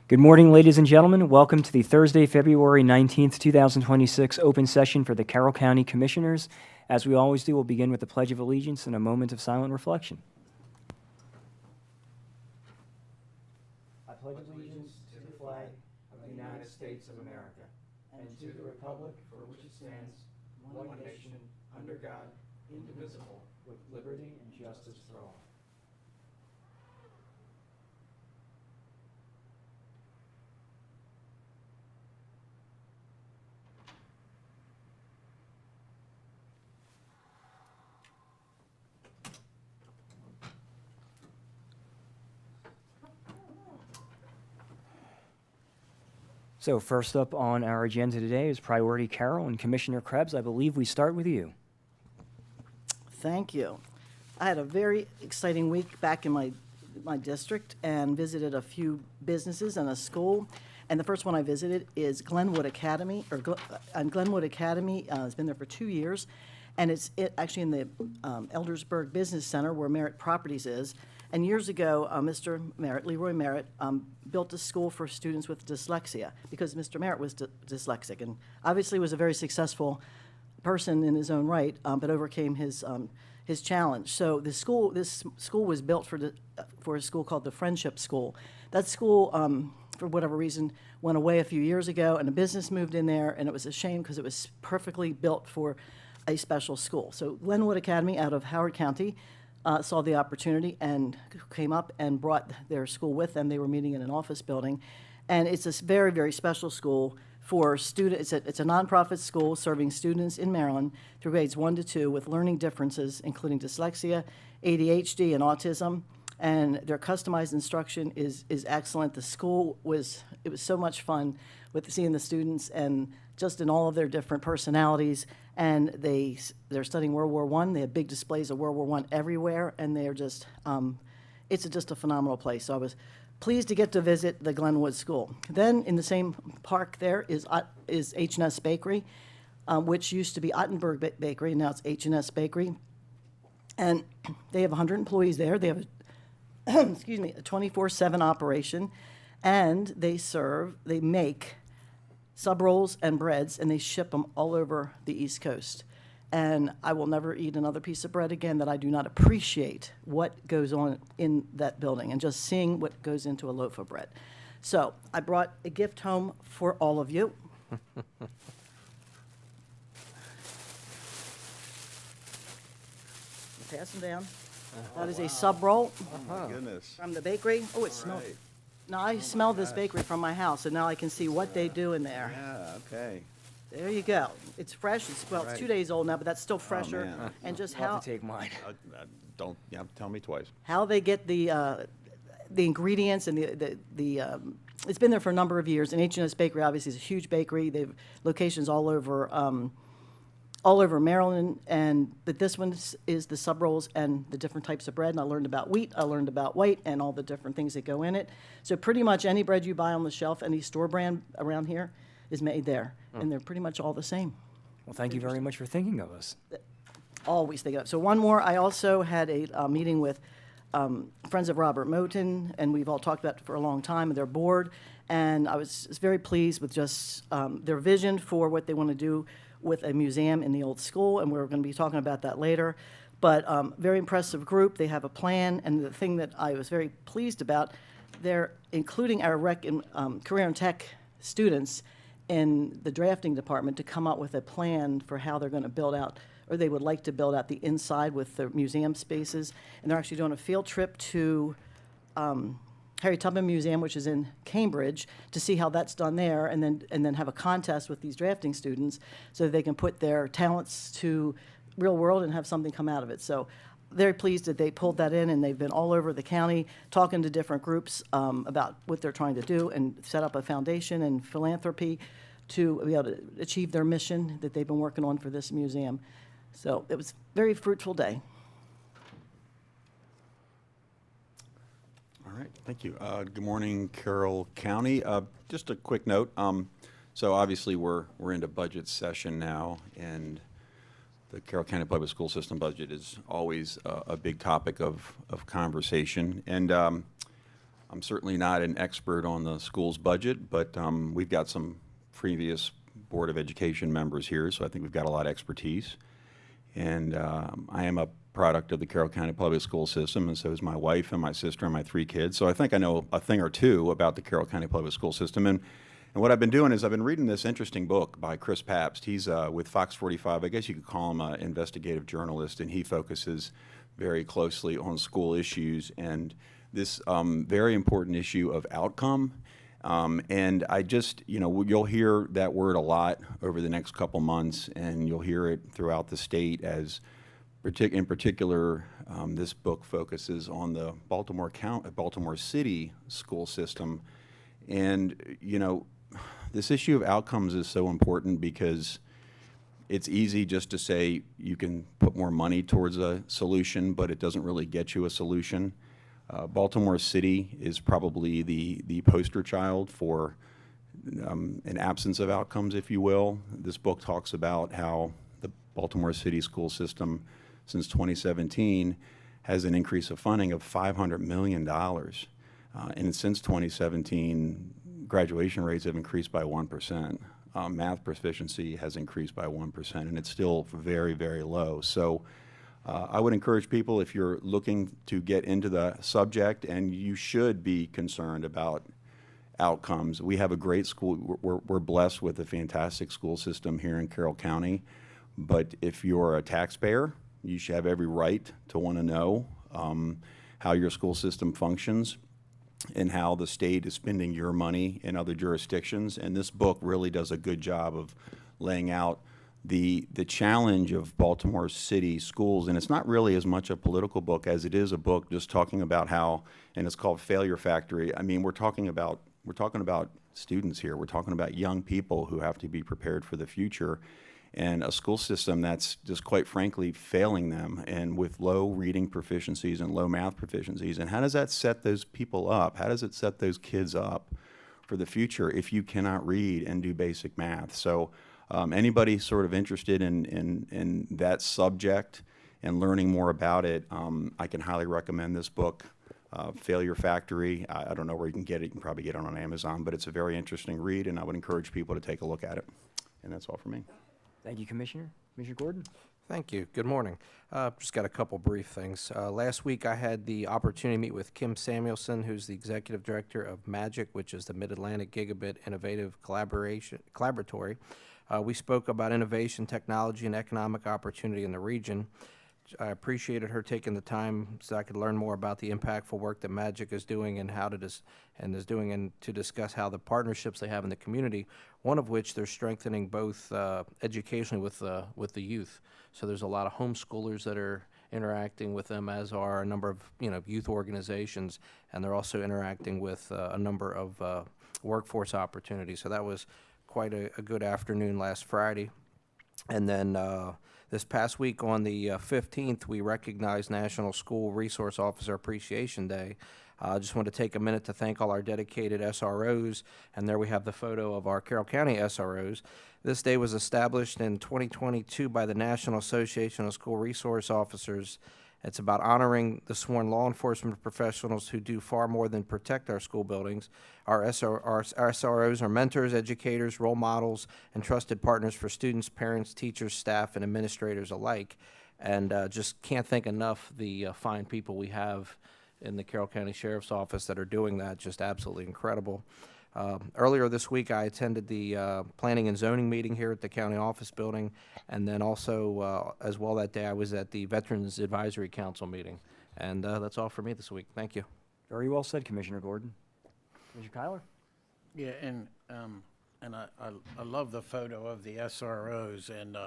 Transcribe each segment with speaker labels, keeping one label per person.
Speaker 1: Good morning, ladies and gentlemen. Welcome to the Thursday, February 19th, 2026 open session for the Carroll County Commissioners. As we always do, we'll begin with the Pledge of Allegiance and a moment of silent reflection. I pledge allegiance to the flag of the United States of America and to the republic for which it stands, one nation, under God, indivisible, with liberty and justice for all. So first up on our agenda today is Priority Carroll, and Commissioner Krebs, I believe we start with you.
Speaker 2: Thank you. I had a very exciting week back in my district and visited a few businesses and a school. And the first one I visited is Glenwood Academy, Glenwood Academy has been there for 2 years, and it's actually in the Eldersburg Business Center where Merritt Properties is. And years ago, Mr. Merritt, Leroy Merritt, built a school for students with dyslexia because Mr. Merritt was dyslexic and obviously was a very successful person in his own right, but overcame his challenge. So this school was built for a school called the Friendship School. That school, for whatever reason, went away a few years ago, and a business moved in there, and it was a shame because it was perfectly built for a special school. So Glenwood Academy out of Howard County saw the opportunity and came up and brought their school with them. They were meeting in an office building, and it's a very, very special school for students. It's a nonprofit school serving students in Maryland through grades 1 to 2 with learning differences, including dyslexia, ADHD, and autism. And their customized instruction is excellent. The school was so much fun with seeing the students and just in all of their different personalities. And they're studying World War I. They have big displays of World War I everywhere, and they're just it's just a phenomenal place. So I was pleased to get to visit the Glenwood School. Then in the same park there is H&S Bakery, which used to be Ottenberg Bakery, and now it's H&S Bakery. And they have 100 employees there. They have a 24/7 operation, and they make sub rolls and breads, and they ship them all over the East Coast. And I will never eat another piece of bread again that I do not appreciate what goes on in that building and just seeing what goes into a loaf of bread. So I brought a gift home for all of you. Pass them down. That is a sub roll
Speaker 3: My goodness.
Speaker 2: from the bakery. Oh, it smells. Now I smell this bakery from my house, and now I can see what they do in there.
Speaker 3: Yeah, okay.
Speaker 2: There you go. It's fresh. It's 2 days old now, but that's still fresher.
Speaker 3: man.
Speaker 2: And just
Speaker 1: I'll have to take mine.
Speaker 3: Don't, tell me twice.
Speaker 2: how they get the ingredients and it's been there for a number of years. And H&S Bakery obviously is a huge bakery. They have locations all over Maryland, but this one is the sub rolls and the different types of bread. And I learned about wheat, I learned about white, and all the different things that go in it. So pretty much any bread you buy on the shelf, any store brand around here, is made there, and they're pretty much all the same.
Speaker 1: Well, thank you very much for thinking of us.
Speaker 2: Always think of it. So one more, I also had a meeting with Friends of Robert Moten, and we've all talked about it for a long time, and their board, and I was very pleased with just their vision for what they want to do with a museum in the old school, and we're going to be talking about that later. But very impressive group. They have a plan, and the thing that I was very pleased about, they're including our rec and career and tech students in the drafting department to come up with a plan for how they're going to build out, or they would like to build out the inside with the museum spaces. And they're actually doing a field trip to Harry Tubman Museum, which is in Cambridge, to see how that's done there, and then have a contest with these drafting students so that they can put their talents to real world and have something come out of it. So very pleased that they pulled that in, and they've been all over the county talking to different groups about what they're trying to do and set up a foundation and philanthropy to be able to achieve their mission that they've been working on for this museum. So it was a very fruitful day.
Speaker 3: All right, thank you. Good morning, Carroll County. Just a quick note. So obviously we're into budget session now, and the Carroll County Public School System budget is always a big topic of conversation. And I'm I'm certainly not an expert on the school's budget, but we've got some previous Board of Education members here, so I think we've got a lot of expertise. And I am a product of the Carroll County Public School System, and so is my wife and my sister and my 3 kids. So I think I know a thing or two about the Carroll County Public School System. And what I've been doing is I've been reading this interesting book by Chris Pabst. He's with Fox 45. I guess you could call him an investigative journalist, and he focuses very closely on school issues and this very important issue of outcome. And I just, you'll hear that word a lot over the next couple months, and you'll hear it throughout the state as, in particular, this book focuses on the Baltimore City school system. And, this issue of outcomes is so important because it's easy just to say you can put more money towards a solution, but it doesn't really get you a solution. Baltimore City is probably the poster child for an absence of outcomes, if you will. This book talks about how the Baltimore City school system since 2017 has an increase of funding of $500 million. And since 2017, graduation rates have increased by 1%. Math proficiency has increased by 1%, and it's still very, very low. So I would encourage people, if you're looking to get into the subject, and you should be concerned about outcomes. We have a great school. We're blessed with a fantastic school system here in Carroll County. But if you're a taxpayer, you should have every right to want to know how your school system functions and how the state is spending your money in other jurisdictions. And this book really does a good job of laying out the challenge of Baltimore City schools. And it's not really as much a political book as it is a book just talking about how, and it's called Failure Factory. I mean, we're talking about students here. We're talking about young people who have to be prepared for the future, and a school system that's just quite frankly failing them, and with low reading proficiencies and low math proficiencies. And how does that set those people up? How does it set those kids up for the future if you cannot read and do basic math? So anybody sort of interested in that subject and learning more about it, I can highly recommend this book, Failure Factory. I don't know where you can get it. You can probably get it on Amazon, but it's a very interesting read, and I would encourage people to take a look at it. And that's all for me.
Speaker 1: Thank you, Commissioner. Commissioner Gordon?
Speaker 4: Thank you. Good morning. Just got a couple brief things. Last week I had the opportunity to meet with Kim Samuelson, who's the Executive Director of MAGIC, which is the Mid-Atlantic Gigabit Innovative Collaboratory. We spoke about innovation, technology, and economic opportunity in the region. I appreciated her taking the time so I could learn more about the impactful work that MAGIC is doing and to discuss how the partnerships they have in the community, one of which they're strengthening both educationally with the youth. So there's a lot of homeschoolers that are interacting with them, as are a number of youth organizations, and they're also interacting with a number of workforce opportunities. So that was quite a good afternoon last Friday. And then this past week on the 15th, we recognized National School Resource Officer Appreciation Day. I just want to take a minute to thank all our dedicated SROs, and there we have the photo of our Carroll County SROs. This day was established in 2022 by the National Association of School Resource Officers. It's about honoring the sworn law enforcement professionals who do far more than protect our school buildings. Our SROs are mentors, educators, role models, and trusted partners for students, parents, teachers, staff, and administrators alike. And just can't thank enough the fine people we have in the Carroll County Sheriff's Office that are doing that. Just absolutely incredible. Earlier this week, I attended the Planning and Zoning meeting here at the County Office Building, and then also, as well that day, I was at the Veterans Advisory Council meeting. And that's all for me this week. Thank you.
Speaker 1: Very well said, Commissioner Gordon. Commissioner Kyler?
Speaker 5: Yeah, and I love the photo of the SROs and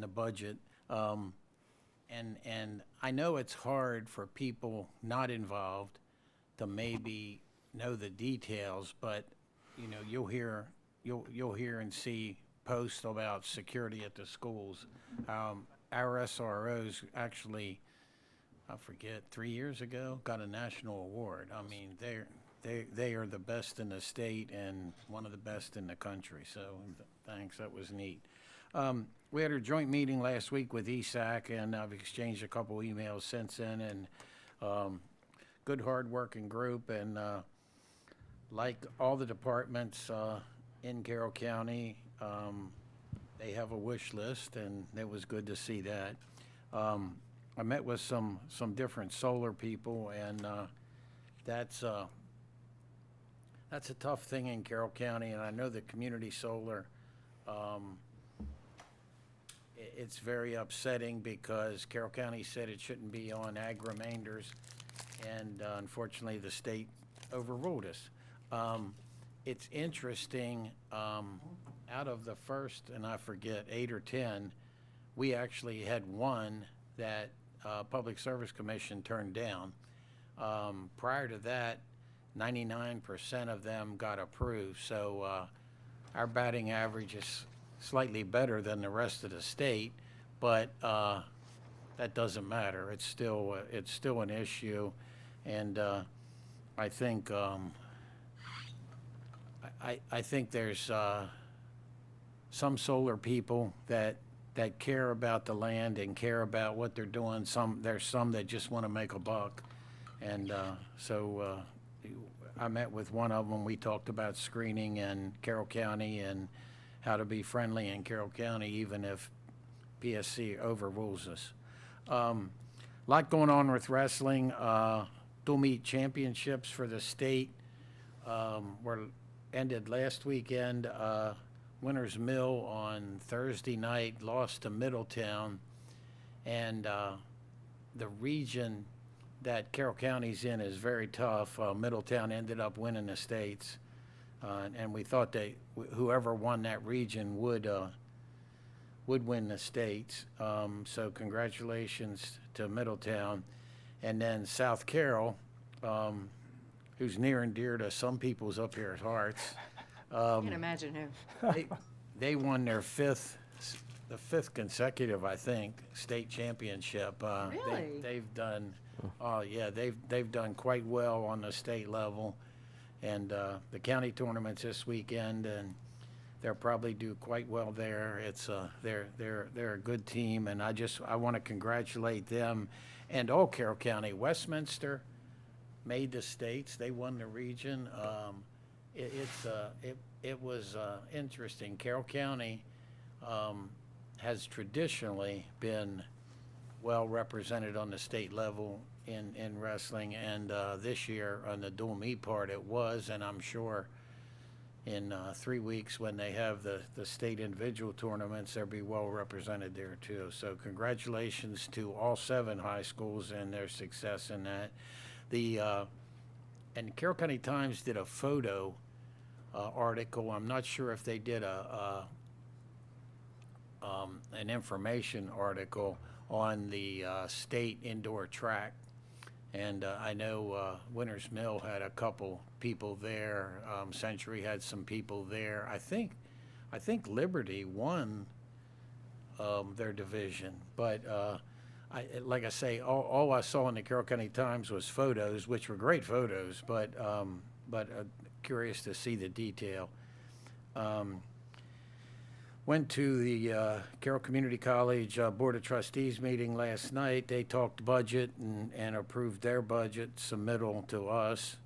Speaker 5: the budget. And I know it's hard for people not involved to maybe know the details, but you'll hear and see posts about security at the schools. Our SROs actually, I forget, 3 years ago got a national award. I mean, they are the best in the state and one of the best in the country. So thanks, that was neat. we had a joint meeting last week with ESAC, and I've exchanged a couple emails since then, and good, hard-working group, and like all the departments in Carroll County, they have a wish list, and it was good to see that. I met with some different solar people, and that's a tough thing in Carroll County, and I know that community solar, it's very upsetting because Carroll County said it shouldn't be on ag remainders, and unfortunately, the state overruled us. It's interesting, out of the first, and I forget, 8 or 10, we actually had one that Public Service Commission turned down. Prior to that, 99% of them got approved, so our batting average is slightly better than the rest of the state, but that doesn't matter. It's still an issue, and I think I think there's some solar people that care about the land and care about what they're doing. There's some that just want to make a buck, and so I met with one of them. We talked about screening in Carroll County and how to be friendly in Carroll County, even if PSC overrules us. Lot going on with wrestling. Dual meet championships for the state were ended last weekend. Winners Mill on Thursday night lost to Middletown, and the region that Carroll County's in is very tough. Middletown ended up winning the states, and we thought that whoever won that region would win the states. So congratulations to Middletown. And then South Carroll, who's near and dear to some people's up here's hearts.
Speaker 6: Can't imagine who.
Speaker 5: They won their fifth consecutive, I think, state championship.
Speaker 6: Really?
Speaker 5: They've done, they've done quite well on the state level, and the county tournaments this weekend, and they'll probably do quite well there. It's they're a good team, and I want to congratulate them and all Carroll County. Westminster made the states. They won the region. It was interesting. Carroll County has traditionally been well represented on the state level in wrestling, and this year on the dual meet part it was, and I'm sure in 3 weeks when they have the state individual tournaments, they'll be well represented there too. So congratulations to all 7 high schools and their success in that. And Carroll County Times did a photo article. I'm not sure if they did an information article on the state indoor track. And I know Winners Mill had a couple people there. Century had some people there. I think Liberty won their division. But like I say, all I saw in the Carroll County Times was photos, which were great photos, but curious to see the detail. Went to the Carroll Community College Board of Trustees meeting last night. They talked budget and approved their budget submittal to us.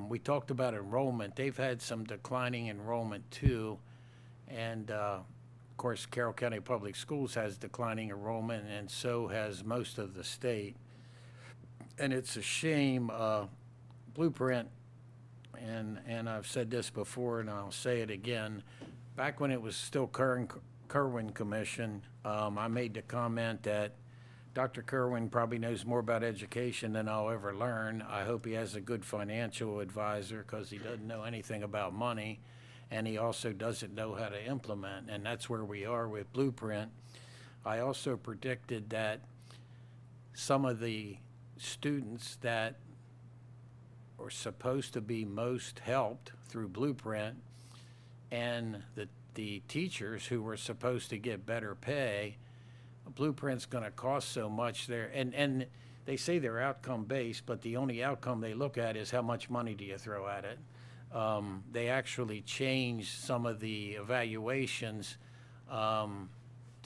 Speaker 5: We talked about enrollment. They've had some declining enrollment too. And of course, Carroll County Public Schools has declining enrollment, and so has most of the state. And it's a shame. Blueprint, and I've said this before and I'll say it again, back when it was still Kerwin Commission, I made the comment that Dr. Kerwin probably knows more about education than I'll ever learn. I hope he has a good financial advisor, because he doesn't know anything about money, and he also doesn't know how to implement, and that's where we are with Blueprint. I also predicted that some of the students that are supposed to be most helped through Blueprint, and the teachers who were supposed to get better pay, Blueprint's going to cost so much there. And they say they're outcome-based, but the only outcome they look at is how much money do you throw at it. They actually changed some of the evaluations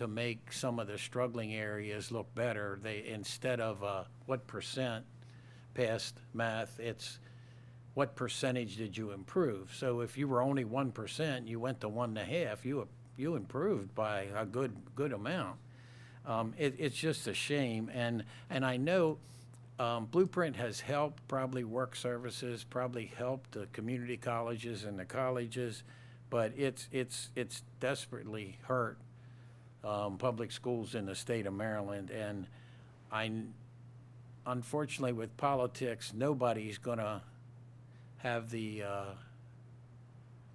Speaker 5: to make some of the struggling areas look better. They, instead of what percent passed math, it's what percentage did you improve? So if you were only 1%, you went to 1.5, you improved by a good amount. It's just a shame, and I know Blueprint has helped, probably work services, probably helped the community colleges and the colleges, but it's desperately hurt public schools in the state of Maryland. And unfortunately, with politics, nobody's gonna have the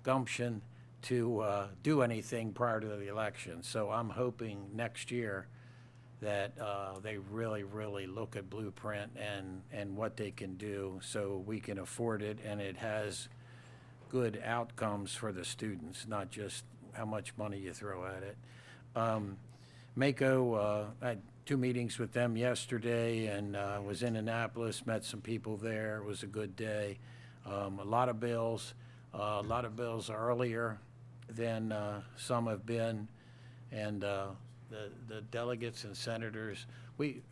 Speaker 5: gumption to do anything prior to the election. So I'm hoping next year that they really look at Blueprint and what they can do so we can afford it and it has good outcomes for the students, not just how much money you throw at it. Mako, I had 2 meetings with them yesterday and was in Annapolis, met some people there. It was a good day. A lot of bills earlier than some have been, and the delegates and senators,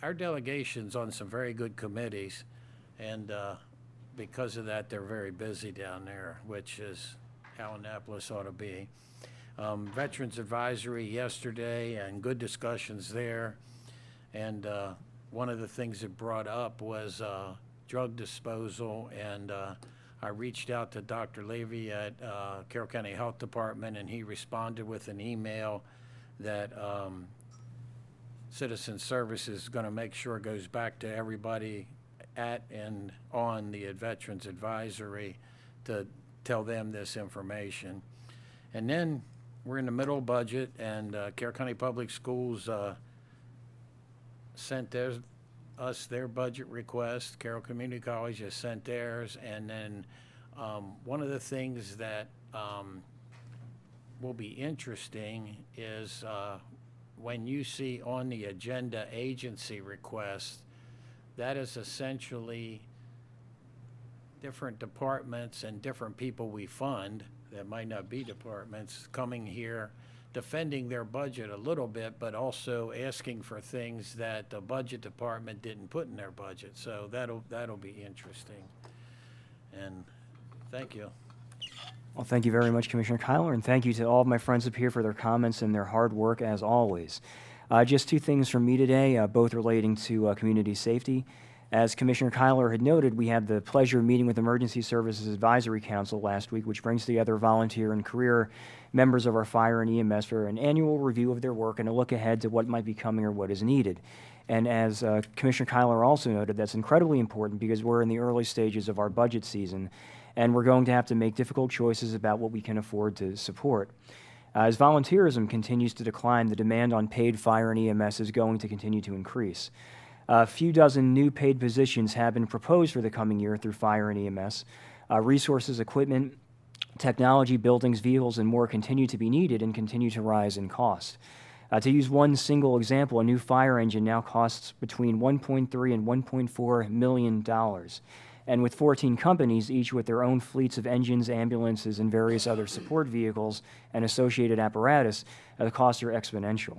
Speaker 5: our delegation's on some very good committees, and because of that, they're very busy down there, which is how Annapolis ought to be. Veterans Advisory yesterday, and good discussions there, and one of the things it brought up was drug disposal, and I reached out to Dr. Levy at Carroll County Health Department, and he responded with an email that Citizen Services is going to make sure it goes back to everybody at and on the Veterans Advisory to tell them this information. And then we're in the middle of budget, and Carroll County Public Schools sent us their budget request. Carroll Community College has sent theirs, and then one of the things that will be interesting is when you see on the agenda agency request, that is essentially different departments and different people we fund that might not be departments coming here defending their budget a little bit, but also asking for things that the budget department didn't put in their budget. So that'll be interesting. And thank you.
Speaker 7: Well, thank you very much, Commissioner Kyler, and thank you to all of my friends up here for their comments and their hard work as always. Just 2 things from me today, both relating to community safety. As Commissioner Kyler had noted, we had the pleasure of meeting with Emergency Services Advisory Council last week, which brings together volunteer and career members of our fire and EMS for an annual review of their work and a look ahead to what might be coming or what is needed. And as Commissioner Kyler also noted, that's incredibly important because we're in the early stages of our budget season, and we're going to have to make difficult choices about what we can afford to support. As volunteerism continues to decline, the demand on paid fire and EMS is going to continue to increase. A few dozen new paid positions have been proposed for the coming year through fire and EMS. Resources, equipment, technology, buildings, vehicles, and more continue to be needed and continue to rise in cost. To use one single example, a new fire engine now costs between $1.3 and $1.4 million. And with 14 companies, each with their own fleets of engines, ambulances, and various other support vehicles and associated apparatus, the costs are exponential.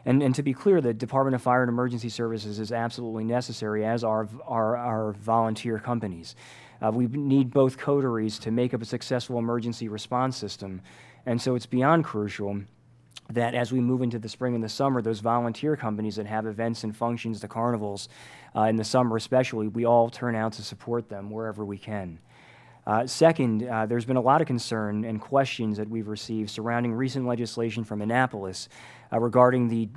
Speaker 7: And to be clear, the Department of Fire and Emergency Services is absolutely necessary, as are our volunteer companies. We need both coteries to make up a successful emergency response system, and so it's beyond crucial that as we move into the spring and the summer, those volunteer companies that have events and functions, the carnivals, in the summer especially, we all turn out to support them wherever we can. Second, there's been a lot of concern and questions that we've received surrounding recent legislation from Annapolis regarding the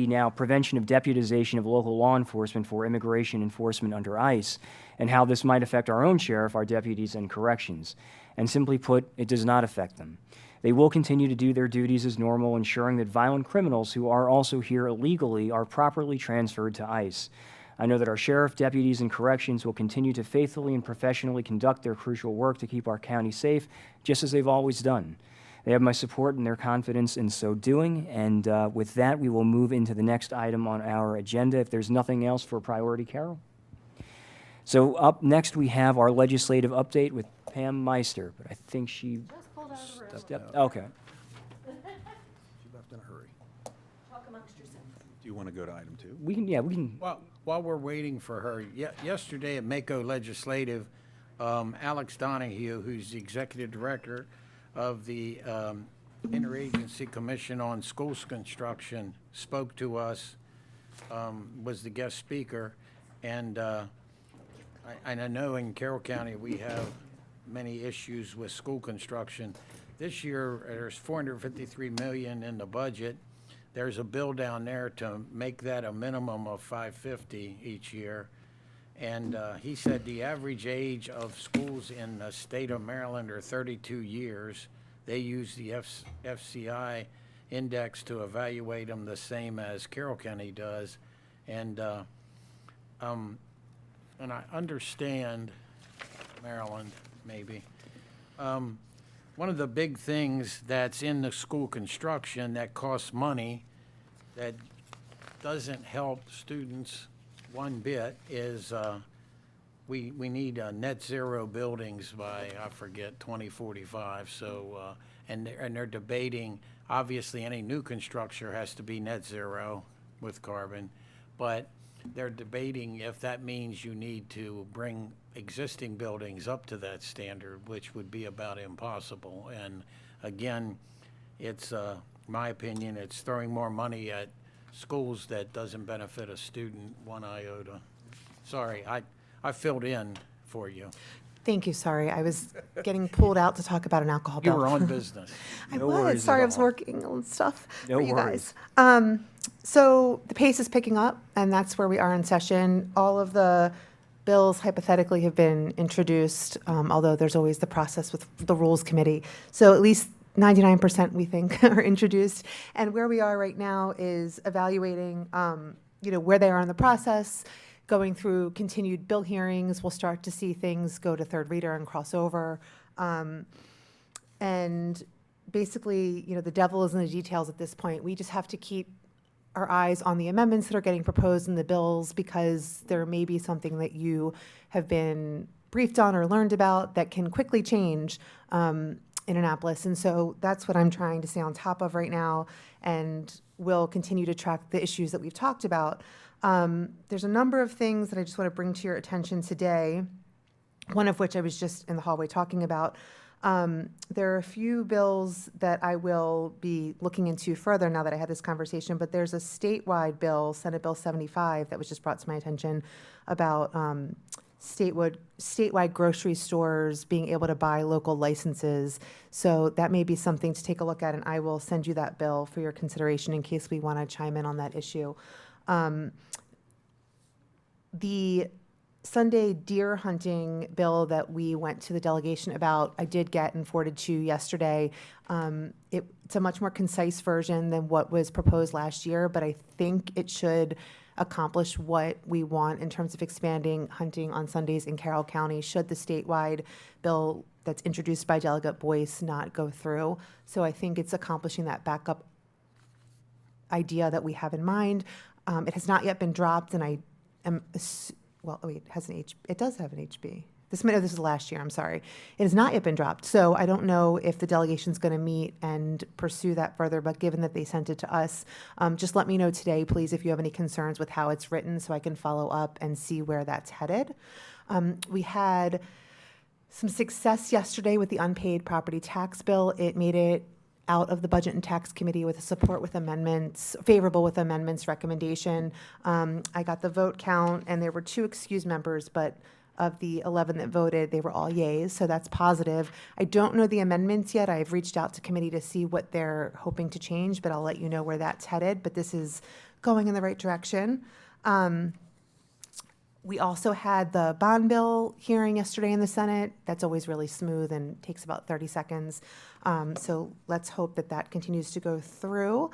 Speaker 7: now prevention of deputization of local law enforcement for immigration enforcement under ICE, and how this might affect our own sheriff, our deputies, and corrections. And simply put, it does not affect them. They will continue to do their duties as normal, ensuring that violent criminals who are also here illegally are properly transferred to ICE. I know that our sheriff, deputies, and corrections will continue to faithfully and professionally conduct their crucial work to keep our county safe, just as they've always done. They have my support and their confidence in so doing, and with that, we will move into the next item on our agenda, if there's nothing else for priority, Carol. So up next, we have our legislative update with Pam Meister, but I think she
Speaker 6: Just pulled out of the room.
Speaker 7: stepped, okay.
Speaker 4: She left in a hurry.
Speaker 3: Do you want to go to item 2?
Speaker 7: We can.
Speaker 5: Well, while we're waiting for her, yesterday at Mako Legislative, Alex Donahue, who's the executive director of the Interagency Commission on Schools Construction, spoke to us, was the guest speaker, and I know in Carroll County we have many issues with school construction. This year, there's $453 million in the budget. There's a bill down there to make that a minimum of $550 each year. And he said the average age of schools in the state of Maryland are 32 years. They use the FCI index to evaluate them the same as Carroll County does. And I understand Maryland, maybe. One of the big things that's in the school construction that costs money, that doesn't help students one bit, is we need net zero buildings by, I forget, 2045. So, and they're debating, obviously any new construction has to be net zero with carbon, but they're debating if that means you need to bring existing buildings up to that standard, which would be about impossible. And again, it's, my opinion, it's throwing more money at schools that doesn't benefit a student one iota. Sorry, I filled in for you.
Speaker 8: Thank you. Sorry, I was getting pulled out to talk about an alcohol
Speaker 5: You
Speaker 8: bill.
Speaker 5: were on business.
Speaker 8: I
Speaker 7: No
Speaker 8: was.
Speaker 7: worries
Speaker 8: Sorry,
Speaker 7: at
Speaker 8: I was
Speaker 7: all.
Speaker 8: working on stuff
Speaker 7: No
Speaker 8: for you
Speaker 7: worries.
Speaker 8: guys. So the pace is picking up, and that's where we are in session. All of the bills hypothetically have been introduced, although there's always the process with the Rules Committee. So at least 99% we think are introduced. And where we are right now is evaluating, where they are in the process, going through continued bill hearings. We'll start to see things go to third reader and cross over. And basically, the devil is in the details at this point. We just have to keep our eyes on the amendments that are getting proposed in the bills, because there may be something that you have been briefed on or learned about that can quickly change in Annapolis. And so that's what I'm trying to stay on top of right now, and will continue to track the issues that we've talked about. There's a number of things that I just want to bring to your attention today, one of which I was just in the hallway talking about. There are a few bills that I will be looking into further now that I had this conversation, but there's a statewide bill, Senate Bill 75, that was just brought to my attention about statewide grocery stores being able to buy local licenses. So that may be something to take a look at, and I will send you that bill for your consideration in case we want to chime in on that issue. The Sunday deer hunting bill that we went to the delegation about, I did get and forwarded to you yesterday. It's a much more concise version than what was proposed last year, but I think it should accomplish what we want in terms of expanding hunting on Sundays in Carroll County, should the statewide bill that's introduced by Delegate Boyce not go through. So I think it's accomplishing that backup idea that we have in mind. It has not yet been dropped, and I am, it has an it does have an HB. This is last year, I'm sorry. It has not yet been dropped. So I don't know if the delegation's going to meet and pursue that further, but given that they sent it to us, just let me know today, please, if you have any concerns with how it's written, so I can follow up and see where that's headed. We had some success yesterday with the unpaid property tax bill. It made it out of the Budget and Tax Committee with a support with amendments, favorable with amendments recommendation. I got the vote count, and there were 2 excused members, but of the 11 that voted, they were all yays, so that's positive. I don't know the amendments yet. I've reached out to committee to see what they're hoping to change, but I'll let you know where that's headed. But this is going in the right direction. We also had the bond bill hearing yesterday in the Senate. That's always really smooth and takes about 30 seconds. So let's hope that that continues to go through.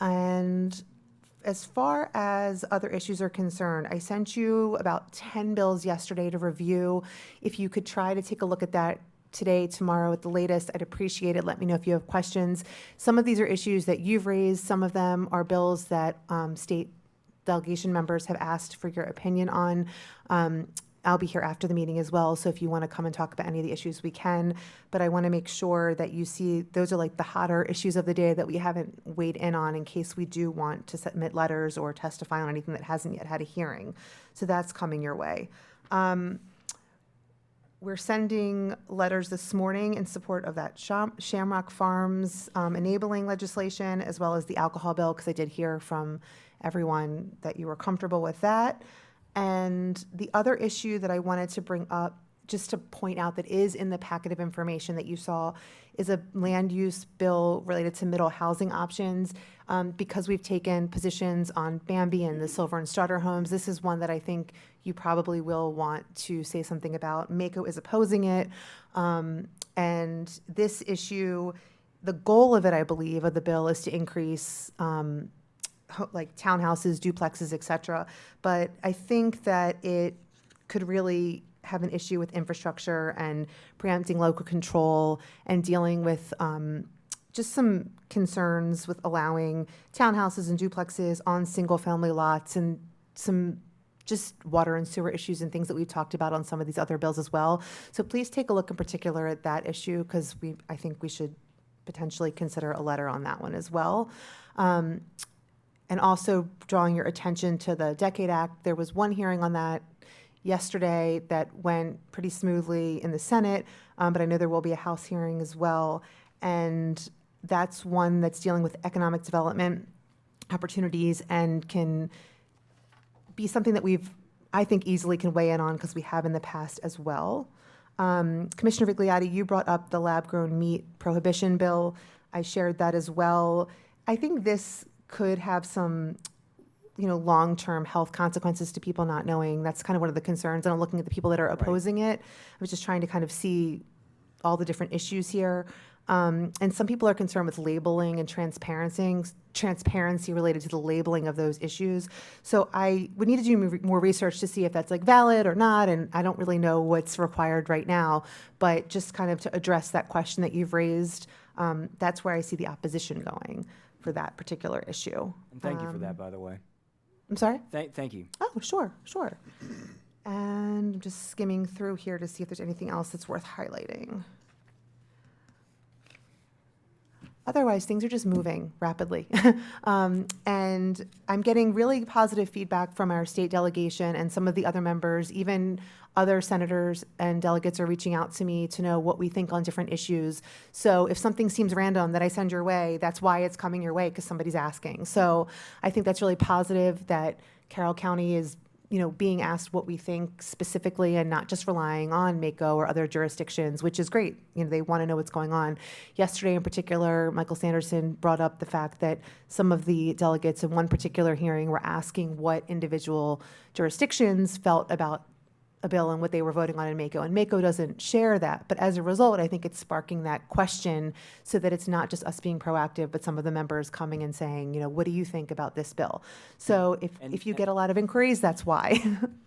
Speaker 8: And as far as other issues are concerned, I sent you about 10 bills yesterday to review. If you could try to take a look at that today, tomorrow at the latest, I'd appreciate it. Let me know if you have questions. Some of these are issues that you've raised. Some of them are bills that state delegation members have asked for your opinion on. I'll be here after the meeting as well, so if you want to come and talk about any of the issues, we can. But I want to make sure that you see, those are like the hotter issues of the day that we haven't weighed in on in case we do want to submit letters or testify on anything that hasn't yet had a hearing. So that's coming your way. We're sending letters this morning in support of that Shamrock Farms enabling legislation, as well as the alcohol bill, because I did hear from everyone that you were comfortable with that. And the other issue that I wanted to bring up, just to point out, that is in the packet of information that you saw, is a land use bill related to middle housing options. Because we've taken positions on Bambi and the Silver and Starter homes, this is one that I think you probably will want to say something about. Mako is opposing it. And this issue, the goal of it, I believe, of the bill is to increase like townhouses, duplexes, et cetera. But I think that it could really have an issue with infrastructure and preempting local control and dealing with just some concerns with allowing townhouses and duplexes on single-family lots, and some just water and sewer issues and things that we've talked about on some of these other bills as well. So please take a look in particular at that issue, because I think we should potentially consider a letter on that one as well. And also drawing your attention to the Decade Act. There was one hearing on that yesterday that went pretty smoothly in the Senate, but I know there will be a House hearing as well. And that's one that's dealing with economic development opportunities and can be something that I think, easily can weigh in on, because we have in the past as well. Commissioner Vigliotti, you brought up the lab-grown meat prohibition bill. I shared that as well. I think this could have some, long-term health consequences to people not knowing. That's kind of one of the concerns. And I'm looking at the people that are opposing it. I was just trying to kind of see all the different issues here. And some people are concerned with labeling and transparency related to the labeling of those issues. So I would need to do more research to see if that's like valid or not. And I don't really know what's required right now, but just kind of to address that question that you've raised, that's where I see the opposition going for that particular issue.
Speaker 7: And thank you for that, by the way.
Speaker 8: I'm sorry?
Speaker 7: Thank you.
Speaker 8: Oh, sure. And I'm just skimming through here to see if there's anything else that's worth highlighting. Otherwise, things are just moving rapidly. And I'm getting really positive feedback from our state delegation and some of the other members. Even other senators and delegates are reaching out to me to know what we think on different issues. So if something seems random that I send your way, that's why it's coming your way, because somebody's asking. So I think that's really positive that Carroll County is being asked what we think specifically, and not just relying on Mako or other jurisdictions, which is great. They want to know what's going on. Yesterday in particular, Michael Sanderson brought up the fact that some of the delegates in one particular hearing were asking what individual jurisdictions felt about a bill and what they were voting on in Mako. And Mako doesn't share that. But as a result, I think it's sparking that question, so that it's not just us being proactive, but some of the members coming and saying, what do you think about this bill? So if you get a lot of inquiries, that's why.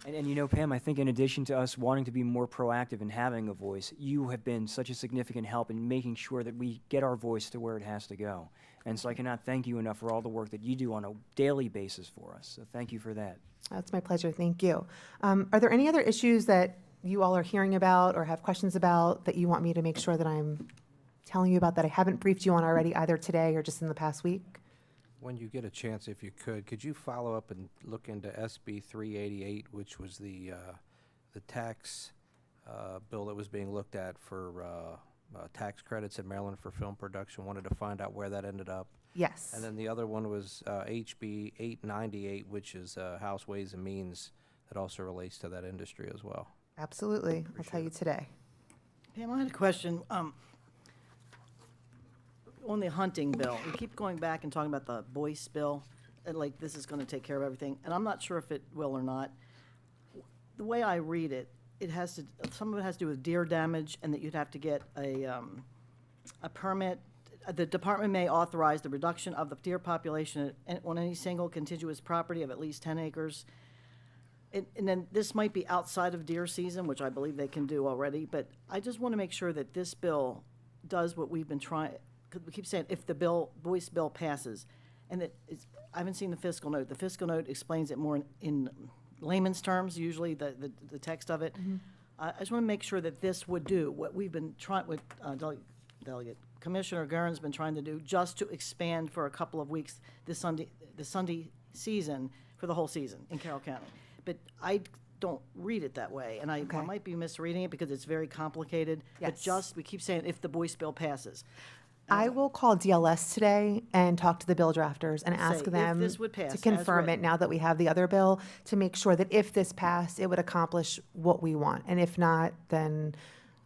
Speaker 7: And Pam, I think in addition to us wanting to be more proactive and having a voice, you have been such a significant help in making sure that we get our voice to where it has to go. And so I cannot thank you enough for all the work that you do on a daily basis for us. So thank you for that.
Speaker 8: That's my pleasure. Thank you. Are there any other issues that you all are hearing about or have questions about that you want me to make sure that I'm telling you about that I haven't briefed you on already, either today or just in the past week?
Speaker 4: When you get a chance, if you could you follow up and look into SB 388, which was the tax bill that was being looked at for tax credits in Maryland for film production? Wanted to find out where that ended up.
Speaker 8: Yes.
Speaker 4: And then the other one was HB 898, which is House Ways and Means, that also relates to that industry as well.
Speaker 8: Absolutely. I'll tell you today.
Speaker 2: Pam, I had a question. On the hunting bill, we keep going back and talking about the Boyce bill, and like this is going to take care of everything, and I'm not sure if it will or not. The way I read it, some of it has to do with deer damage, and that you'd have to get a permit. The department may authorize the reduction of the deer population on any single contiguous property of at least 10 acres. And then this might be outside of deer season, which I believe they can do already, but I just want to make sure that this bill does what we've been trying, because we keep saying if the Boyce bill passes, and that I haven't seen the fiscal note. The fiscal note explains it more in layman's terms, usually the text of it. I just want to make sure that this would do what we've been trying, what Delegate Commissioner Guerin's been trying to do, just to expand for a couple of weeks the Sunday season for the whole season in Carroll County. But I don't read it that way, and I
Speaker 8: Okay.
Speaker 2: might be misreading it because it's very complicated. But
Speaker 8: Yes.
Speaker 2: just, we keep saying if the Boyce bill passes.
Speaker 8: I will call DLS today and talk to the bill drafters and ask
Speaker 2: Say, if
Speaker 8: them
Speaker 2: this would pass
Speaker 8: to
Speaker 2: as
Speaker 8: confirm
Speaker 2: written.
Speaker 8: it now that we have the other bill, to make sure that if this passed, it would accomplish what we want. And if not, then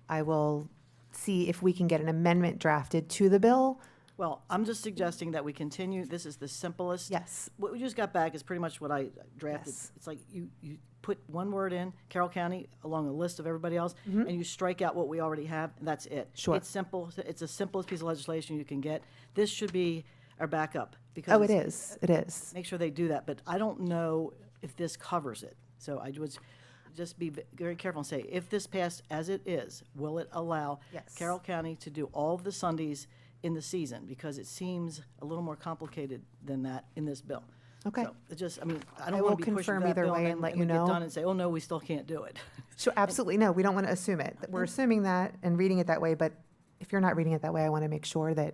Speaker 8: I will see if we can get an amendment drafted to the bill.
Speaker 2: Well, I'm just suggesting that we continue. This is the simplest.
Speaker 8: Yes.
Speaker 2: What we just got back is pretty much what I drafted.
Speaker 8: Yes.
Speaker 2: It's like you put one word in, Carroll County, along a list of everybody else, and you strike out what we already have, and that's it.
Speaker 8: Sure.
Speaker 2: It's simple. It's the simplest piece of legislation you can get. This should be our backup. Because
Speaker 8: Oh, it is. It is.
Speaker 2: Make sure they do that, but I don't know if this covers it. So I would just be very careful and say, if this passed as it is, will it allow
Speaker 8: Yes.
Speaker 2: Carroll County to do all of the Sundays in the season? Because it seems a little more complicated than that in this bill.
Speaker 8: Okay.
Speaker 2: So it just, I mean, I
Speaker 8: I
Speaker 2: don't
Speaker 8: will
Speaker 2: want to be pushing
Speaker 8: confirm
Speaker 2: that
Speaker 8: either
Speaker 2: bill
Speaker 8: way
Speaker 2: and
Speaker 8: and let
Speaker 2: then
Speaker 8: you
Speaker 2: we get
Speaker 8: know.
Speaker 2: done and say, oh, no, we still can't do it.
Speaker 8: Sure, absolutely. No, we don't want to assume it. We're assuming that and reading it that way, but if you're not reading it that way, I want to make sure that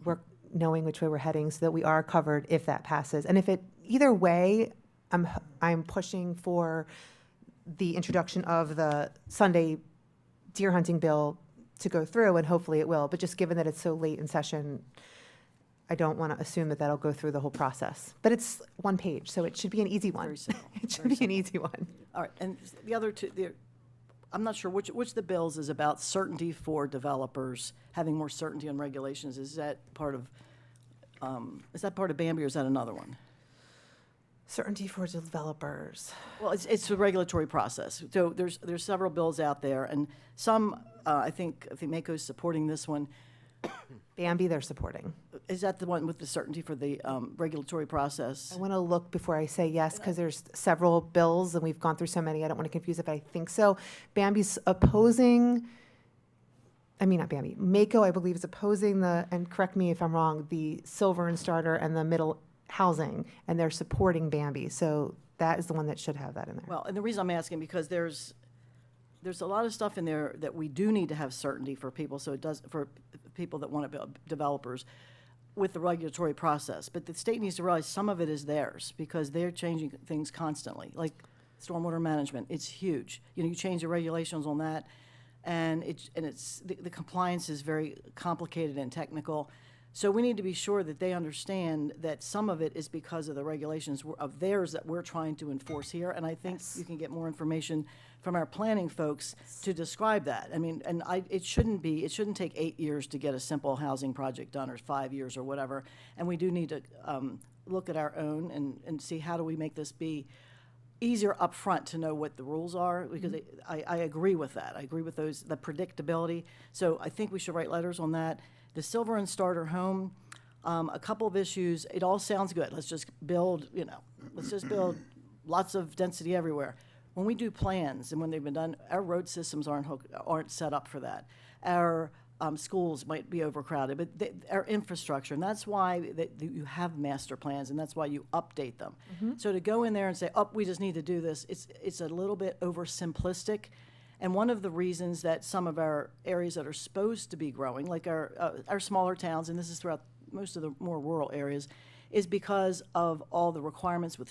Speaker 8: we're knowing which way we're heading so that we are covered if that passes. And if it, either way, I'm pushing for the introduction of the Sunday deer hunting bill to go through, and hopefully it will. But just given that it's so late in session, I don't want to assume that that'll go through the whole process. But it's one page, so it should be an easy one.
Speaker 2: Very simple.
Speaker 8: It should
Speaker 2: Very
Speaker 8: be an easy one.
Speaker 2: All right, and the other two, I'm not sure which the bills is about certainty for developers, having more certainty on regulations. Is that part of Bambi, or is that another one?
Speaker 8: Certainty for developers.
Speaker 2: Well, it's a regulatory process. So there's several bills out there, and some, I think Mako's supporting this one.
Speaker 8: Bambi, they're supporting.
Speaker 2: Is that the one with the certainty for the regulatory process?
Speaker 8: I want to look before I say yes, because there's several bills, and we've gone through so many, I don't want to confuse it, but I think so. Bambi's opposing, not Bambi, Mako, I believe, is opposing and correct me if I'm wrong, the Silver and Starter and the middle housing, and they're supporting Bambi. So that is the one that should have that in there.
Speaker 2: Well, and the reason I'm asking, because there's a lot of stuff in there that we do need to have certainty for people, so it does, for people that want to build, developers, with the regulatory process. But the state needs to realize some of it is theirs, because they're changing things constantly, like stormwater management. It's huge. You change the regulations on that, and the compliance is very complicated and technical. So we need to be sure that they understand that some of it is because of the regulations of theirs that we're trying to enforce here. And I think you can get more information from our planning folks to describe that. It shouldn't take 8 years to get a simple housing project done, or 5 years, or whatever. And we do need to look at our own and see how do we make this be easier up front to know what the rules are, because I agree with that. I agree with the predictability. So I think we should write letters on that. The Silver and Starter home, a couple of issues. It all sounds good. Let's just build, lots of density everywhere. When we do plans and when they've been done, our road systems aren't set up for that. Our schools might be overcrowded, but our infrastructure, and that's why you have master plans, and that's why you update them. So to go in there and say, we just need to do this, it's a little bit oversimplistic. And one of the reasons that some of our areas that are supposed to be growing, like our smaller towns, and this is throughout most of the more rural areas, is because of all the requirements with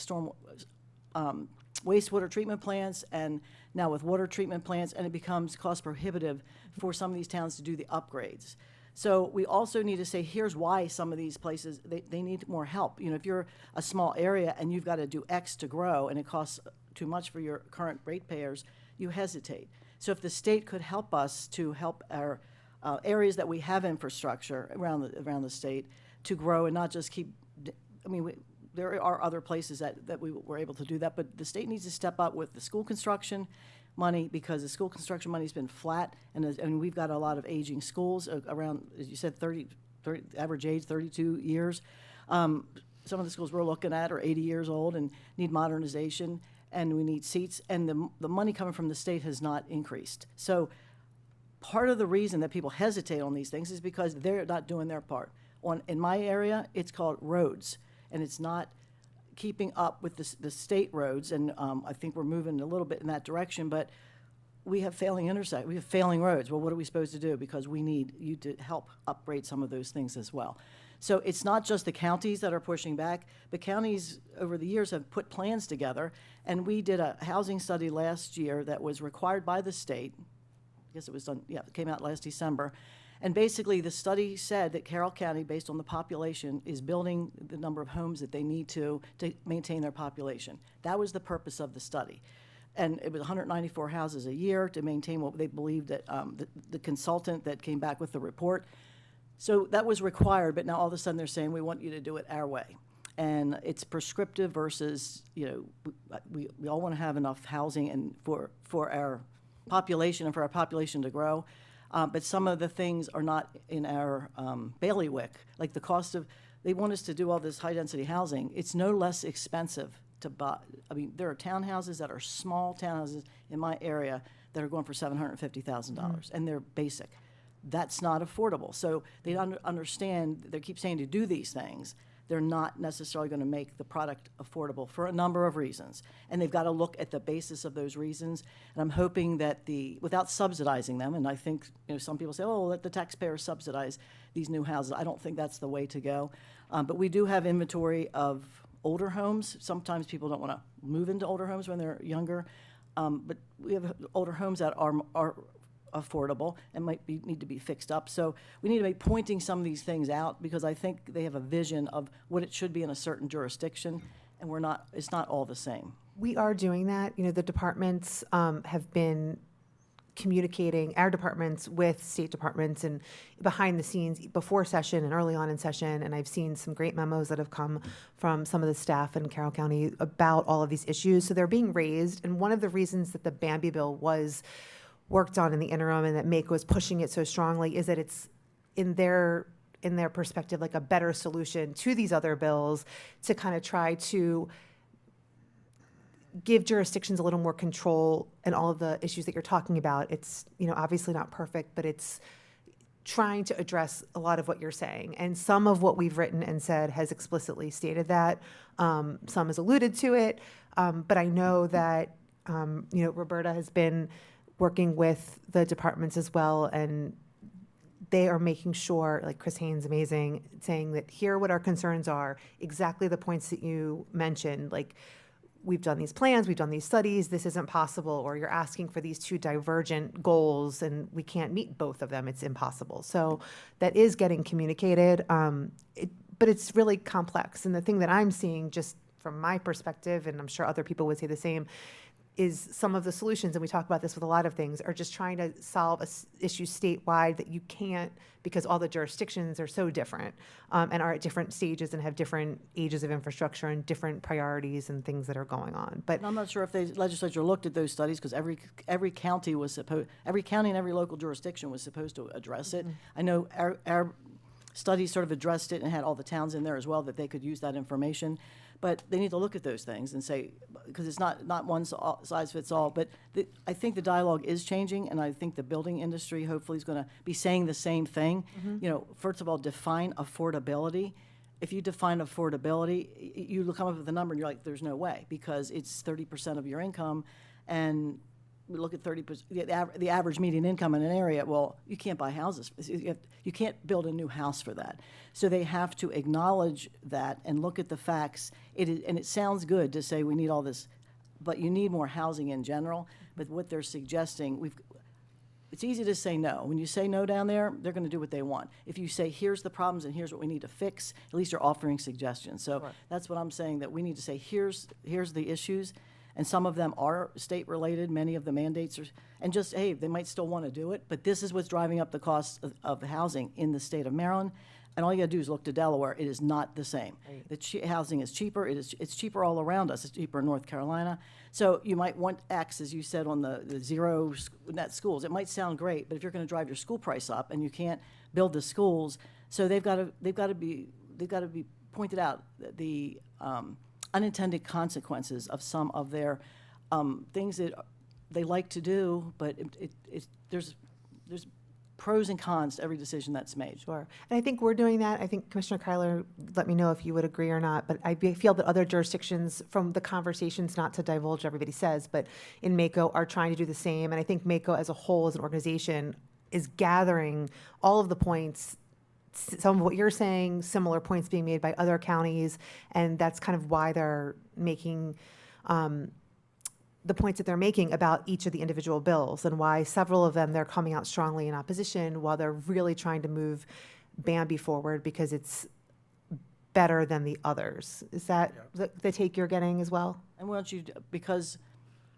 Speaker 2: wastewater treatment plants, and now with water treatment plants, and it becomes cost prohibitive for some of these towns to do the upgrades. So we also need to say, here's why some of these places, they need more help. If you're a small area and you've got to do X to grow, and it costs too much for your current ratepayers, you hesitate. So if the state could help us to help our areas that we have infrastructure around the state to grow, and not just keep, there are other places that we were able to do that, but the state needs to step up with the school construction money, because the school construction money's been flat, and we've got a lot of aging schools around, as you said, 30 average age 32 years. Some of the schools we're looking at are 80 years old and need modernization, and we need seats, and the money coming from the state has not increased. So part of the reason that people hesitate on these things is because they're not doing their part. In my area, it's called roads, and it's not keeping up with the state roads, and I think we're moving a little bit in that direction, but we have we have failing roads. Well, what are we supposed to do? Because we need you to help upgrade some of those things as well. So it's not just the counties that are pushing back, but counties over the years have put plans together, and we did a housing study last year that was required by the state. I guess it was done, yeah, it came out last December. And basically, the study said that Carroll County, based on the population, is building the number of homes that they need to maintain their population. That was the purpose of the study. And it was 194 houses a year to maintain what they believed that the consultant that came back with the report. So that was required, but now all of a sudden they're saying, we want you to do it our way. And it's prescriptive versus, we all want to have enough housing and for our population and for our population to grow. But some of the things are not in our bailiwick, like the cost of, they want us to do all this high-density housing. It's no less expensive to buy. I mean, there are townhouses that are small townhouses in my area that are going for $750,000, and they're basic. That's not affordable. So they understand, they keep saying to do these things. They're not necessarily going to make the product affordable for a number of reasons. And they've got to look at the basis of those reasons. And I'm hoping that without subsidizing them, and I think some people say, oh, let the taxpayers subsidize these new houses. I don't think that's the way to go. But we do have inventory of older homes. Sometimes people don't want to move into older homes when they're younger. But we have older homes that are affordable and need to be fixed up. So we need to be pointing some of these things out because I think they have a vision of what it should be in a certain jurisdiction, and it's not all the same.
Speaker 8: We are doing that. The departments have been communicating, our departments with state departments and behind the scenes before session and early on in session. And I've seen some great memos that have come from some of the staff in Carroll County about all of these issues. So they're being raised. And one of the reasons that the Bambi bill was worked on in the interim and that MAKE was pushing it so strongly is that it's in their perspective like a better solution to these other bills to kind of try to give jurisdictions a little more control and all of the issues that you're talking about. It's obviously not perfect, but it's trying to address a lot of what you're saying. And some of what we've written and said has explicitly stated that. Some has alluded to it, but I know that Roberta has been working with the departments as well, and they are making sure, like Chris Haynes, amazing, saying that here are what our concerns are, exactly the points that you mentioned, like we've done these plans, we've done these studies, this isn't possible, or you're asking for these two divergent goals and we can't meet both of them, it's impossible. So that is getting communicated, but it's really complex. And the thing that I'm seeing just from my perspective, and I'm sure other people would say the same, is some of the solutions, and we talk about this with a lot of things, are just trying to solve issues statewide that you can't because all the jurisdictions are so different and are at different stages and have different ages of infrastructure and different priorities and things that are going on. But
Speaker 2: And I'm not sure if the legislature looked at those studies because every county and every local jurisdiction was supposed to address it. I know our study sort of addressed it and had all the towns in there as well that they could use that information. But they need to look at those things and say, because it's not one size fits all. But I think the dialogue is changing, and I think the building industry hopefully is going to be saying the same thing. First of all, define affordability. If you define affordability, you come up with a number and you're like, there's no way, because it's 30% of your income, and we look at 30%, the average median income in an area, well, you can't buy houses. You can't build a new house for that. So they have to acknowledge that and look at the facts. And it sounds good to say we need all this, but you need more housing in general. But what they're suggesting, it's easy to say no. When you say no down there, they're going to do what they want. If you say, here's the problems and here's what we need to fix, at least you're offering suggestions. So that's what I'm saying, that we need to say, here's the issues. And some of them are state-related, many of the mandates are, and just, hey, they might still want to do it, but this is what's driving up the cost of housing in the state of Maryland. And all you got to do is look to Delaware. It is not the same. Right. The housing is cheaper. It's cheaper all around us. It's cheaper in North Carolina. So you might want X, as you said, on the zero net schools. It might sound great, but if you're going to drive your school price up and you can't build the schools, so they've got to be pointed out, the unintended consequences of some of their things that they like to do, but there's pros and cons to every decision that's made.
Speaker 8: Sure. And I think we're doing that. I think Commissioner Kyler, let me know if you would agree or not, but feel that other jurisdictions, from the conversations, not to divulge what everybody says, but in MACO are trying to do the same. And I think MACO as a whole, as an organization, is gathering all of the points, some of what you're saying, similar points being made by other counties, and that's kind of why they're making the points that they're making about each of the individual bills, and why several of them they're coming out strongly in opposition while they're really trying to move Bambi forward because it's better than the others. Is that the take you're getting as well?
Speaker 2: And why don't you, because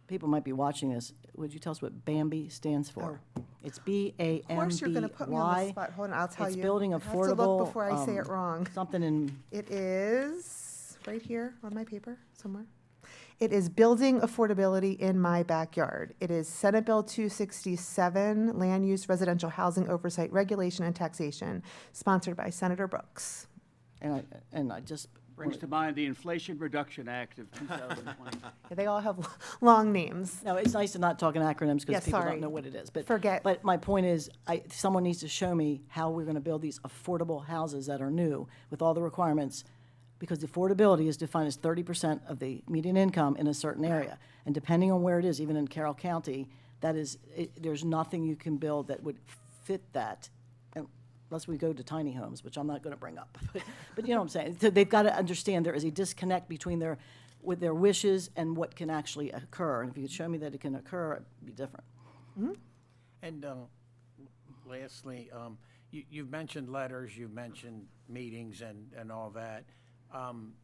Speaker 2: people might be watching this, would you tell us what Bambi stands for? It's B-A-M-B-Y.
Speaker 8: Of course, you're going to put me on the spot. Hold on, I'll tell you.
Speaker 2: It's building
Speaker 8: I have to
Speaker 2: affordable.
Speaker 8: look before I say it wrong.
Speaker 2: Something in,
Speaker 8: It is right here on my paper somewhere. It is building affordability in my backyard. It is Senate Bill 267, Land Use Residential Housing Oversight Regulation and Taxation, sponsored by Senator Brooks.
Speaker 2: and I just.
Speaker 9: Brings to mind the Inflation Reduction Act of 2020.
Speaker 8: They all have long names.
Speaker 2: No, it's nice to not talk in acronyms
Speaker 8: Yeah,
Speaker 2: because people
Speaker 8: sorry.
Speaker 2: don't know what it is. But
Speaker 8: Forget.
Speaker 2: But my point is, someone needs to show me how we're going to build these affordable houses that are new with all the requirements, because affordability is defined as 30% of the median income in a certain area. And depending on where it is, even in Carroll County, there's nothing you can build that would fit that, unless we go to tiny homes, which I'm not going to bring up. But you know what I'm saying? So they've got to understand there is a disconnect between their wishes and what can actually occur. And if you could show me that it can occur, it'd be different.
Speaker 5: And lastly, you've mentioned letters, you've mentioned meetings and all that.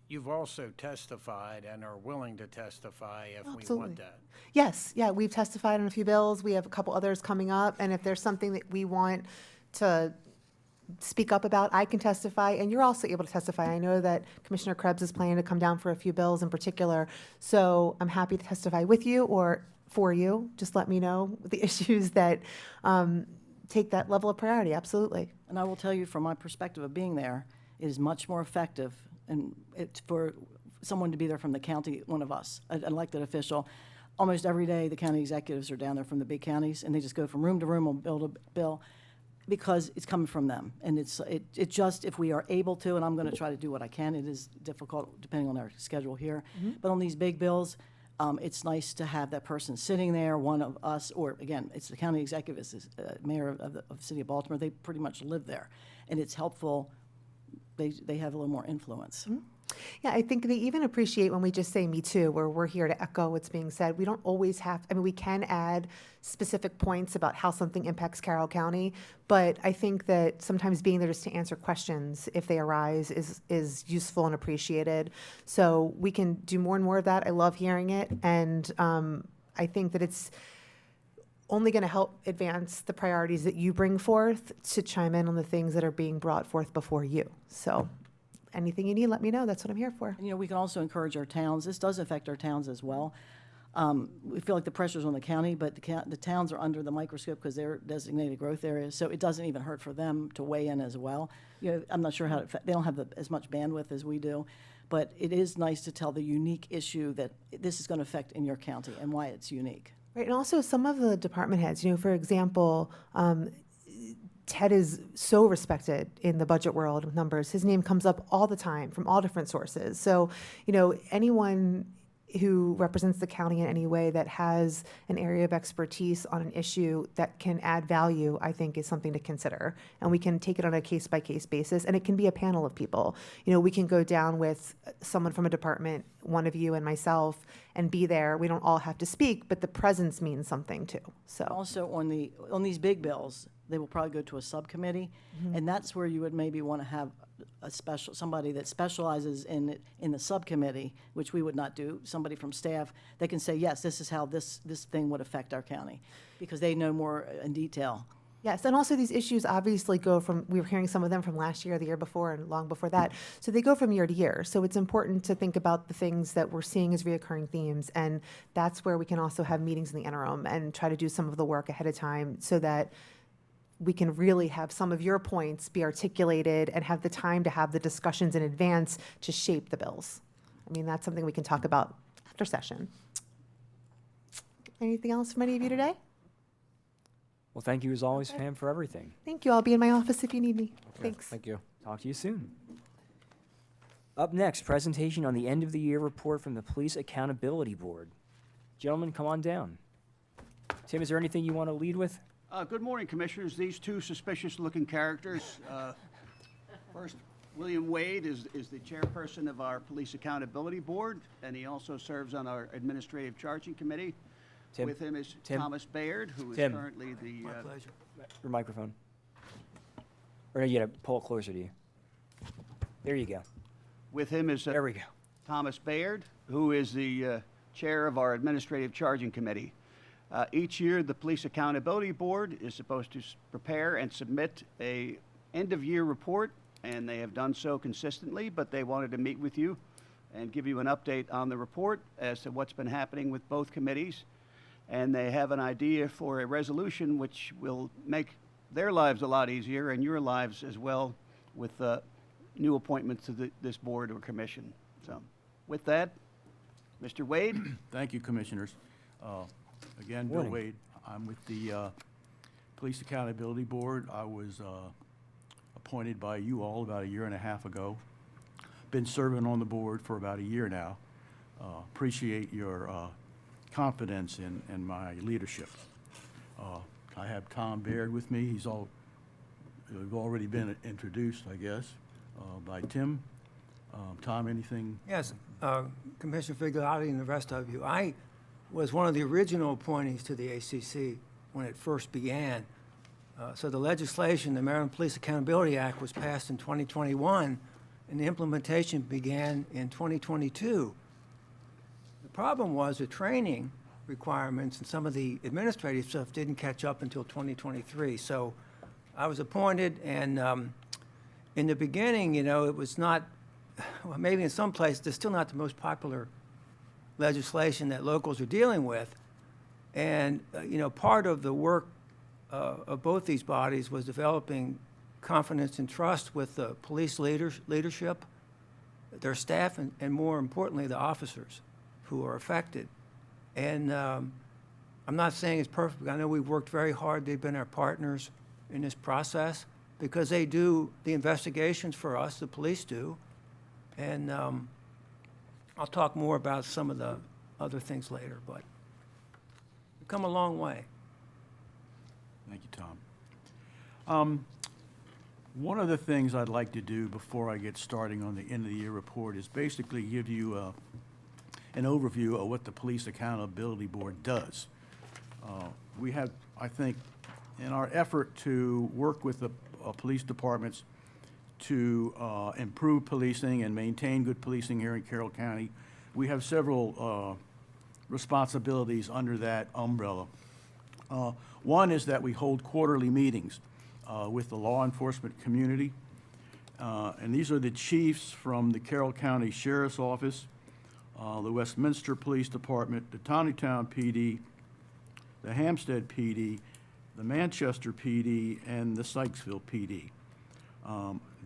Speaker 5: You've also testified and are willing to testify if we
Speaker 8: Absolutely.
Speaker 5: want that.
Speaker 8: Yes, yeah, we've testified on a few bills. We have a couple others coming up. And if there's something that we want to speak up about, I can testify, and you're also able to testify. I know that Commissioner Krebs is planning to come down for a few bills in particular, so I'm happy to testify with you or for you. Just let me know the issues that take that level of priority, absolutely.
Speaker 2: And I will tell you, from my perspective of being there, it is much more effective, and it's for someone to be there from the county, one of us, an elected official. Almost every day, the county executives are down there from the big counties, and they just go from room to room on bill to bill, because it's coming from them. And it just, if we are able to, and I'm going to try to do what I can, it is difficult depending on our schedule here, but on these big bills, it's nice to have that person sitting there, one of us, or again, it's the county executive, it's the mayor of the city of Baltimore, they pretty much live there. And it's helpful, they have a little more influence.
Speaker 8: Yeah, I think they even appreciate when we just say "me too," where we're here to echo what's being said. We don't always have, I mean, we can add specific points about how something impacts Carroll County, but I think that sometimes being there just to answer questions if they arise is useful and appreciated. So we can do more and more of that. I love hearing it, and I think that it's only going to help advance the priorities that you bring forth to chime in on the things that are being brought forth before you. So anything you need, let me know. That's what I'm here for.
Speaker 2: And, you know, we can also encourage our towns. This does affect our towns as well. We feel like the pressure's on the county, but the towns are under the microscope because they're designated growth areas, so it doesn't even hurt for them to weigh in as well. You know, I'm not sure how they don't have as much bandwidth as we do, but it is nice to tell the unique issue that this is going to affect in your county and why it's unique.
Speaker 8: Right, and also some of the department heads, you know, for example, Ted is so respected in the budget world with numbers. His name comes up all the time from all different sources. So, you know, anyone who represents the county in any way that has an area of expertise on an issue that can add value, I think is something to consider. And we can take it on a case-by-case basis, and it can be a panel of people. You know, we can go down with someone from a department, one of you and myself, and be there. We don't all have to speak, but the presence means something too. So
Speaker 2: Also, on these big bills, they will probably go to a subcommittee, and that's where you would maybe want to have somebody that specializes in the subcommittee, which we would not do, somebody from staff that can say, yes, this is how this thing would affect our county, because they know more in detail.
Speaker 8: yes, and also these issues obviously go from, we were hearing some of them from last year, the year before, and long before that. So they go from year to year. So it's important to think about the things that we're seeing as reoccurring themes. And that's where we can also have meetings in the interim and try to do some of the work ahead of time so that we can really have some of your points be articulated and have the time to have the discussions in advance to shape the bills. I mean, that's something we can talk about after session. Anything else from any of you today?
Speaker 7: Well, thank you as always, Pam, for everything.
Speaker 8: Thank you. I'll be in my office if you need me. Thanks.
Speaker 4: Thank you.
Speaker 7: Talk to you soon. Up next, presentation on the end of the year report from the Police Accountability Board. Gentlemen, come on down. Tim, is there anything you want to lead with?
Speaker 9: Good morning, Commissioners. These two suspicious-looking characters. First, William Wade is the chairperson of our Police Accountability Board, and he also serves on our Administrative Charging Committee.
Speaker 7: Tim?
Speaker 9: With him is
Speaker 7: Tim?
Speaker 9: Thomas Bayard, who is
Speaker 7: Tim?
Speaker 9: currently the...
Speaker 7: Your microphone. Or you gotta pull it closer to you. There you go.
Speaker 9: With him is
Speaker 7: There we go.
Speaker 9: Thomas Bayard, who is the chair of our Administrative Charging Committee. Each year, the Police Accountability Board is supposed to prepare and submit a end-of-year report, and they have done so consistently, but they wanted to meet with you and give you an update on the report as to what's been happening with both committees. And they have an idea for a resolution which will make their lives a lot easier and your lives as well with new appointments to this board or commission. So with that, Mr. Wade.
Speaker 10: Thank you, Commissioners. Again, Bill
Speaker 7: Morning.
Speaker 10: Wade. I'm with the Police Accountability Board. I was appointed by you all about 1.5 years ago. Been serving on the board for about a year now. Appreciate your confidence in my leadership. I have Tom Baird with me. We've already been introduced, I guess, by Tim. Tom, anything?
Speaker 11: Yes, Commissioner Figliotti and the rest of you. I was one of the original appointees to the ACC when it first began. So the legislation, the Maryland Police Accountability Act, was passed in 2021, and the implementation began in 2022. The problem was the training requirements and some of the administrative stuff didn't catch up until 2023. So I was appointed, and in the beginning, you know, it was not, well, maybe in some places, it's still not the most popular legislation that locals are dealing with. And, you know, part of the work of both these bodies was developing confidence and trust with the police leadership, their staff, and more importantly, the officers who are affected. And I'm not saying it's perfect. I know we've worked very hard. They've been our partners in this process because they do the investigations for us, the police do. And I'll talk more about some of the other things later, but we've come a long way.
Speaker 10: Thank you, Tom. One of the things I'd like to do before I get starting on the end-of-the-year report is basically give you an overview of what the Police Accountability Board does. We have, I think, in our effort to work with the police departments to improve policing and maintain good policing here in Carroll County, we have several responsibilities under that umbrella. One is that we hold quarterly meetings with the law enforcement community. And these are the chiefs from the Carroll County Sheriff's Office, the Westminster Police Department, the Tawnytown PD, the Hampstead PD, the Manchester PD, and the Sykesville PD.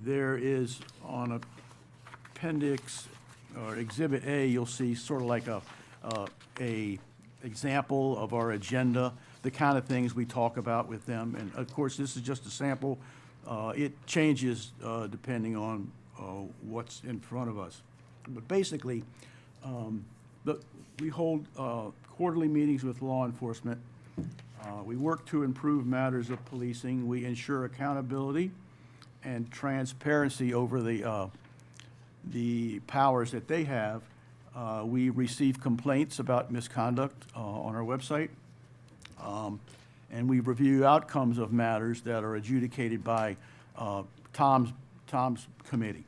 Speaker 10: There is on appendix or Exhibit A, you'll see sort of like a example of our agenda, the kind of things we talk about with them. And of course, this is just a sample. It changes depending on what's in front of us. But basically, we hold quarterly meetings with law enforcement. We work to improve matters of policing. We ensure accountability and transparency over the powers that they have. We receive complaints about misconduct on our website. And we review outcomes of matters that are adjudicated by Tom's committee,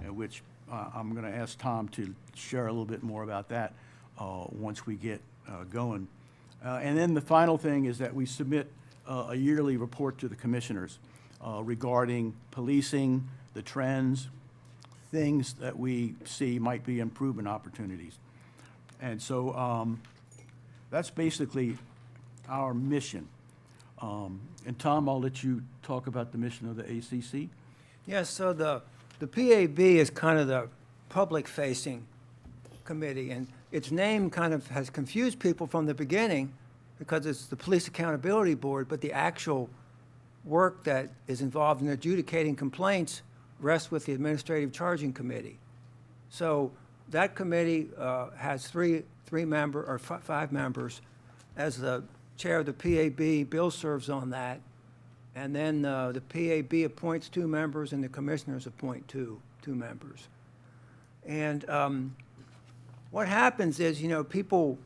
Speaker 10: which I'm going to ask Tom to share a little bit more about that once we get going. And then the final thing is that we submit a yearly report to the commissioners regarding policing, the trends, things that we see might be improvement opportunities. And so that's basically our mission. And Tom, I'll let you talk about the mission of the ACC.
Speaker 11: Yes, so the PAB is kind of the public-facing committee, and its name kind of has confused people from the beginning because it's the Police Accountability Board, but the actual work that is involved in adjudicating complaints rests with the Administrative Charging Committee. So that committee has five members. As the chair of the PAB, Bill serves on that. And then the PAB appoints 2 members and the commissioners appoint two members. And what happens is, people,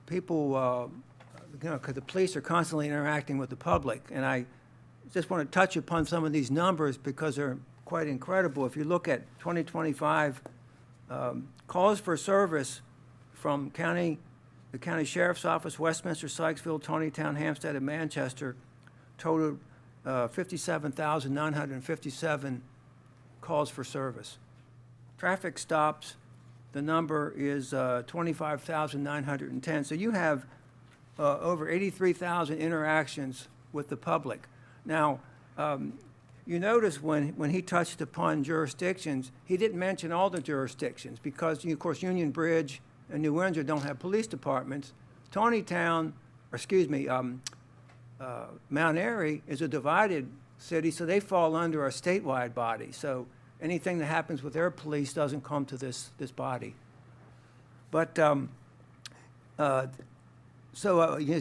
Speaker 11: because the police are constantly interacting with the public. And I just want to touch upon some of these numbers because they're quite incredible. If you look at 2025, calls for service from the county sheriff's office, Westminster, Sykesville, Tawnytown, Hampstead, and Manchester, totaled 57,957 calls for service. Traffic stops, the number is 25,910. So you have over 83,000 interactions with the public. Now, you notice when he touched upon jurisdictions, he didn't mention all the jurisdictions because, of course, Union Bridge and New Windsor don't have police departments. Mount Airy is a divided city, so they fall under a statewide body. So anything that happens with their police doesn't come to this body. But you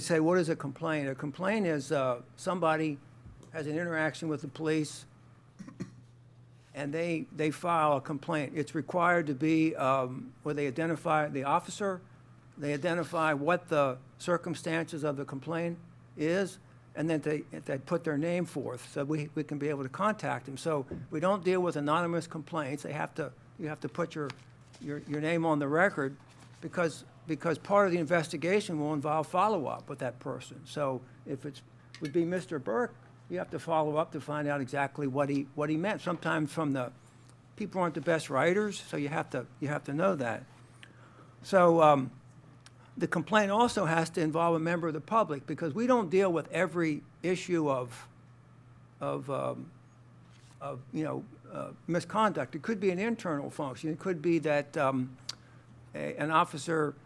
Speaker 11: say, what is a complaint? A complaint is somebody has an interaction with the police and they file a complaint. It's required to be where they identify the officer, they identify what the circumstances of the complaint is, and then they put their name forth so we can be able to contact them. So we don't deal with anonymous complaints. You have to put your name on the record because part of the investigation will involve follow-up with that person. So if it would be Mr. Burke, you have to follow up to find out exactly what he meant. Sometimes people aren't the best writers, so you have to know that. So the complaint also has to involve a member of the public because we don't deal with every issue of misconduct. It could be an internal function. It could be that an officer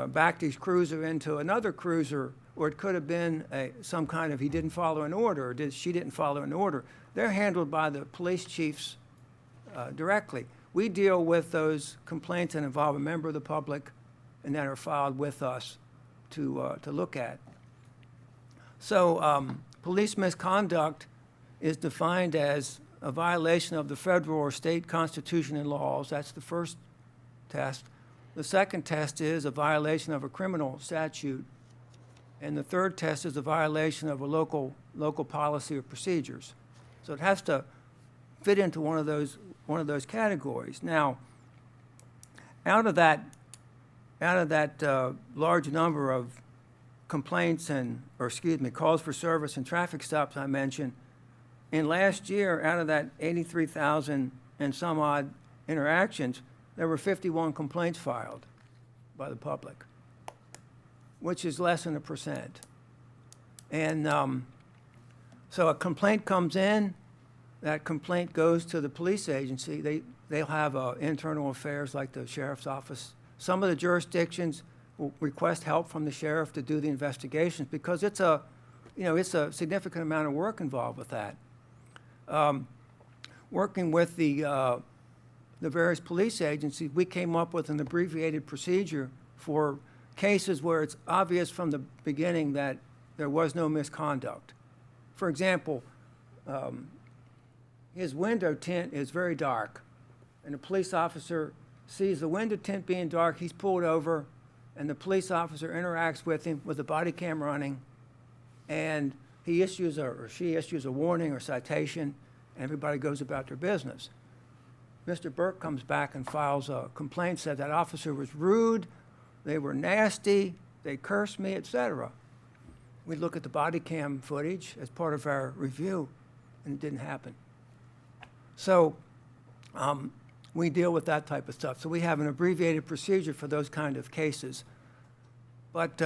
Speaker 11: backed his cruiser into another cruiser, or it could have been some kind of he didn't follow an order, or she didn't follow an order. They're handled by the police chiefs directly. We deal with those complaints that involve a member of the public and that are filed with us to look at. So police misconduct is defined as a violation of the federal or state constitution and laws. That's the first test. The second test is a violation of a criminal statute. And the third test is a violation of a local policy or procedures. So it has to fit into one of those categories. Now, out of that large number of complaints calls for service and traffic stops I mentioned, in last year, out of that 83,000 and some odd interactions, there were 51 complaints filed by the public, which is less than 1%. And so a complaint comes in, that complaint goes to the police agency. They'll have internal affairs like the sheriff's office. Some of the jurisdictions will request help from the sheriff to do the investigations because it's a significant amount of work involved with that. Working with the various police agencies, we came up with an abbreviated procedure for cases where it's obvious from the beginning that there was no misconduct. For example, his window tint is very dark, and the police officer sees the window tint being dark, he's pulled over, and the police officer interacts with him with the body cam running, and he issues or she issues a warning or citation, and everybody goes about their business. Mr. Burke comes back and files a complaint, said that officer was rude, they were nasty, they cursed me, etc. We look at the body cam footage as part of our review, and it didn't happen. So we deal with that type of stuff. So we have an abbreviated procedure for those kind of cases. But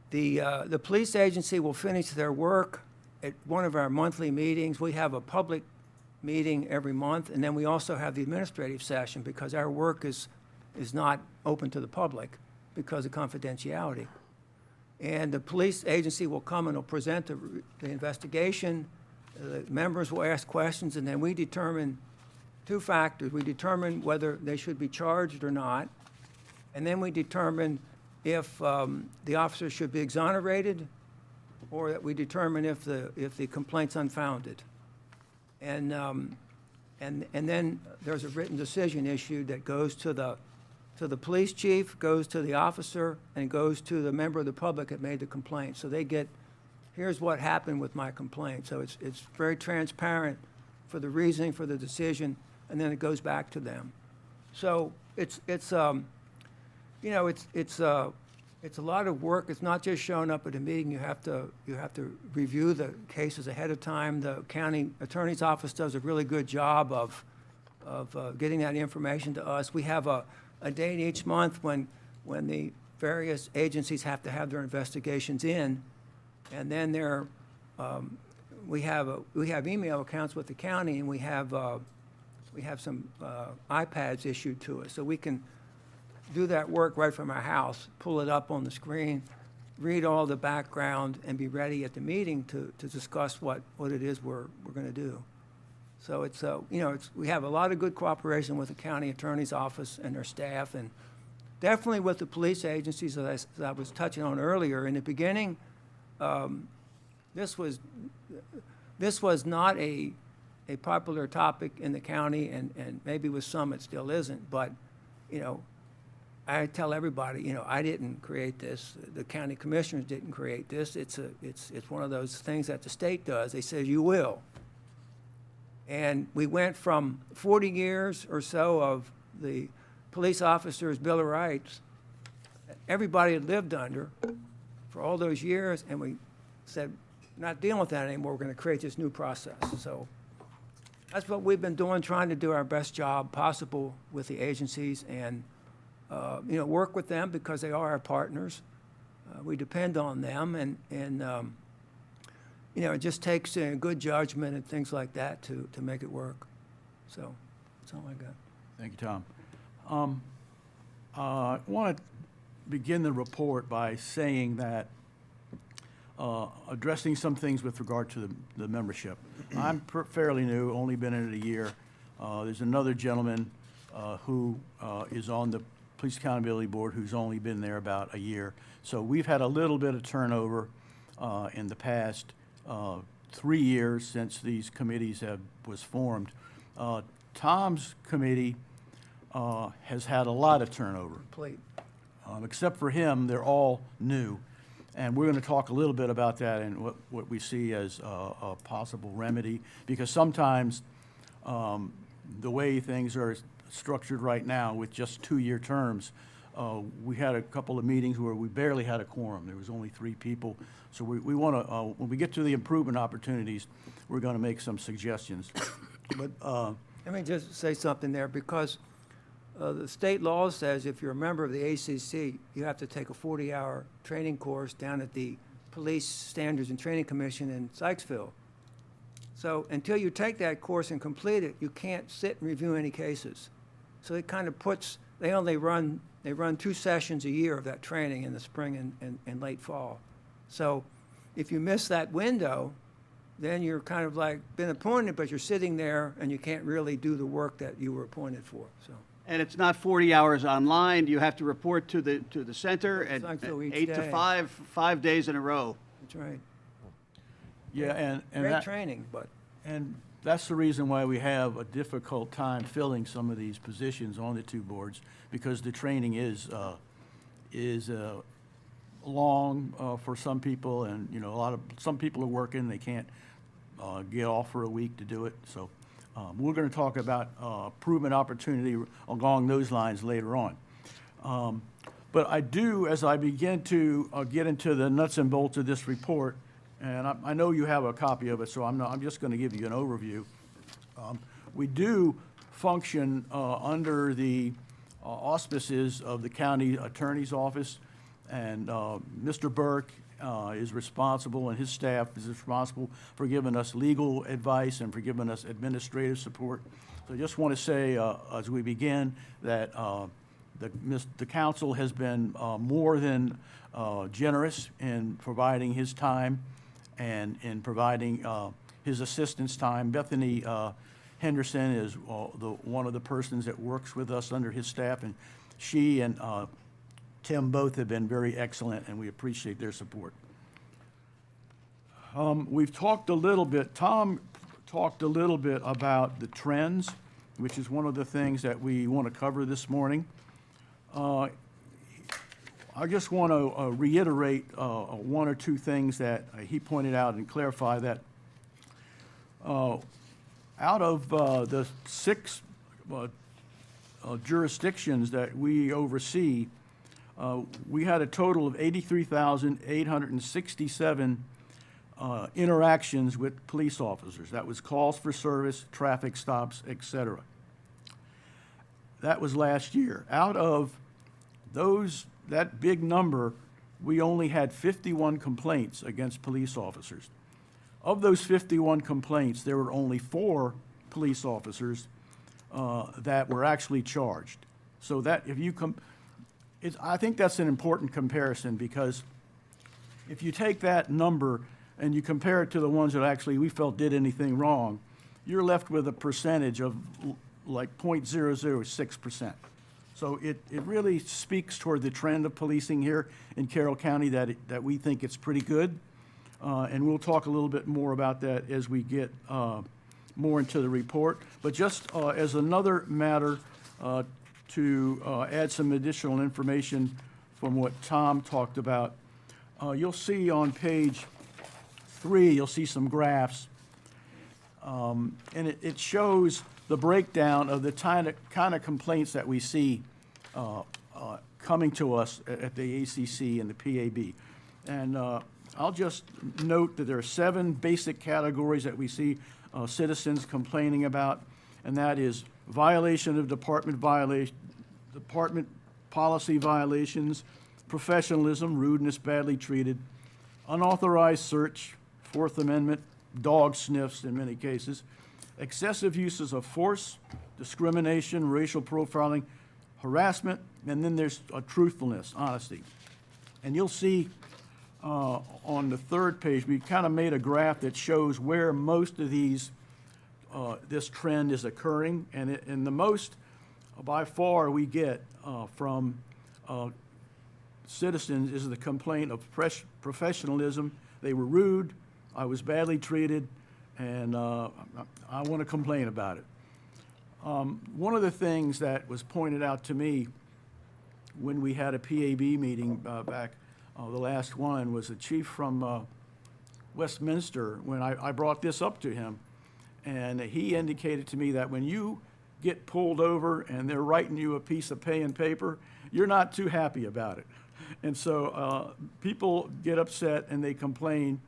Speaker 11: the police agency will finish their work at one of our monthly meetings. We have a public meeting every month, and then we also have the administrative session because our work is not open to the public because of confidentiality. And the police agency will come and will present the investigation. The members will ask questions, and then we determine two factors. We determine whether they should be charged or not, and then we determine if the officer should be exonerated, or that we determine if the complaint's unfounded. And then there's a written decision issued that goes to the police chief, goes to the officer, and goes to the member of the public that made the complaint. So they get, here's what happened with my complaint. So it's very transparent for the reasoning for the decision, and then it goes back to them. So it's a lot of work. It's not just showing up at a meeting. You have to review the cases ahead of time. The county attorney's office does a really good job of getting that information to us. We have a date each month when the various agencies have to have their investigations in, and then we have email accounts with the county, and we have some iPads issued to us, so we can do that work right from our house, pull it up on the screen, read all the background, and be ready at the meeting to discuss what it is we're going to do. So we have a lot of good cooperation with the county attorney's office and their staff, and definitely with the police agencies, as I was touching on earlier. In the beginning, this was not a popular topic in the county, and maybe with some it still isn't, but, I tell everybody, I didn't create this. The county commissioners didn't create this. It's one of those things that the state does. They say, you will. And we went from 40 years or so of the police officers' Bill of Rights that everybody had lived under for all those years, and we said, not dealing with that anymore. We're going to create this new process. So that's what we've been doing, trying to do our best job possible with the agencies, and work with them because they are our partners. We depend on them, and it just takes good judgment and things like that to make it work. So that's all I got.
Speaker 10: Thank you, Tom. I want to begin the report by saying that addressing some things with regard to the membership. I'm fairly new, only been in it a year. There's another gentleman who is on the Police Accountability Board who's only been there about a year. So we've had a little bit of turnover in the past 3 years since these committees was formed. Tom's committee has had a lot of turnover.
Speaker 11: Complete.
Speaker 10: Except for him, they're all new. And we're going to talk a little bit about that and what we see as a possible remedy, because sometimes the way things are structured right now with just 2-year terms, we had a couple of meetings where we barely had a quorum. There was only 3 people. So we want to, when we get to the improvement opportunities, we're going to make some suggestions. But
Speaker 11: let me just say something there, because the state law says if you're a member of the ACC, you have to take a 40-hour training course down at the Police Standards and Training Commission in Sykesville. So until you take that course and complete it, you can't sit and review any cases. So it kind of they run 2 sessions a year of that training in the spring and late fall. So if you miss that window, then you're kind of like been appointed, but you're sitting there and you can't really do the work that you were appointed for. So.
Speaker 9: And it's not 40 hours online. You have to report to the center at
Speaker 11: Sykesville each
Speaker 9: 8 to
Speaker 11: day.
Speaker 9: 5 days in a row.
Speaker 11: That's right.
Speaker 10: yeah, and
Speaker 11: Great
Speaker 10: that,
Speaker 11: training, but
Speaker 10: and that's the reason why we have a difficult time filling some of these positions on the 2 boards, because the training is long for some people, and some people are working, they can't get off for a week to do it. So we're going to talk about improvement opportunity along those lines later on. But I do, as I begin to get into the nuts and bolts of this report, and I know you have a copy of it, so I'm just going to give you an overview. We do function under the auspices of the county attorney's office, and Mr. Burke is responsible, and his staff is responsible for giving us legal advice and for giving us administrative support. So I just want to say, as we begin, that The council has been more than generous in providing his time and in providing his assistance time. Bethany Henderson is one of the persons that works with us under his staff, and she and Tim both have been very excellent, and we appreciate their support. We've talked a little bit, Tom talked a little bit about the trends, which is one of the things that we want to cover this morning. I just want to reiterate one or two things that he pointed out and clarify that out of the 6 jurisdictions that we oversee, we had a total of 83,867 interactions with police officers. That was calls for service, traffic stops, etc. That was last year. Out of that big number, we only had 51 complaints against police officers. Of those 51 complaints, there were only 4 police officers that were actually charged. So that if you I think that's an important comparison, because if you take that number and you compare it to the ones that actually we felt did anything wrong, you're left with a percentage of like 0.006%. So it really speaks toward the trend of policing here in Carroll County that we think it's pretty good. And we'll talk a little bit more about that as we get more into the report. But just as another matter to add some additional information from what Tom talked about, you'll see on page 3, you'll see some graphs. And it shows the breakdown of the kind of complaints that we see coming to us at the ACC and the PAB. And I'll just note that there are 7 basic categories that we see citizens complaining about, and that is violation of department policy violations, professionalism, rudeness, badly treated, unauthorized search, Fourth Amendment, dog sniffs in many cases, excessive uses of force, discrimination, racial profiling, harassment, and then there's truthfulness, honesty. And you'll see on the 3rd page, we kind of made a graph that shows where most of these, this trend is occurring, and the most by far we get from citizens is the complaint of professionalism. They were rude, I was badly treated, and I want to complain about it. One of the things that was pointed out to me when we had a PAB meeting back, the last one, was the chief from Westminster, when I brought this up to him, and he indicated to me that when you get pulled over and they're writing you a piece of pay and paper, you're not too happy about it. And so people get upset and they complain,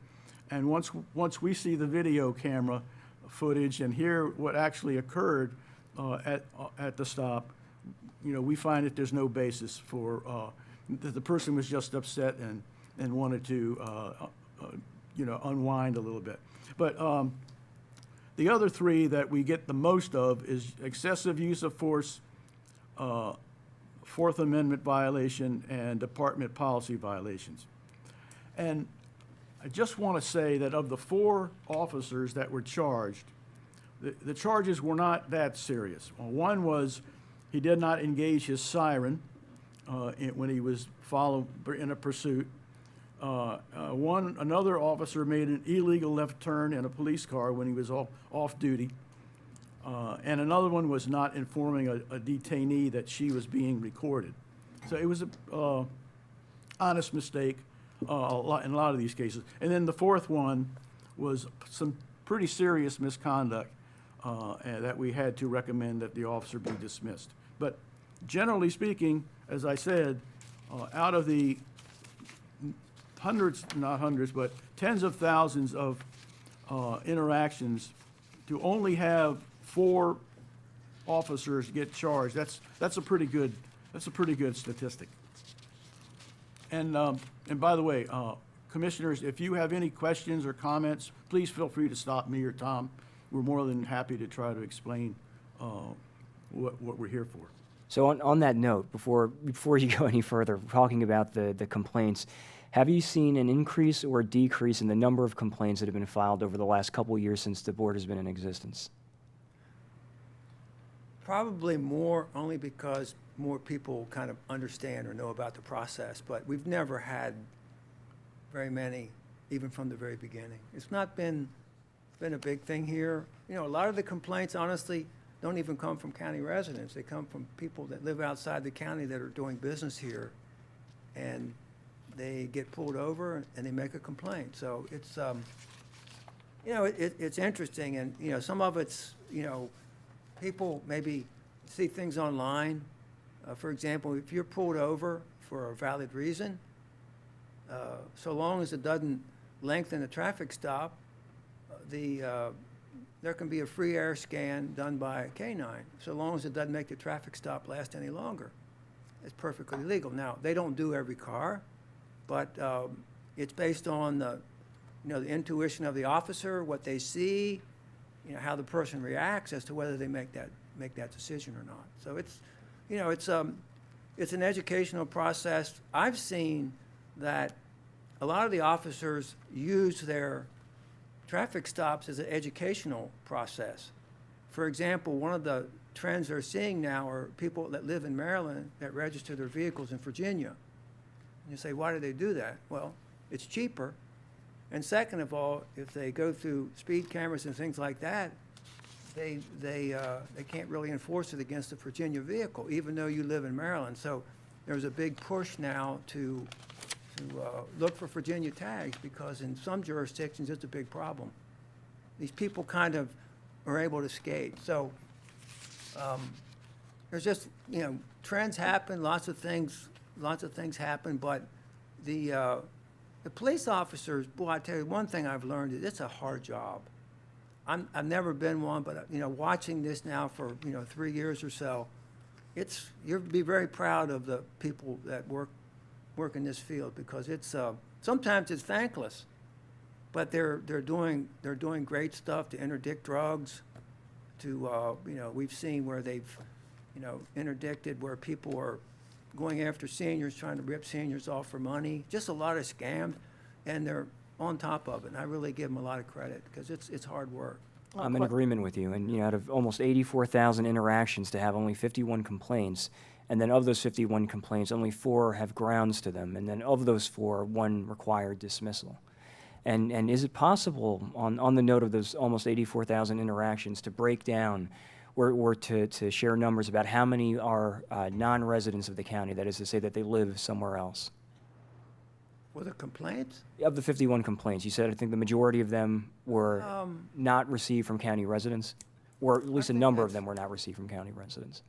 Speaker 10: and once we see the video camera footage and hear what actually occurred at the stop, we find that there's no basis for that the person was just upset and wanted to unwind a little bit. But the other 3 that we get the most of is excessive use of force, Fourth Amendment violation, and department policy violations. And I just want to say that of the 4 officers that were charged, the charges were not that serious. One was he did not engage his siren when he was followed in a pursuit. Another officer made an illegal left turn in a police car when he was off duty. And another one was not informing a detainee that she was being recorded. So it was an honest mistake in a lot of these cases. And then the 4th one was some pretty serious misconduct that we had to recommend that the officer be dismissed. But generally speaking, as I said, out of the hundreds, not hundreds, but tens of thousands of interactions, to only have 4 officers get charged, that's a pretty good statistic. And by the way, commissioners, if you have any questions or comments, please feel free to stop me or Tom. We're more than happy to try to explain what we're here for.
Speaker 7: So on that note, before you go any further, talking about the complaints, have you seen an increase or decrease in the number of complaints that have been filed over the last couple of years since the board has been in existence?
Speaker 11: Probably more, only because more people kind of understand or know about the process, but we've never had very many, even from the very beginning. It's not been a big thing here. You know, a lot of the complaints, honestly, don't even come from county residents. They come from people that live outside the county that are doing business here, and they get pulled over and they make a complaint. So it's, you know, it's interesting, and, you know, some of it's, you know, people maybe see things online. For example, if you're pulled over for a valid reason, so long as it doesn't lengthen a traffic stop, there can be a free air scan done by a canine, so long as it doesn't make the traffic stop last any longer. It's perfectly legal. Now, they don't do every car, but it's based on the, you know, the intuition of the officer, what they see, you know, how the person reacts as to whether they make that decision or not. So it's, you know, it's an educational process. I've seen that a lot of the officers use their traffic stops as an educational process. For example, one of the trends they're seeing now are people that live in Maryland that register their vehicles in Virginia. And you say, why do they do that? Well, it's cheaper. And second of all, if they go through speed cameras and things like that, they can't really enforce it against a Virginia vehicle, even though you live in Maryland. So there's a big push now to look for Virginia tags, because in some jurisdictions it's a big problem. These people kind of are able to skate. So there's just, you know, trends happen, lots of things happen, but the police officers, boy, I tell you, one thing I've learned is it's a hard job. I've never been one, but, you know, watching this now for, you know, 3 years or so, you'll be very proud of the people that work in this field, because it's sometimes it's thankless, but they're doing great stuff to interdict drugs. To you know, we've seen where they've, you know, interdicted where people are going after seniors, trying to rip seniors off for money. Just a lot of scams, and they're on top of it. And I really give them a lot of credit, because it's hard work.
Speaker 7: I'm in agreement with you. And, you know, out of almost 84,000 interactions, to have only 51 complaints, and then of those 51 complaints, only 4 have grounds to them, and then of those 4, 1 required dismissal. And is it possible, on the note of those almost 84,000 interactions, to break down or to share numbers about how many are non-residents of the county, that is to say that they live somewhere else?
Speaker 11: Were there complaints?
Speaker 7: Of the 51 complaints, you said I think the majority of them were not received from county residents, or at least a number of them were not received from county residents.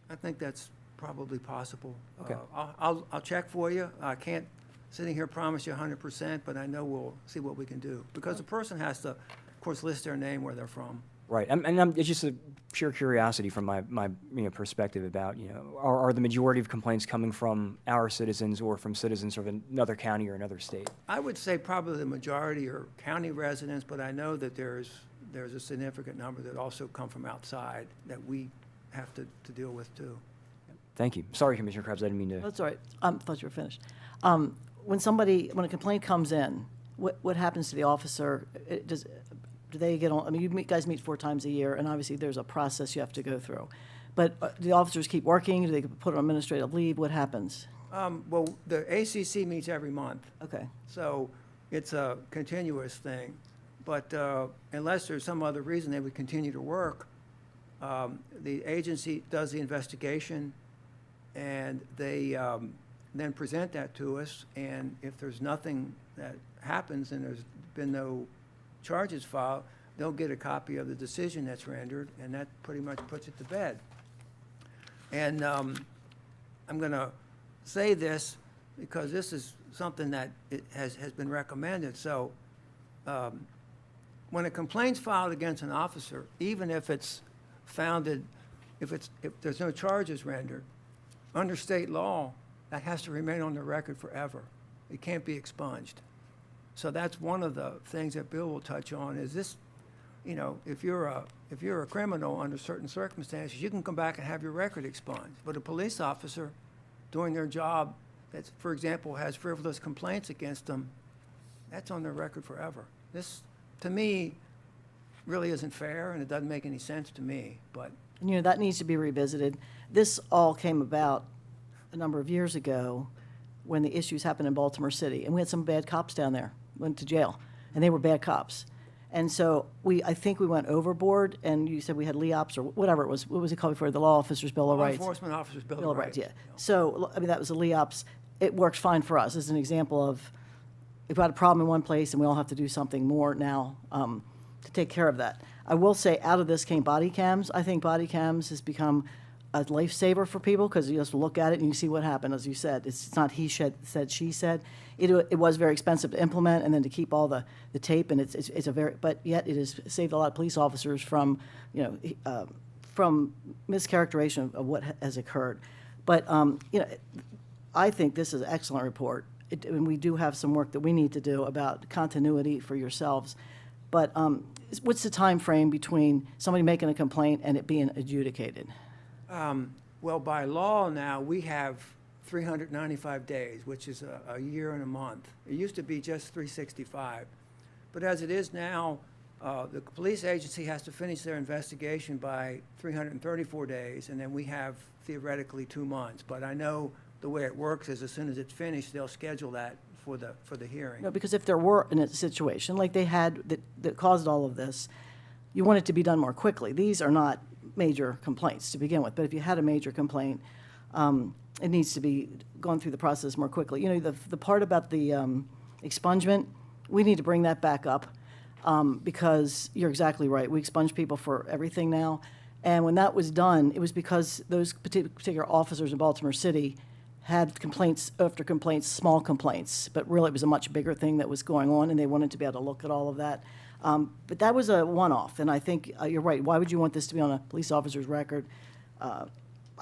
Speaker 11: I think that's probably possible.
Speaker 7: Okay.
Speaker 11: I'll check for you. I can't, sitting here, promise you 100%, but I know we'll see what we can do. Because the person has to, of course, list their name, where they're from.
Speaker 7: Right, it's just a pure curiosity from my you know, perspective about, you know, are the majority of complaints coming from our citizens or from citizens of another county or another state?
Speaker 11: I would say probably the majority are county residents, but I know that there's a significant number that also come from outside that we have to deal with too.
Speaker 7: Thank you. Sorry, Commissioner Krebs, I didn't mean to.
Speaker 2: That's all right. I thought you were finished. When a complaint comes in, what happens to the officer? Do they get on? I mean, you guys meet 4 times a year, and obviously there's a process you have to go through. But do the officers keep working? Do they put on administrative leave? What happens?
Speaker 11: Well, the ACC meets every month.
Speaker 2: Okay.
Speaker 11: So it's a continuous thing. But unless there's some other reason they would continue to work, the agency does the investigation, and they then present that to us. And if there's nothing that happens and there's been no charges filed, they'll get a copy of the decision that's rendered, and that pretty much puts it to bed. And I'm going to say this because this is something that has been recommended. So when a complaint's filed against an officer, even if it's founded, if there's no charges rendered, under state law, that has to remain on the record forever. It can't be expunged. So that's one of the things that Bill will touch on, is this, you know, if you're a criminal under certain circumstances, you can come back and have your record expunged. But a police officer doing their job that, for example, has frivolous complaints against them, that's on their record forever. This, to me, really isn't fair, and it doesn't make any sense to me, but.
Speaker 2: You know, that needs to be revisited. This all came about a number of years ago when the issues happened in Baltimore City, and we had some bad cops down there, went to jail, and they were bad cops. And so I think we went overboard, and you said we had LEOPS or whatever it was. What was it called before? The Law Officers Bill of
Speaker 11: Law
Speaker 2: Rights.
Speaker 11: Enforcement Officers Bill
Speaker 2: Bill
Speaker 11: of Rights.
Speaker 2: yeah. So, I mean, that was a LEOPS. It worked fine for us as an example of if we had a problem in one place and we all have to do something more now to take care of that. I will say out of this came body cams. I think body cams has become a lifesaver for people because you just look at it and you see what happened, as you said. It's not he said, she said. It was very expensive to implement and then to keep all the tape, and it's a very, but yet it has saved a lot of police officers from, you know, from mischaracterization of what has occurred. But, you know, I think this is an excellent report. And we do have some work that we need to do about continuity for yourselves. But what's the time frame between somebody making a complaint and it being adjudicated?
Speaker 11: Well, by law now, we have 395 days, which is a year and a month. It used to be just 365. But as it is now, the police agency has to finish their investigation by 334 days, and then we have theoretically 2 months. But I know the way it works is as soon as it's finished, they'll schedule that for the hearing.
Speaker 2: No, because if there were in a situation like they had that caused all of this, you want it to be done more quickly. These are not major complaints to begin with, but if you had a major complaint, it needs to be gone through the process more quickly. You know, the part about the expungement, we need to bring that back up because you're exactly right. We expunge people for everything now. And when that was done, it was because those particular officers in Baltimore City had complaints after complaints, small complaints, but really it was a much bigger thing that was going on, and they wanted to be able to look at all of that. But that was a one-off, and I think you're right. Why would you want this to be on a police officer's record? I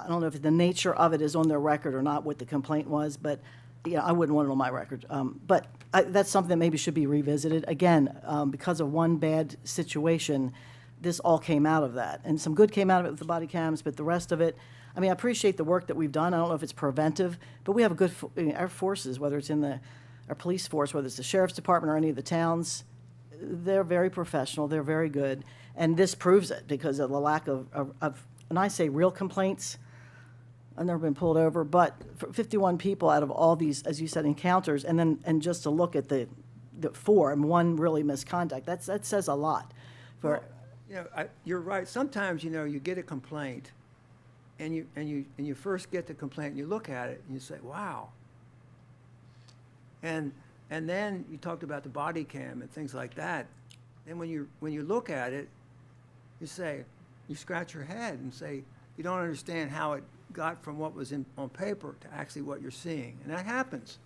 Speaker 2: don't know if the nature of it is on their record or not, what the complaint was, but yeah, I wouldn't want it on my record. But that's something that maybe should be revisited. Again, because of one bad situation, this all came out of that. And some good came out of it with the body cams, but the rest of it, I mean, I appreciate the work that we've done. I don't know if it's preventive, but we have a good, our forces, whether it's in our police force, whether it's the sheriff's department or any of the towns, they're very professional, they're very good. And this proves it because of the lack of and I say real complaints, I've never been pulled over, but for 51 people out of all these, as you said, encounters, and just to look at the 4 and 1 really misconduct, that says a lot.
Speaker 11: Well, you know, you're right. Sometimes, you know, you get a complaint, and you first get the complaint, and you look at it, and you say, "Wow." And then you talked about the body cam and things like that. Then when you look at it, you scratch your head and say, you don't understand how it got from what was on paper to actually what you're seeing, and that happmes.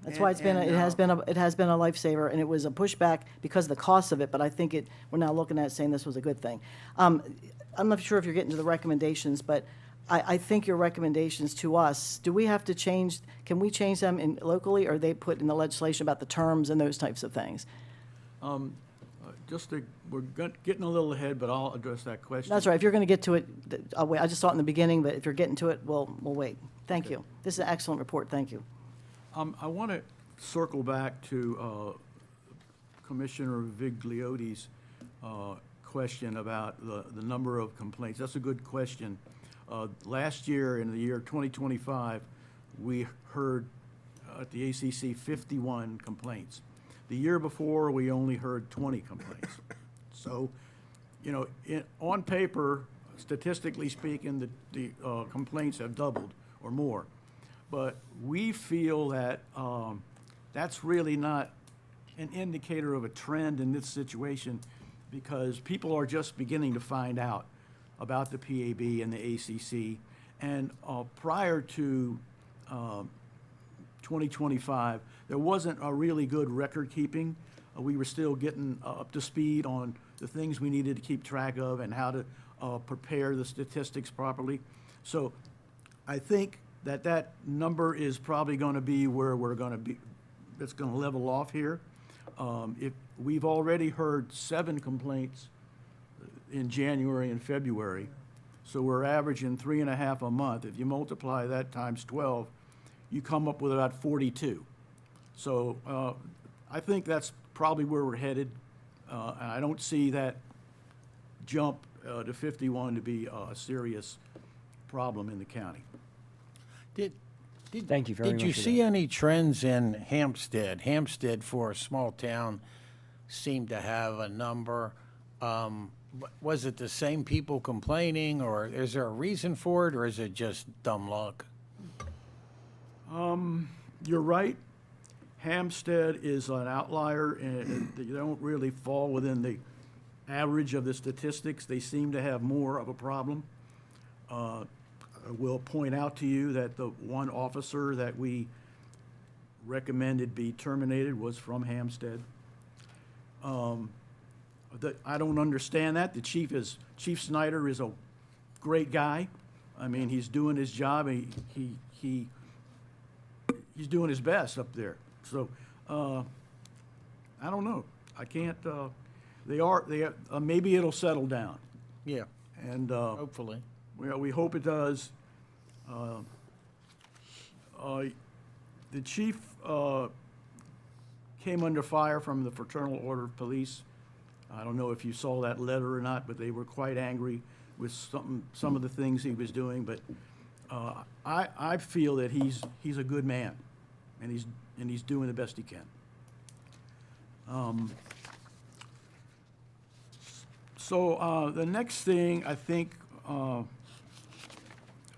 Speaker 2: That's why it has been a lifesaver, and it was a pushback because of the cost of it. But I think we're now looking at it saying this was a good thing. I'm not sure if you're getting to the recommendations, but I think your recommendations to us, do we have to change? Can we change them locally, or are they put in the legislation about the terms and those types of things?
Speaker 10: We're getting a little ahead, but I'll address that question.
Speaker 2: That's right. If you're going to get to it, I'll wait. I just saw it in the beginning, but if you're getting to it, we'll wait. Thank you. This is an excellent report. Thank you.
Speaker 10: I want to circle back to Commissioner Vigliotti's question about the number of complaints. That's a good question. Last year, in the year 2025, we heard at the ACC 51 complaints. The year before, we only heard 20 complaints. So, you know, on paper, statistically speaking, the complaints have doubled or more. But we feel that that's really not an indicator of a trend in this situation because people are just beginning to find out about the PAB and the ACC. And prior to 2025, there wasn't a really good record keeping. We were still getting up to speed on the things we needed to keep track of and how to prepare the statistics properly. So I think that number is probably going to be where we're going to be. It's going to level off here. If we've already heard 7 complaints in January and February. So we're averaging 3.5 a month. If you multiply that times 12, you come up with about 42. So I think that's probably where we're headed. And I don't see that jump to 51 to be a serious problem in the county.
Speaker 7: Thank you very
Speaker 5: Did
Speaker 7: much
Speaker 5: you
Speaker 7: for
Speaker 5: see
Speaker 7: that.
Speaker 5: any trends in Hampstead? Hampstead, for a small town, seemed to have a number. Was it the same people complaining, or is there a reason for it, or is it just dumb luck?
Speaker 10: You're right. Hampstead is an outlier, and they don't really fall within the average of the statistics. They seem to have more of a problem. I will point out to you that the one officer that we recommended be terminated was from Hampstead. I don't understand that. Chief Snyder is a great guy. I mean, he's doing his job. He's doing his best up there. So, I don't know. I can't, maybe it'll settle down.
Speaker 5: Yeah,
Speaker 10: And,
Speaker 5: hopefully.
Speaker 10: we hope it does. The chief, came under fire from the Fraternal Order of Police. I don't know if you saw that letter or not, but they were quite angry with some of the things he was doing. But I feel that he's a good man, and he's doing the best he can. So the next thing I think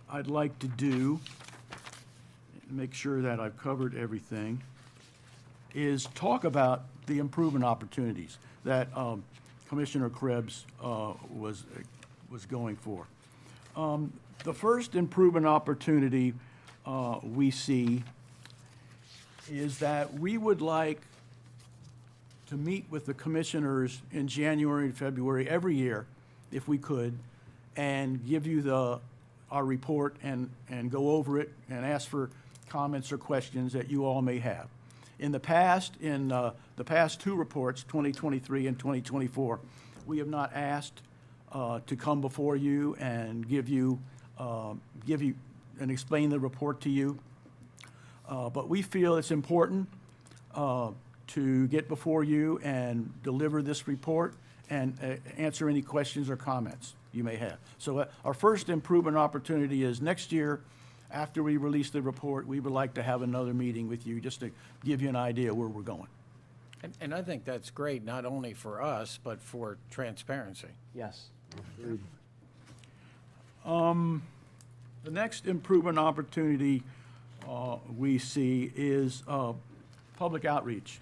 Speaker 10: I'd like to do, make sure that I've covered everything, is talk about the improvement opportunities that Commissioner Krebs was going for. The first improvement opportunity we see is that we would like to meet with the commissioners in January and February every year, if we could, and give you our report and go over it and ask for comments or questions that you all may have. In the past, the past two reports, 2023 and 2024, we have not asked to come before you and give you and explain the report to you. But we feel it's important to get before you and deliver this report and answer any questions or comments you may have. So our first improvement opportunity is next year. After we release the report, we would like to have another meeting with you just to give you an idea where we're going.
Speaker 5: And I think that's great, not only for us, but for transparency.
Speaker 7: Yes.
Speaker 10: The next improvement opportunity we see is public outreach.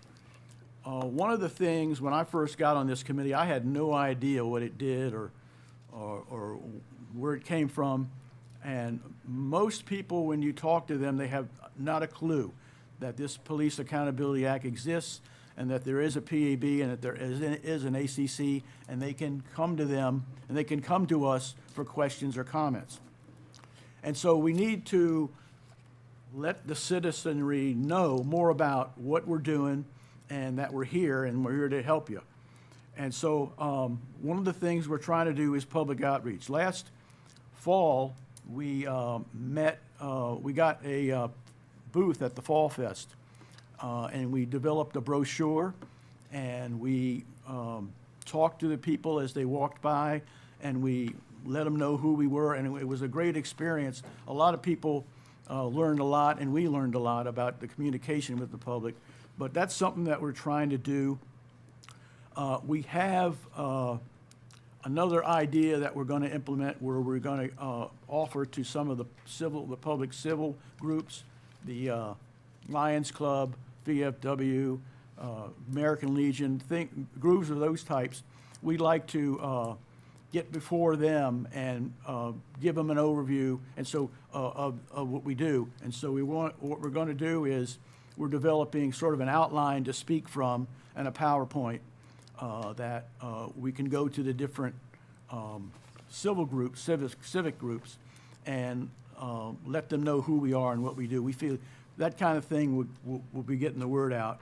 Speaker 10: One of the things, when I first got on this committee, I had no idea what it did or where it came from. And most people, when you talk to them, they have not a clue that this Police Accountability Act exists and that there is a PAB and that there is an ACC, and they can come to them and they can come to us for questions or comments. And so we need to let the citizenry know more about what we're doing and that we're here and we're here to help you. And so one of the things we're trying to do is public outreach. Last fall, we we got a booth at the Fall Fest, and we developed a brochure, and we talked to the people as they walked by, and we let them know who we were, and it was a great experience. A lot of people learned a lot, and we learned a lot about the communication with the public, but that's something that we're trying to do. We have another idea that we're going to implement where we're going to offer to some of the public civil groups, the Lions Club, VFW, American Legion, groups of those types. We'd like to get before them and give them an overview and so of what we do. And so what we're going to do is we're developing sort of an outline to speak from and a PowerPoint that we can go to the different civil groups, civic groups, and let them know who we are and what we do. We feel that kind of thing will be getting the word out.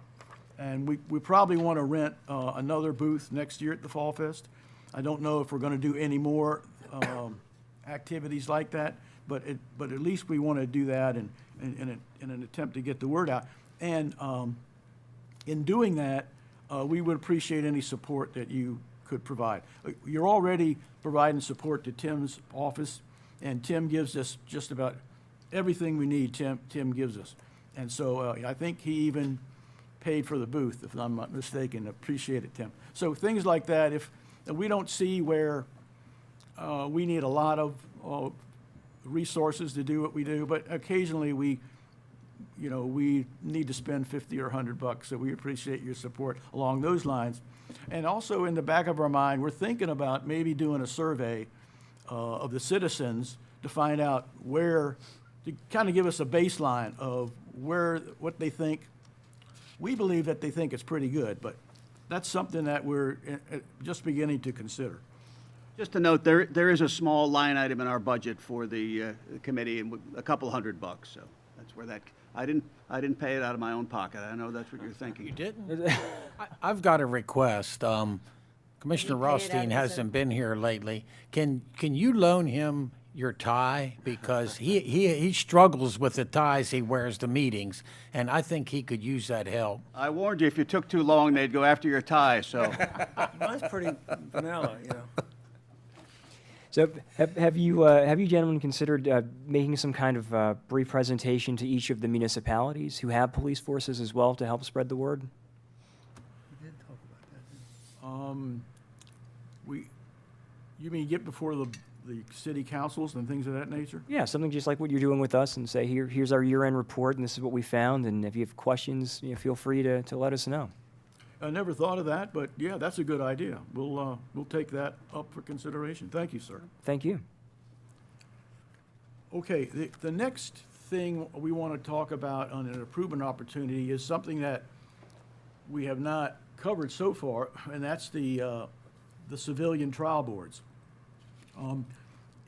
Speaker 10: And we probably want to rent another booth next year at the Fall Fest. I don't know if we're going to do any more activities like that, but at least we want to do that in an attempt to get the word out. And in doing that, we would appreciate any support that you could provide. You're already providing support to Tim's office, and Tim gives us just about everything we need. Tim gives us, and so I think he even paid for the booth, if I'm not mistaken. Appreciate it, Tim. So things like that. If we don't see where we need a lot of resources to do what we do, but occasionally we need to spend 50 or $100, so we appreciate your support along those lines. And also in the back of our mind, we're thinking about maybe doing a survey of the citizens to find out to kind of give us a baseline of what they think. We believe that they think it's pretty good, but that's something that we're just beginning to consider.
Speaker 9: Just to note, there is a small line item in our budget for the committee, and a couple $100, so that's where that, I didn't pay it out of my own pocket. I know that's what you're thinking.
Speaker 5: You didn't? I've got a request. Commissioner Rothstein hasn't been here lately. Can you loan him your tie? Because he struggles with the ties he wears to meetings, and I think he could use that help.
Speaker 9: I warned you, if you took too long, they'd go after your tie, so.
Speaker 11: Mine's pretty vanilla, you know.
Speaker 7: So have you gentlemen considered making some kind of brief presentation to each of the municipalities who have police forces as well to help spread the word?
Speaker 11: We did talk about that.
Speaker 10: You mean get before the city councils and things of that nature?
Speaker 7: Yeah, something just like what you're doing with us, and say, here's our year-end report, and this is what we found, and if you have questions, feel free to let us know.
Speaker 10: I never thought of that, but yeah, that's a good idea. We'll take that up for consideration. Thank you, sir.
Speaker 7: Thank you.
Speaker 10: Okay, the next thing we want to talk about on an improvement opportunity is something that we have not covered so far, and that's the civilian trial boards.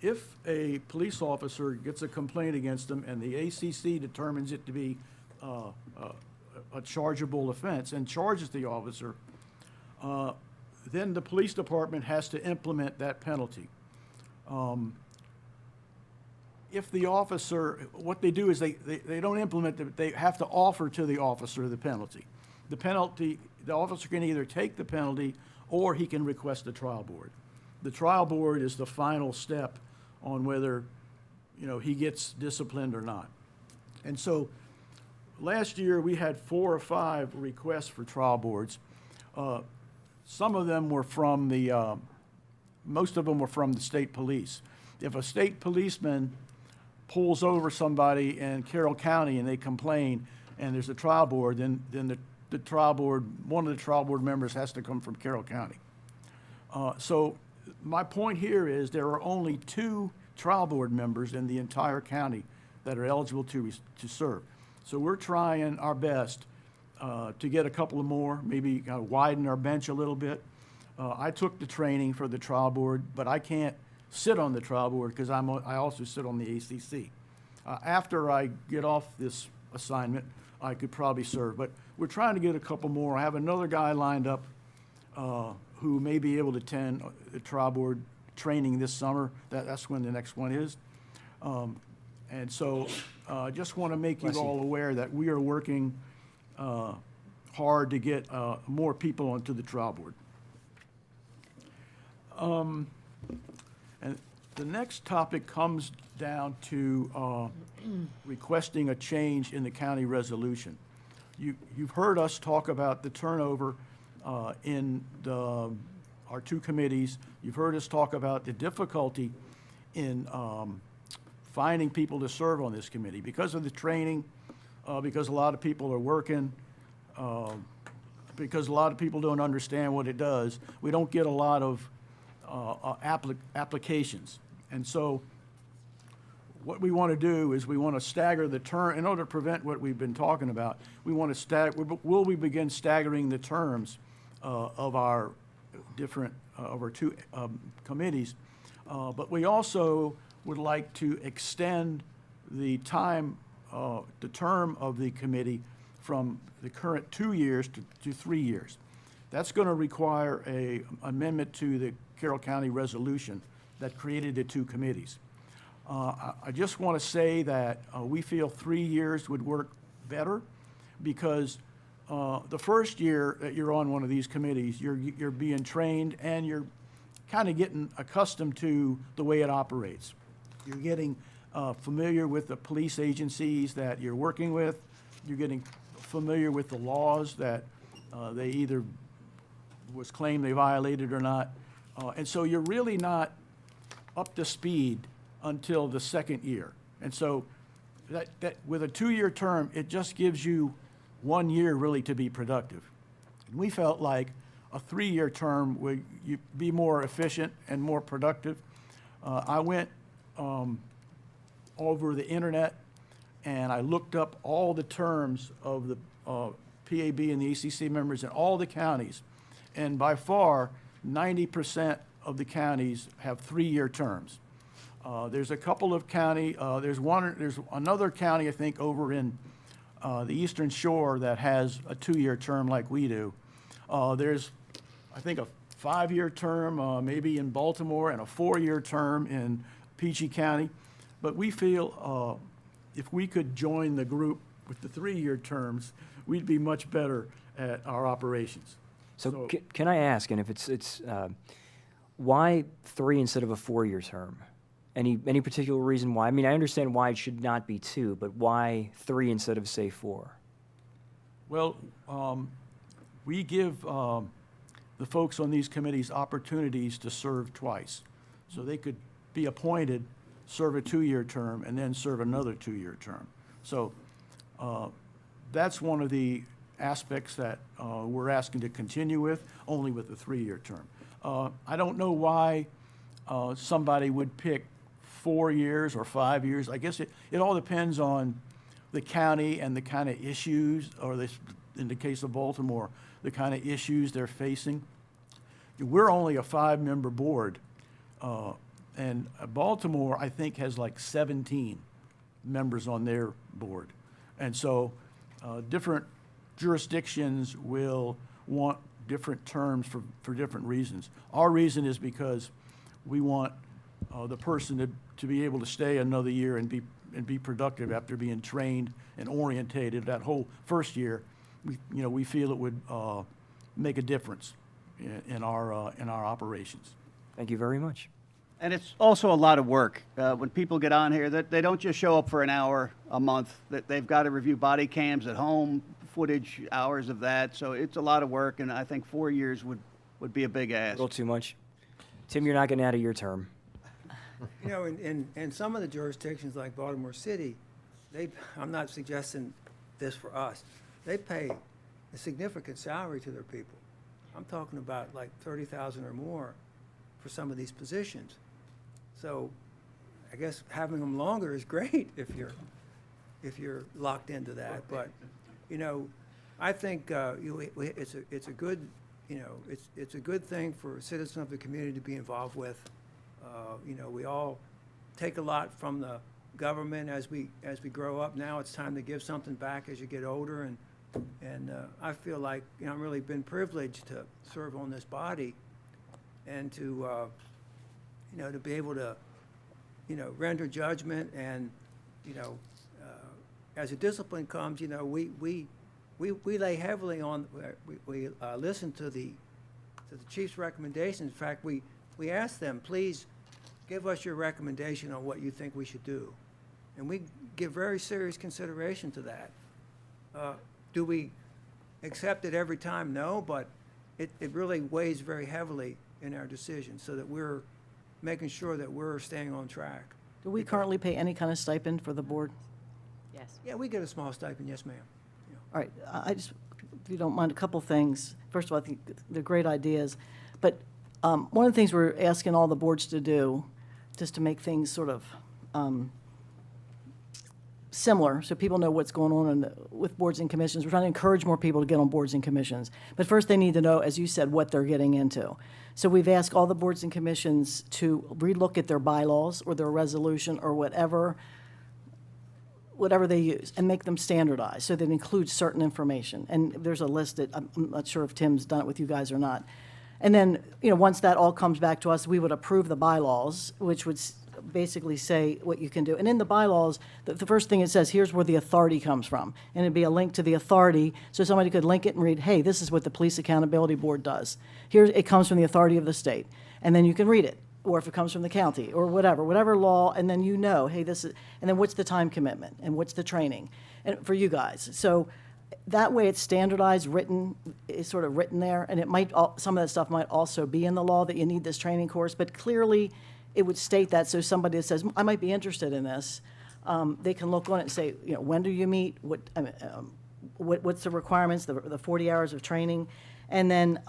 Speaker 10: If a police officer gets a complaint against them and the ACC determines it to be a chargeable offense and charges the officer, then the police department has to implement that penalty. If the officer, what they do is they don't implement it, they have to offer to the officer the penalty. The officer can either take the penalty or he can request the trial board. The trial board is the final step on whether, he gets disciplined or not. And so last year, we had 4 or 5 requests for trial boards. Some of them were from most of them were from the state police. If a state policeman pulls over somebody in Carroll County and they complain, and there's a trial board, then the trial board, one of the trial board members has to come from Carroll County. So my point here is there are only 2 trial board members in the entire county that are eligible to serve. So we're trying our best to get a couple of more, maybe widen our bench a little bit. I took the training for the trial board, but I can't sit on the trial board because I also sit on the ACC. After I get off this assignment, I could probably serve, but we're trying to get a couple more. I have another guy lined up who may be able to attend the trial board training this summer. That's when the next one is. And so I just want to make you all aware that we are working hard to get more people onto the trial board. And the next topic comes down to requesting a change in the county resolution. You've heard us talk about the turnover in our 2 committees. You've heard us talk about the difficulty in finding people to serve on this committee because of the training, because a lot of people are working, because a lot of people don't understand what it does. We don't get a lot of applications. And so what we want to do is we want to stagger the term, in order to prevent what we've been talking about, we want to we begin staggering the terms of our different, of our 2 committees. But we also would like to extend the time, the term of the committee from the current 2 years to 3 years. That's going to require an amendment to the Carroll County resolution that created the two committees. I just want to say that we feel 3 years would work better because the first year that you're on one of these committees, you're being trained and you're kind of getting accustomed to the way it operates. You're getting familiar with the police agencies that you're working with. You're getting familiar with the laws that they either was claimed they violated or not. And so you're really not up to speed until the second year. And so that with a 2-year term, it just gives you 1 year really to be productive. And we felt like a 3-year term would be more efficient and more productive. I went over the internet and I looked up all the terms of the PAB and the ACC members in all the counties. And by far, 90% of the counties have 3-year terms. There's a couple of there's another county, I think, over in the Eastern Shore that has a 2-year term like we do. There's, I think, a 5-year term, maybe in Baltimore, and a 4-year term in PG County. But we feel if we could join the group with the 3-year terms, we'd be much better at our operations.
Speaker 7: So can I ask, and if it's why 3 instead of a 4-year term? Any particular reason why? I mean, I understand why it should not be 2, but why 3 instead of, say, 4?
Speaker 10: Well, we give the folks on these committees opportunities to serve twice. So they could be appointed, serve a 2-year term, and then serve another 2-year term. So that's one of the aspects that we're asking to continue with, only with a 3-year term. I don't know why somebody would pick 4 years or 5 years. I guess it all depends on the county and the kind of issues, or in the case of Baltimore, the kind of issues they're facing. We're only a 5-member board, and Baltimore, I think, has like 17 members on their board. And so different jurisdictions will want different terms for different reasons. Our reason is because we want the person to be able to stay another year and be productive after being trained and orientated that whole first year. We feel it would make a difference in our operations.
Speaker 7: Thank you very much.
Speaker 9: And it's also a lot of work. When people get on here, that they don't just show up for an hour a month. That they've got to review body cams at home, footage, hours of that. So it's a lot of work, and I think 4 years would be a big
Speaker 7: A
Speaker 9: ask.
Speaker 7: little too much. Tim, you're not getting out of your term.
Speaker 11: You know, in some of the jurisdictions like Baltimore City, I'm not suggesting this for us, they pay a significant salary to their people. I'm talking about like $30,000 or more for some of these positions. So I guess having them longer is great if you're locked into that. But, I think it's a good, it's a good thing for citizens of the community to be involved with. We all take a lot from the government as we grow up. Now it's time to give something back as you get older, and I feel like I'm really been privileged to serve on this body, and to to be able to render judgment, and as a discipline comes, we lay heavily on, we listen to the chief's recommendations. In fact, we ask them, please give us your recommendation on what you think we should do. And we give very serious consideration to that. Do we accept it every time? No, but it really weighs very heavily in our decisions, so that we're making sure that we're staying on track.
Speaker 2: Do we currently pay any kind of stipend for the board?
Speaker 6: Yes.
Speaker 11: Yeah, we get a small stipend, yes, ma'am.
Speaker 2: All right, I just, if you don't mind, a couple things. First of all, I think they're great ideas, but one of the things we're asking all the boards to do, just to make things sort of similar, so people know what's going on with boards and commissions. We're trying to encourage more people to get on boards and commissions. But first, they need to know, as you said, what they're getting into. So we've asked all the boards and commissions to relook at their bylaws or their resolution or whatever they use, and make them standardized so that it includes certain information. And there's a list that, I'm not sure if Tim's done it with you guys or not. And then, once that all comes back to us, we would approve the bylaws, which would basically say what you can do. And in the bylaws, the first thing it says, here's where the authority comes from. And it'd be a link to the authority, so somebody could link it and read, hey, this is what the Police Accountability Board does. Here, it comes from the authority of the state. And then you can read it. Or if it comes from the county, or whatever law, and then hey, this is, and then what's the time commitment, and what's the training, and for you guys. So that way it's standardized, written, it's sort of written there, and it might, some of that stuff might also be in the law that you need this training course, but clearly it would state that, so somebody that says, I might be interested in this, they can look on it and say, when do you meet, what's the requirements, the 40 hours of training, and then,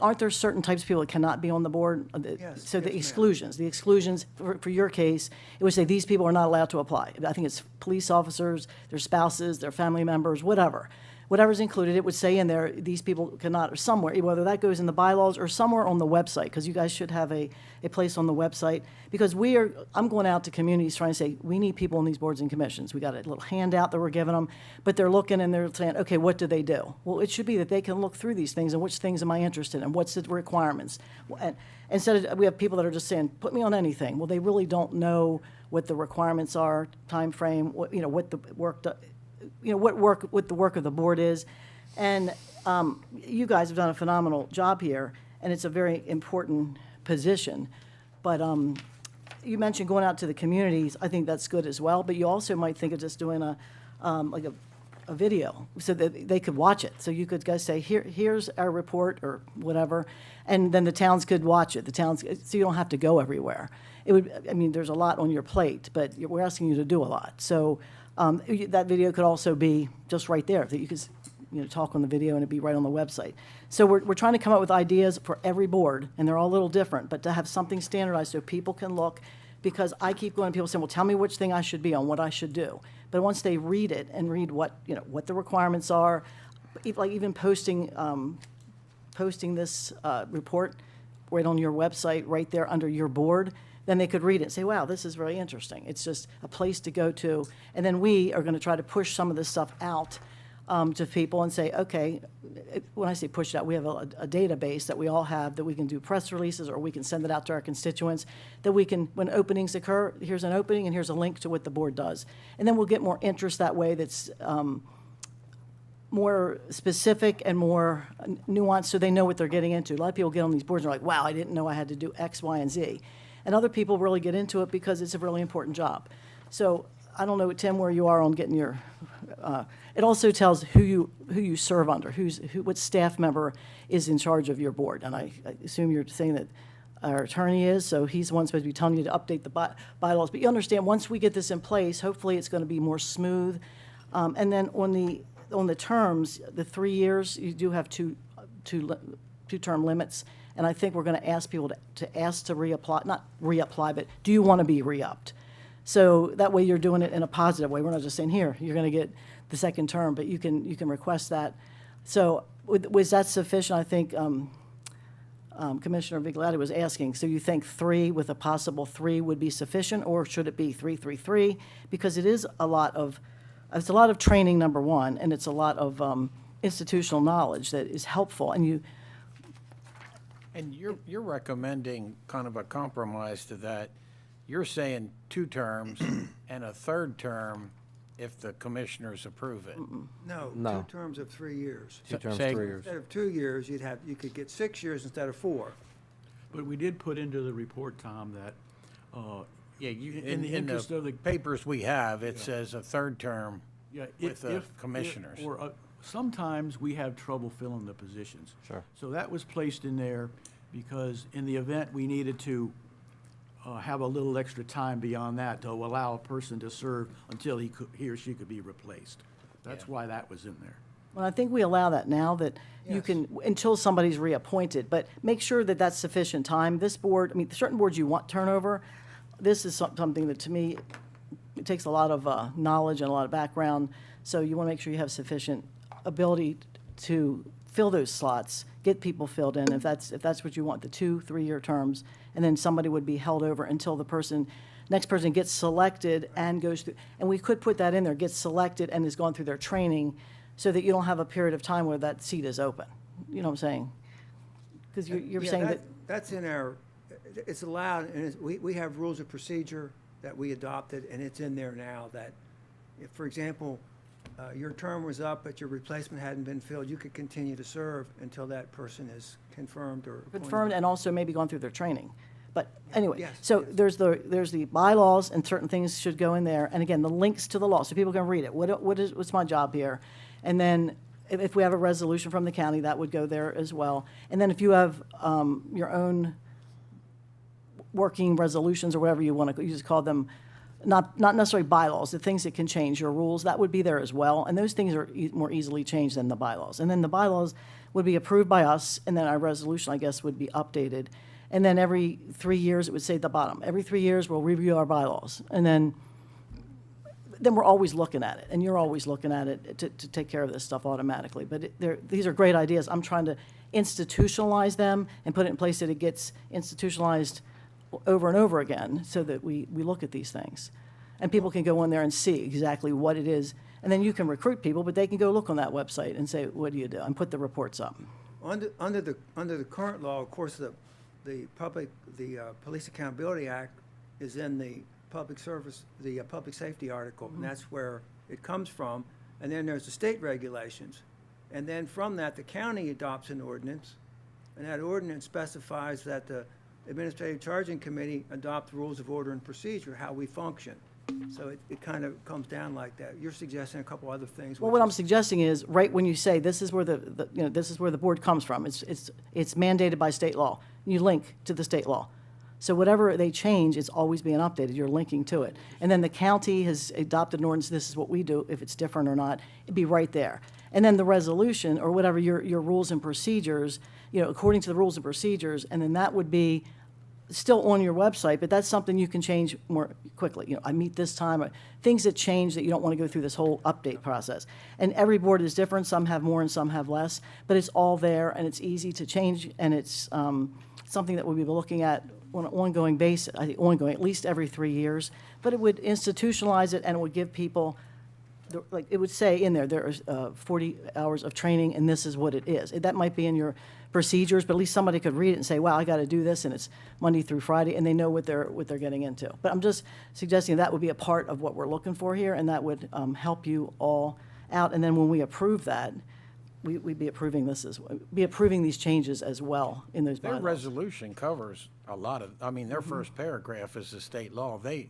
Speaker 2: aren't there certain types of people that cannot be on the board?
Speaker 11: Yes,
Speaker 2: So the
Speaker 11: yes,
Speaker 2: exclusions, for your case, it would say these people are not allowed to apply. I think it's police officers, their spouses, their family members, whatever. Whatever's included, it would say in there, these people cannot, or somewhere, whether that goes in the bylaws or somewhere on the website, because you guys should have a place on the website. Because I'm going out to communities trying to say, we need people on these boards and commissions. We got a little handout that we're giving them, but they're looking and they're saying, okay, what do they do? Well, it should be that they can look through these things and which things am I interested in, what's the requirements. And instead of, we have people that are just saying, put me on anything. Well, they really don't know what the requirements are, time frame, what the work what the work of the board is. And you guys have done a phenomenal job here, and it's a very important position. But you mentioned going out to the communities. I think that's good as well, but you also might think of just doing a video so that they could watch it. So you could guys say, here's our report or whatever, and then the towns could watch it. So you don't have to go everywhere. There's a lot on your plate, but we're asking you to do a lot. So that video could also be just right there, that you could talk on the video and it'd be right on the website. So we're trying to come up with ideas for every board, and they're all a little different, but to have something standardized so people can look, because I keep going, people saying, well, tell me which thing I should be on, what I should do. But once they read it and read what the requirements are, like even posting this report right on your website, right there under your board, then they could read it and say, wow, this is really interesting. It's just a place to go to. And then we are going to try to push some of this stuff out to people and say, okay, when I say push it out, we have a database that we all have that we can do press releases, or we can send it out to our constituents, that we can, when openings occur, here's an opening and here's a link to what the board does. And then we'll get more interest that way that's more specific and more nuanced, so they know what they're getting into. A lot of people get on these boards and are like, wow, I didn't know I had to do X, Y, and Z. And other people really get into it because it's a really important job. So I don't know, Tim, where you are on getting your, it also tells who you serve under, what staff member is in charge of your board. And I assume you're saying that our attorney is, so he's the one supposed to be telling you to update the bylaws. But you understand, once we get this in place, hopefully it's going to be more smooth. And then on the terms, the 3 years, you do have two-term limits. And I think we're going to ask people to ask to reapply, not reapply, but do you want to be re-upped? So that way you're doing it in a positive way. We're not just saying, here, you're going to get the second term, but you can request that. So was that sufficient? I think Commissioner Vigliotti was asking, so you think 3 with a possible 3 would be sufficient, or should it be 3, 3, 3? Because it's a lot of training, number one, and it's a lot of institutional knowledge that is helpful.
Speaker 5: And you're recommending kind of a compromise to that. You're saying 2 terms and a 3rd term if the commissioners approve it.
Speaker 11: No,
Speaker 4: No.
Speaker 11: 2 terms of 3 years.
Speaker 4: 2 terms,
Speaker 5: Say-
Speaker 4: 3 years.
Speaker 11: Instead of 2 years, you could get 6 years instead of 4.
Speaker 10: But we did put into the report, Tom, that
Speaker 5: Yeah,
Speaker 10: in the interest of the
Speaker 5: papers we have, it says a 3rd term with the commissioners.
Speaker 10: Sometimes we have trouble filling the positions.
Speaker 4: Sure.
Speaker 10: So that was placed in there because in the event we needed to have a little extra time beyond that to allow a person to serve until he or she could be replaced. That's why that was in there.
Speaker 2: Well, I think we allow that now, that you
Speaker 11: Yes.
Speaker 2: can, until somebody's reappointed, but make sure that that's sufficient time. This board, certain boards you want turnover. This is something that, to me, it takes a lot of knowledge and a lot of background, so you want to make sure you have sufficient ability to fill those slots, get people filled in, if that's what you want, the 2, 3-year terms, and then somebody would be held over until the next person gets selected and goes through, and we could put that in there, gets selected and has gone through their training, so that you don't have a period of time where that seat is open. you know what I'm saying? Because you're
Speaker 11: Yeah,
Speaker 2: saying that,
Speaker 11: That's in our, it's allowed, and we have rules of procedure that we adopted, and it's in there now that if, for example, your term was up, but your replacement hadn't been filled, you could continue to serve until that person is confirmed or appointed.
Speaker 2: confirmed and also maybe gone through their training. But anyway,
Speaker 11: Yes,
Speaker 2: so
Speaker 11: yes.
Speaker 2: there's the bylaws and certain things should go in there. And again, the links to the law, so people can read it. What's my job here? And then if we have a resolution from the county, that would go there as well. And then if you have your own working resolutions or whatever you want to, you just call them, not necessarily bylaws, the things that can change your rules, that would be there as well. And those things are more easily changed than the bylaws. And then the bylaws would be approved by us, and then our resolution, I guess, would be updated. And then every 3 years, it would say at the bottom, every 3 years, we'll review our bylaws. And then we're always looking at it, and you're always looking at it to take care of this stuff automatically. But these are great ideas. I'm trying to institutionalize them and put it in place that it gets institutionalized over and over again so that we look at these things. And people can go on there and see exactly what it is. And then you can recruit people, but they can go look on that website and say, what do you do? And put the reports up.
Speaker 11: Under the current law, of course, the Police Accountability Act is in the public service, the public safety article, and that's where it comes from. And then there's the state regulations. And then from that, the county adopts an ordinance, and that ordinance specifies that the Administrative Charging Committee adopt rules of order and procedure, how we function. So it kind of comes down like that. You're suggesting a couple other things.
Speaker 2: Well,
Speaker 11: which
Speaker 2: what I'm
Speaker 11: is-
Speaker 2: suggesting is, right when you say this is where this is where the board comes from, it's mandated by state law. You link to the state law. So whatever they change, it's always being updated. You're linking to it. And then the county has adopted an ordinance, this is what we do, if it's different or not, it'd be right there. And then the resolution, or whatever your rules and procedures, according to the rules and procedures, and then that would be still on your website, but that's something you can change more quickly. I meet this time, things that change that you don't want to go through this whole update process. And every board is different. Some have more and some have less, but it's all there and it's easy to change, and it's something that we'll be looking at on an ongoing basis, I think ongoing, at least every 3 years. But it would institutionalize it, and it would give people, it would say in there is 40 hours of training, and this is what it is. That might be in your procedures, but at least somebody could read it and say, wow, I got to do this, and it's Monday through Friday, and they know what they're getting into. But I'm just suggesting that would be a part of what we're looking for here, and that would help you all out. And then when we approve that, we'd be approving these changes as well in those
Speaker 5: Their
Speaker 2: bylaws.
Speaker 5: resolution covers a lot of, their first paragraph is the state law. This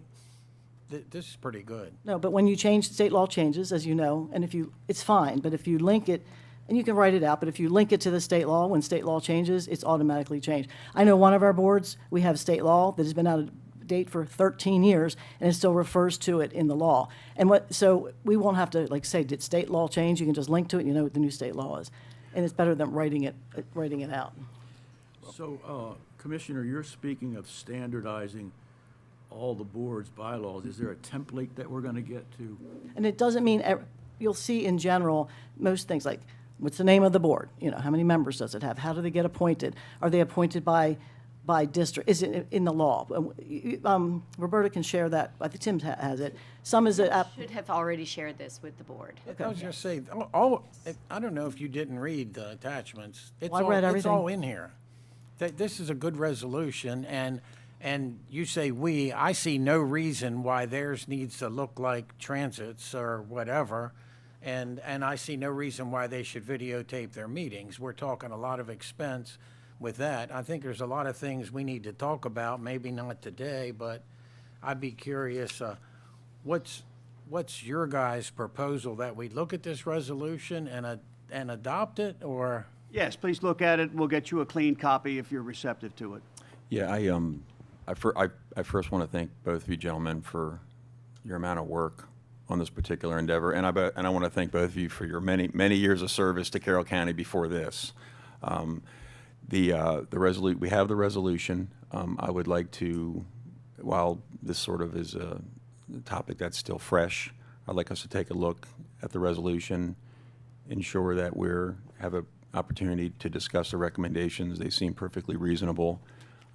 Speaker 5: is pretty good.
Speaker 2: No, but when you change, state law changes, as you know, and it's fine, but if you link it, and you can write it out, but if you link it to the state law, when state law changes, it's automatically changed. I know one of our boards, we have state law that has been out of date for 13 years, and it still refers to it in the law. So we won't have to, say, did state law change? You can just link to it, and you know what the new state law is. And it's better than writing it out.
Speaker 10: So, Commissioner, you're speaking of standardizing all the board's bylaws. Is there a template that we're going to get to?
Speaker 2: And it doesn't mean, you'll see in general, most things like, what's the name of the board? How many members does it have? How do they get appointed? Are they appointed by district? Is it in the law? Roberta can share that. I think Tim has it. Some is
Speaker 6: Should have already shared this with the board.
Speaker 5: I was just saying, I don't know if you didn't read the attachments. It's
Speaker 2: Well, I read
Speaker 5: It's all
Speaker 2: everything.
Speaker 5: in here. This is a good resolution, and you say we, I see no reason why theirs needs to look like transits or whatever, and I see no reason why they should videotape their meetings. We're talking a lot of expense with that. I think there's a lot of things we need to talk about, maybe not today, but I'd be curious, what's your guys' proposal, that we look at this resolution and adopt it, or?
Speaker 9: Yes, please look at it. We'll get you a clean copy if you're receptive to it.
Speaker 3: Yeah, I first want to thank both of you gentlemen for your amount of work on this particular endeavor, and I want to thank both of you for your many years of service to Carroll County before this. We have the resolution. I would like to, while this sort of is a topic that's still fresh, I'd like us to take a look at the resolution, ensure that we have an opportunity to discuss the recommendations. They seem perfectly reasonable.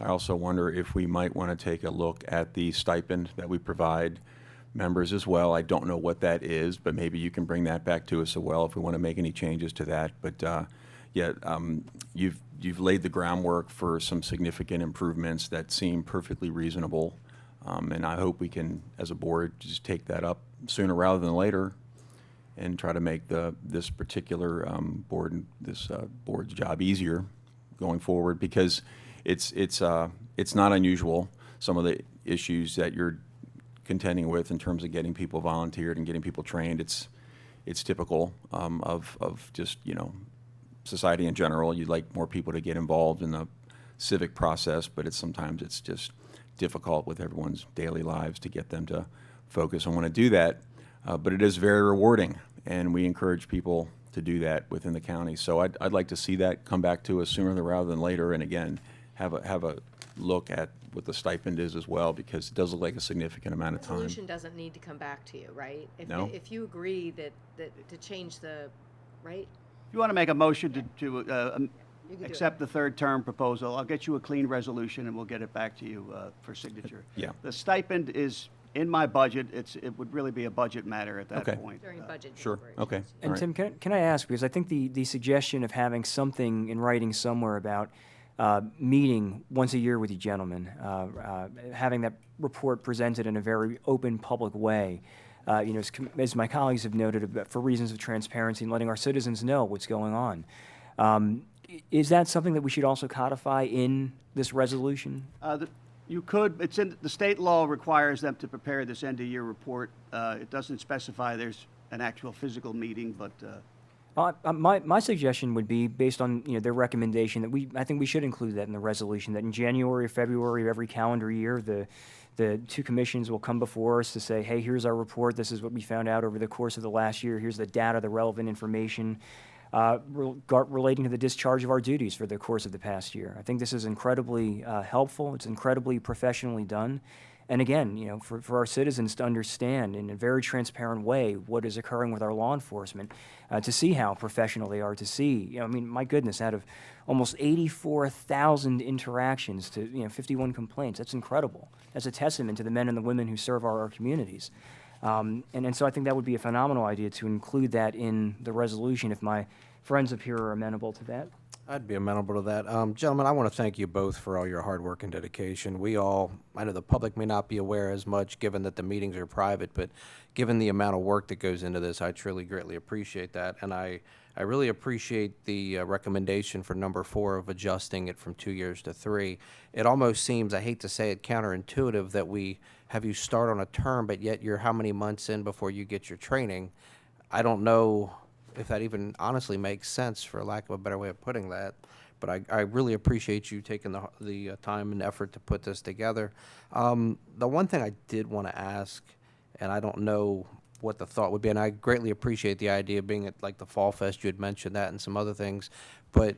Speaker 3: I also wonder if we might want to take a look at the stipend that we provide members as well. I don't know what that is, but maybe you can bring that back to us as well if we want to make any changes to that. But Yeah, you've laid the groundwork for some significant improvements that seem perfectly reasonable. And I hope we can, as a board, just take that up sooner rather than later and try to make this particular board's job easier going forward, because it's not unusual, some of the issues that you're contending with in terms of getting people volunteered and getting people trained. It's typical of just, society in general. You'd like more people to get involved in the civic process, but sometimes it's just difficult with everyone's daily lives to get them to focus and want to do that. But it is very rewarding, and we encourage people to do that within the county. So I'd like to see that come back to us sooner rather than later, and again, have a look at what the stipend is as well, because it does look like a significant amount of time.
Speaker 6: Resolution doesn't need to come back to you, right?
Speaker 3: No.
Speaker 6: If you agree that to change the, right?
Speaker 9: If you want to make a motion to
Speaker 6: You can do
Speaker 9: accept the third term proposal, I'll get you a clean resolution and we'll get it back to you for signature.
Speaker 3: Yeah.
Speaker 9: The stipend is in my budget. It would really be a budget matter at that
Speaker 3: Okay.
Speaker 9: point.
Speaker 6: During budget
Speaker 3: Sure,
Speaker 6: deliberations.
Speaker 3: okay. All
Speaker 7: And
Speaker 3: right.
Speaker 7: Tim, can I ask, because I think the suggestion of having something in writing somewhere about meeting once a year with you gentlemen, having that report presented in a very open, public way, as my colleagues have noted, for reasons of transparency and letting our citizens know what's going on. Is that something that we should also codify in this resolution?
Speaker 9: You could. It's in the state law requires them to prepare this end-of-year report. It doesn't specify there's an actual physical meeting, but
Speaker 7: My suggestion would be, based on their recommendation, that I think we should include that in the resolution, that in January or February of every calendar year, the two commissions will come before us to say, hey, here's our report, this is what we found out over the course of the last year, here's the data, the relevant information relating to the discharge of our duties for the course of the past year. I think this is incredibly helpful, it's incredibly professionally done. And again, for our citizens to understand in a very transparent way what is occurring with our law enforcement, to see how professional they are, to see, my goodness, out of almost 84,000 interactions to 51 complaints, that's incredible. That's a testament to the men and the women who serve our communities. And so I think that would be a phenomenal idea to include that in the resolution if my friends up here are amenable to that.
Speaker 4: I'd be amenable to that. Gentlemen, I want to thank you both for all your hard work and dedication. I know the public may not be aware as much given that the meetings are private, but given the amount of work that goes into this, I truly greatly appreciate that. And I really appreciate the recommendation for number 4 of adjusting it from 2 years to 3. It almost seems, I hate to say it, counterintuitive that we have you start on a term, but yet you're how many months in before you get your training. I don't know if that even honestly makes sense, for lack of a better way of putting that. But I really appreciate you taking the time and effort to put this together. The one thing I did want to ask, and I don't know what the thought would be, and I greatly appreciate the idea of being at like the Fall Fest, you had mentioned that and some other things, but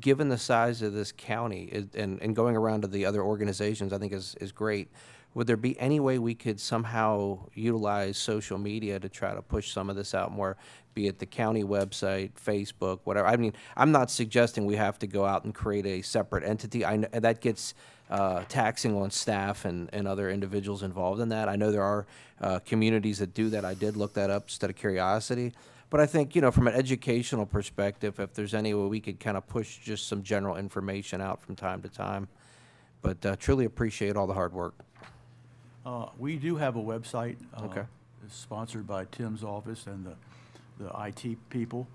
Speaker 4: given the size of this county and going around to the other organizations, I think is great. Would there be any way we could somehow utilize social media to try to push some of this out more, be it the county website, Facebook, whatever? I mean, I'm not suggesting we have to go out and create a separate entity. I know that gets taxing on staff and other individuals involved in that. I know there are communities that do that. I did look that up just out of curiosity. But I think, from an educational perspective, if there's any way we could kind of push just some general information out from time to time. But truly appreciate all the hard work.
Speaker 10: We do have a website.
Speaker 4: Okay.
Speaker 10: It's sponsored by Tim's office and the IT people.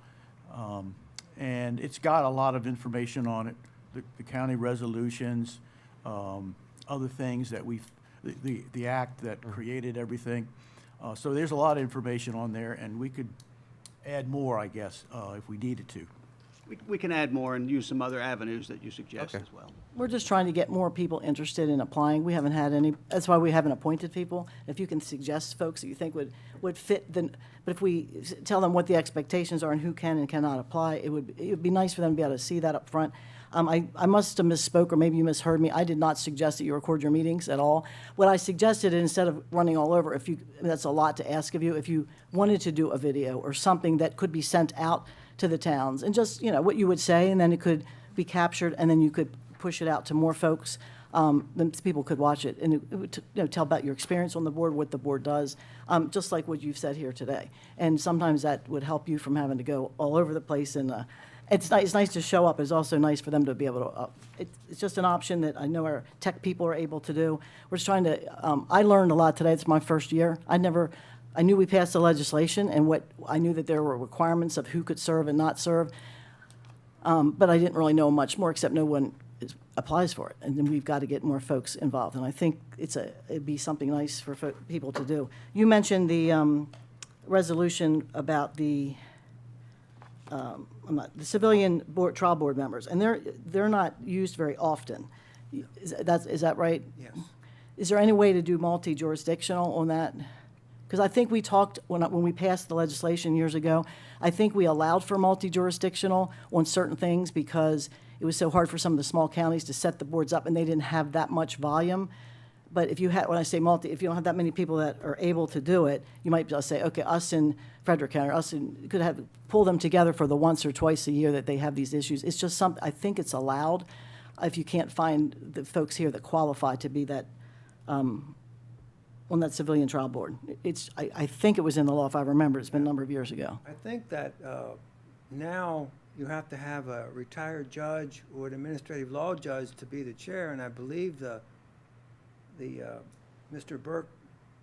Speaker 10: And it's got a lot of information on it, the county resolutions, other things that the act that created everything. So there's a lot of information on there, and we could add more, I guess, if we needed to.
Speaker 9: we can add more and use some other avenues that you suggest
Speaker 4: Okay.
Speaker 9: as well.
Speaker 2: We're just trying to get more people interested in applying. We haven't had any, that's why we haven't appointed people. If you can suggest folks that you think would fit, then, but if we tell them what the expectations are and who can and cannot apply, it would be nice for them to be able to see that up front. I must have misspoke, or maybe you misheard me. I did not suggest that you record your meetings at all. What I suggested, instead of running all over, that's a lot to ask of you, if you wanted to do a video or something that could be sent out to the towns, and just, what you would say, and then it could be captured, and then you could push it out to more folks, then people could watch it, and it would tell about your experience on the board, what the board does, just like what you've said here today. And sometimes that would help you from having to go all over the place and It's nice to show up. It's also nice for them to be able to, it's just an option that I know our tech people are able to do. We're just trying to, I learned a lot today. It's my first year. I knew we passed the legislation and I knew that there were requirements of who could serve and not serve. But I didn't really know much more, except no one applies for it. And then we've got to get more folks involved. And I think it'd be something nice for people to do. You mentioned the resolution about the civilian trial board members, and they're not used very often. Is that right?
Speaker 11: Yes.
Speaker 2: Is there any way to do multi-jurisdictional on that? Because I think we talked, when we passed the legislation years ago, I think we allowed for multi-jurisdictional on certain things because it was so hard for some of the small counties to set the boards up, and they didn't have that much volume. But if you when I say if you don't have that many people that are able to do it, you might just say, okay, us in Frederick County, pull them together for the once or twice a year that they have these issues. It's just I think it's allowed if you can't find the folks here that qualify to be that, on that civilian trial board. I think it was in the law, if I remember. It's been a number of years ago.
Speaker 11: I think that now you have to have a retired judge or an administrative law judge to be the chair, and I believe Mr. Burke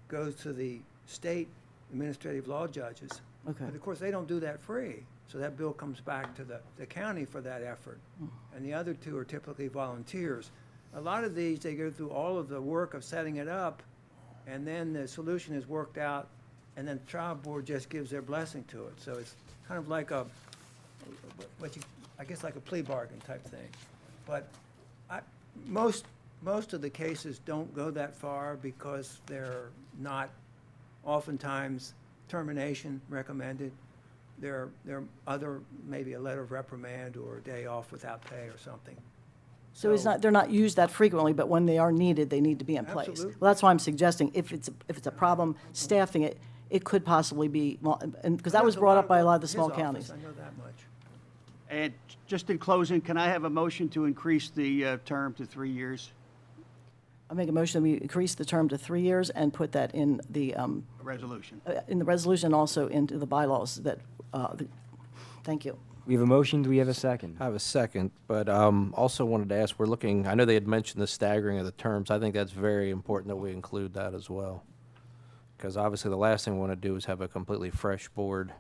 Speaker 11: goes to the state administrative law judges.
Speaker 2: Okay.
Speaker 11: But of course, they don't do that free, so that bill comes back to the county for that effort. And the other two are typically volunteers. A lot of these, they go through all of the work of setting it up, and then the solution is worked out, and then the trial board just gives their blessing to it. So it's kind of like I guess like a plea bargain type thing. But most of the cases don't go that far because they're not oftentimes termination recommended. They're other, maybe a letter of reprimand or a day off without pay or something.
Speaker 2: So they're not used that frequently, but when they are needed, they need to be in place.
Speaker 11: Absolutely.
Speaker 2: Well, that's why I'm suggesting if it's a problem staffing it, it could possibly be, because that was brought up by a lot of the small counties.
Speaker 11: I know that much.
Speaker 9: And just in closing, can I have a motion to increase the term to 3 years?
Speaker 2: I make a motion that we increase the term to 3 years and put that in the
Speaker 9: Resolution.
Speaker 2: resolution, also into the bylaws that, thank you.
Speaker 7: We have a motion. Do we have a second?
Speaker 4: I have a second, but also wanted to ask, I know they had mentioned the staggering of the terms. I think that's very important that we include that as well. Because obviously the last thing we want to do is have a completely fresh board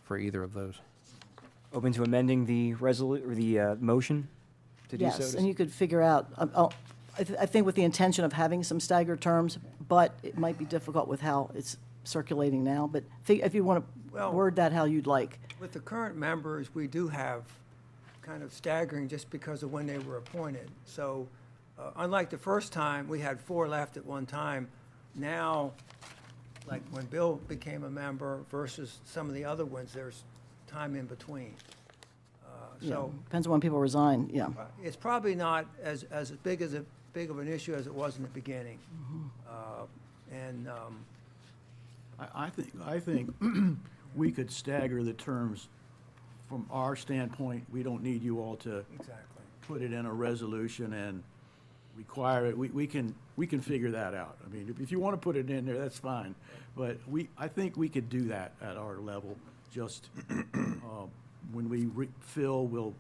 Speaker 4: for either of those.
Speaker 7: Open to amending the motion to do so?
Speaker 2: Yes, and you could figure out, I think with the intention of having some staggered terms, but it might be difficult with how it's circulating now. But if you want to word that how you'd like.
Speaker 11: With the current members, we do have kind of staggering just because of when they were appointed. So unlike the first time, we had 4 left at one time. Now, like when Bill became a member versus some of the other ones, there's time in between. So
Speaker 2: Depends on when people resign, yeah.
Speaker 11: it's probably not as big of an issue as it was in the beginning.
Speaker 10: I think we could stagger the terms from our standpoint. We don't need you all to
Speaker 11: Exactly.
Speaker 10: put it in a resolution and require it. We can figure that out. I mean, if you want to put it in there, that's fine. But I think we could do that at our level. Just when we fill, we'll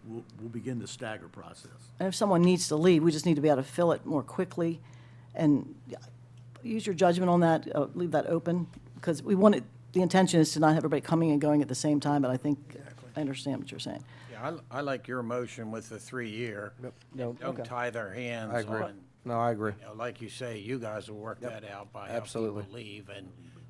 Speaker 10: begin the stagger process.
Speaker 2: And if someone needs to leave, we just need to be able to fill it more quickly. And use your judgment on that, leave that open, because the intention is to not have everybody coming and going at the same time, but I think, I understand what you're saying.
Speaker 5: Yeah, I like your motion with the 3-year.
Speaker 7: No,
Speaker 5: Don't
Speaker 7: okay.
Speaker 5: tie their hands
Speaker 4: I agree.
Speaker 5: on,
Speaker 4: No, I agree.
Speaker 5: like you say, you guys will work that out by how
Speaker 4: Absolutely.
Speaker 5: people leave, and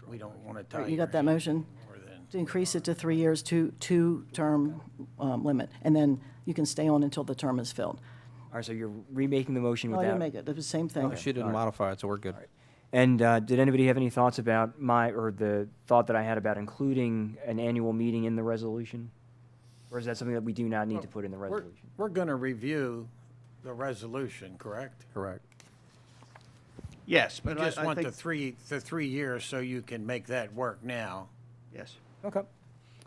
Speaker 5: we don't want to tie
Speaker 2: Right, you
Speaker 5: your
Speaker 2: got that
Speaker 5: hands
Speaker 2: motion?
Speaker 5: more than-
Speaker 2: To increase it to 3 years, two-term limit, and then you can stay on until the term is filled.
Speaker 7: All right, so you're remaking the motion
Speaker 2: No, I
Speaker 7: without...
Speaker 2: didn't make it, it was the same thing.
Speaker 4: She didn't modify it, so we're good.
Speaker 7: And did anybody have any thoughts about the thought that I had about including an annual meeting in the resolution? Or is that something that we do not need to put in the resolution?
Speaker 5: We're going to review the resolution, correct?
Speaker 4: Correct.
Speaker 9: Yes,
Speaker 5: We
Speaker 9: but
Speaker 5: just
Speaker 9: I
Speaker 5: want
Speaker 9: think,
Speaker 5: the 3 years so you can make that work now.
Speaker 9: yes.
Speaker 7: Okay.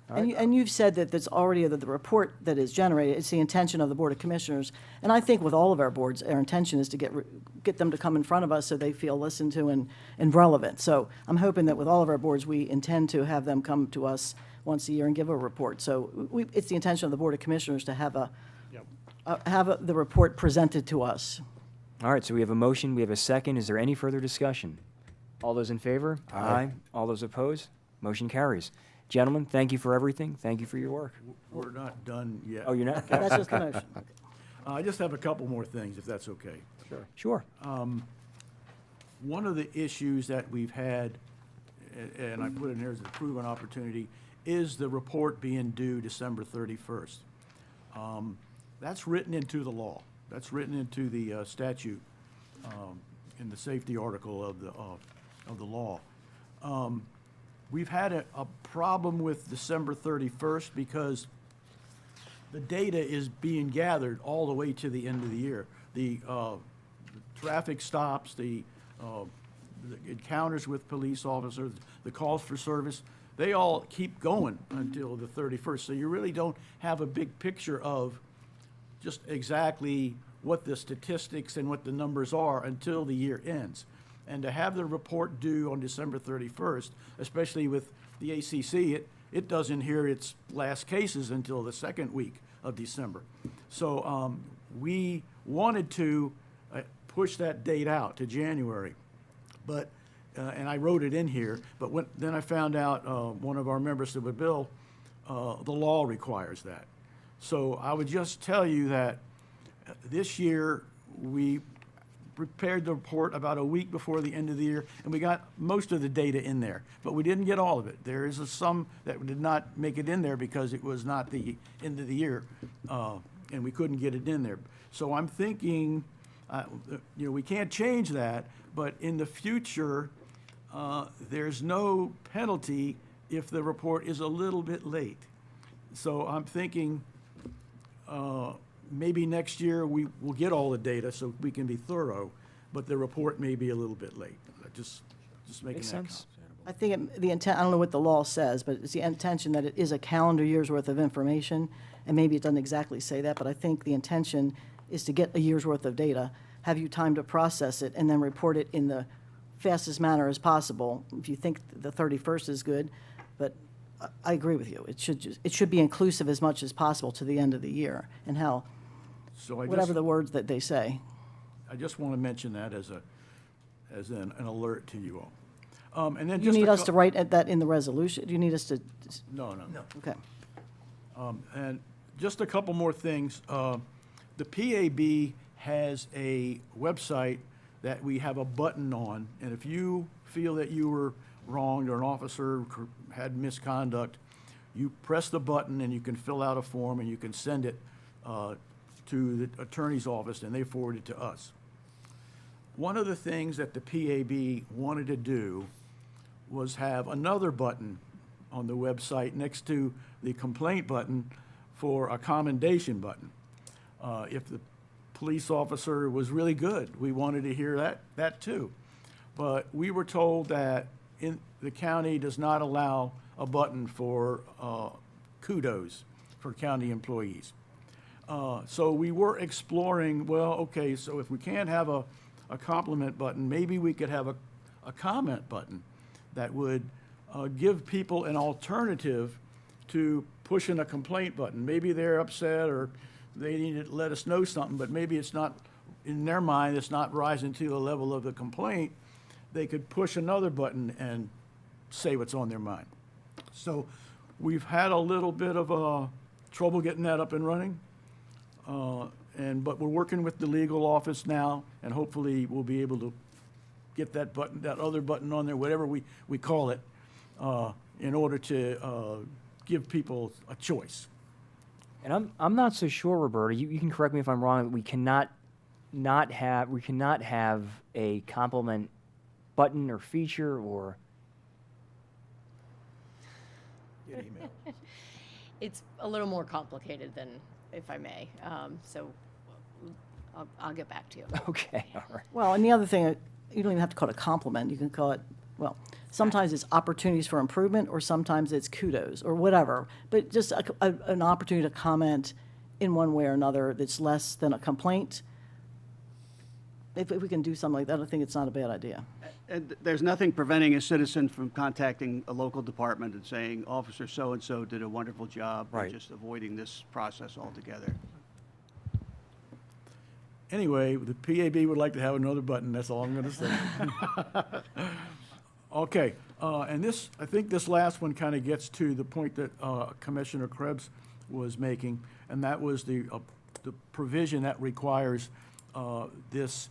Speaker 2: And you've said that there's already the report that is generated, it's the intention of the Board of Commissioners. And I think with all of our boards, our intention is to get them to come in front of us so they feel listened to and relevant. So I'm hoping that with all of our boards, we intend to have them come to us once a year and give a report. So it's the intention of the Board of Commissioners to have the report presented to us.
Speaker 7: All right, so we have a motion, we have a second. Is there any further discussion? All those in favor? Aye. All those opposed? Motion carries. Gentlemen, thank you for everything. Thank you for your work.
Speaker 10: We're not done yet.
Speaker 7: Oh, you're not?
Speaker 2: That's just the motion.
Speaker 10: I just have a couple more things, if that's okay.
Speaker 7: Sure.
Speaker 10: One of the issues that we've had, and I put in here as a proven opportunity, is the report being due December 31st. That's written into the law. That's written into the statute in the safety article of the law. We've had a problem with December 31st because the data is being gathered all the way to the end of the year. The traffic stops, the encounters with police officers, the calls for service, they all keep going until the 31st. So you really don't have a big picture of just exactly what the statistics and what the numbers are until the year ends. And to have the report due on December 31st, especially with the ACC, it doesn't hear its last cases until the second week of December. So we wanted to push that date out to January, but and I wrote it in here. But then I found out one of our members of the bill, the law requires that. So I would just tell you that this year we prepared the report about a week before the end of the year, and we got most of the data in there, but we didn't get all of it. There is some that did not make it in there because it was not the end of the year, and we couldn't get it in there. So I'm thinking, we can't change that, but in the future, there's no penalty if the report is a little bit late. So I'm thinking maybe next year we will get all the data so we can be thorough, but the report may be a little bit late. Just making
Speaker 7: Makes
Speaker 10: that
Speaker 7: sense.
Speaker 2: I think the intent, I don't know what the law says, but it's the intention that it is a calendar year's worth of information, and maybe it doesn't exactly say that, but I think the intention is to get a year's worth of data, have you time to process it, and then report it in the fastest manner as possible. If you think the 31st is good, but I agree with you. It should be inclusive as much as possible to the end of the year, and hell,
Speaker 10: So
Speaker 2: whatever the words that they say.
Speaker 10: I just want to mention that as an alert to you all. And then
Speaker 2: Do you
Speaker 10: just
Speaker 2: need us to write that in the resolution? Do you need us to?
Speaker 10: No.
Speaker 2: Okay.
Speaker 10: And just a couple more things. The PAB has a website that we have a button on, and if you feel that you were wronged or an officer had misconduct, you press the button and you can fill out a form and you can send it to the attorney's office and they forward it to us. One of the things that the PAB wanted to do was have another button on the website next to the complaint button for a commendation button. If the police officer was really good, we wanted to hear that too. But we were told that the county does not allow a button for kudos for county employees. So we were exploring, well, okay, so if we can't have a compliment button, maybe we could have a comment button that would give people an alternative to pushing a complaint button. Maybe they're upset or they need to let us know something, but maybe it's not, in their mind, it's not rising to the level of the complaint. They could push another button and say what's on their mind. So we've had a little bit of trouble getting that up and running. But we're working with the legal office now, and hopefully we'll be able to get that button, that other button on there, whatever we call it, in order to give people a choice.
Speaker 7: And I'm not so sure, Roberta, you can correct me if I'm wrong, we cannot have a compliment button or feature or...
Speaker 10: Get email.
Speaker 6: It's a little more complicated than, if I may, so I'll get back to you.
Speaker 7: Okay, all right.
Speaker 2: Well, and the other thing, you don't even have to call it a compliment. You can call it, well, sometimes it's opportunities for improvement, or sometimes it's kudos, or whatever. But just an opportunity to comment in one way or another that's less than a complaint. if we can do something like that, I think it's not a bad idea.
Speaker 9: And there's nothing preventing a citizen from contacting a local department and saying, Officer so-and-so did a wonderful job.
Speaker 4: Right.
Speaker 9: Just avoiding this process altogether.
Speaker 10: Anyway, the PAB would like to have another button, that's all I'm gonna say. Okay, and this, I think this last one kind of gets to the point that Commissioner Krebs was making, and that was the provision that requires this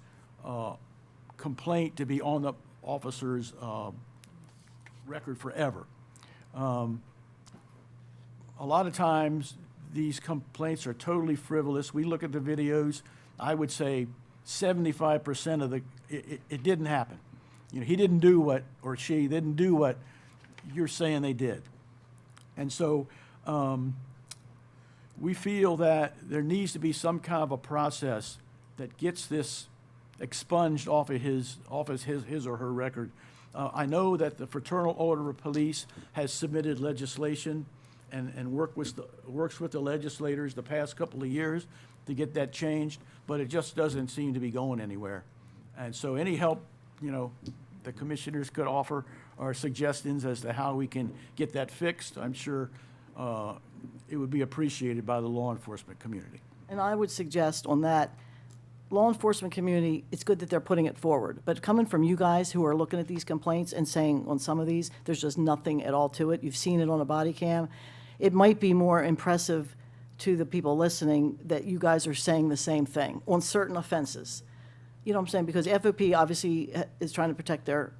Speaker 10: complaint to be on the officer's record forever. A lot of times, these complaints are totally frivolous. We look at the videos, I would say 75% of it didn't happen. You know, he didn't do what, or she didn't do what you're saying they did. And so we feel that there needs to be some kind of a process that gets this expunged off of his or her record. I know that the Fraternal Order of Police has submitted legislation and works with the legislators the past couple of years to get that changed, but it just doesn't seem to be going anywhere. And so any help, you know, the commissioners could offer or suggestions as to how we can get that fixed, I'm sure it would be appreciated by the law enforcement community.
Speaker 2: And I would suggest on that, law enforcement community, it's good that they're putting it forward. But coming from you guys who are looking at these complaints and saying on some of these, there's just nothing at all to it, you've seen it on a body cam, it might be more impressive to the people listening that you guys are saying the same thing on certain offenses. You know what I'm saying? Because FOP obviously is trying to protect their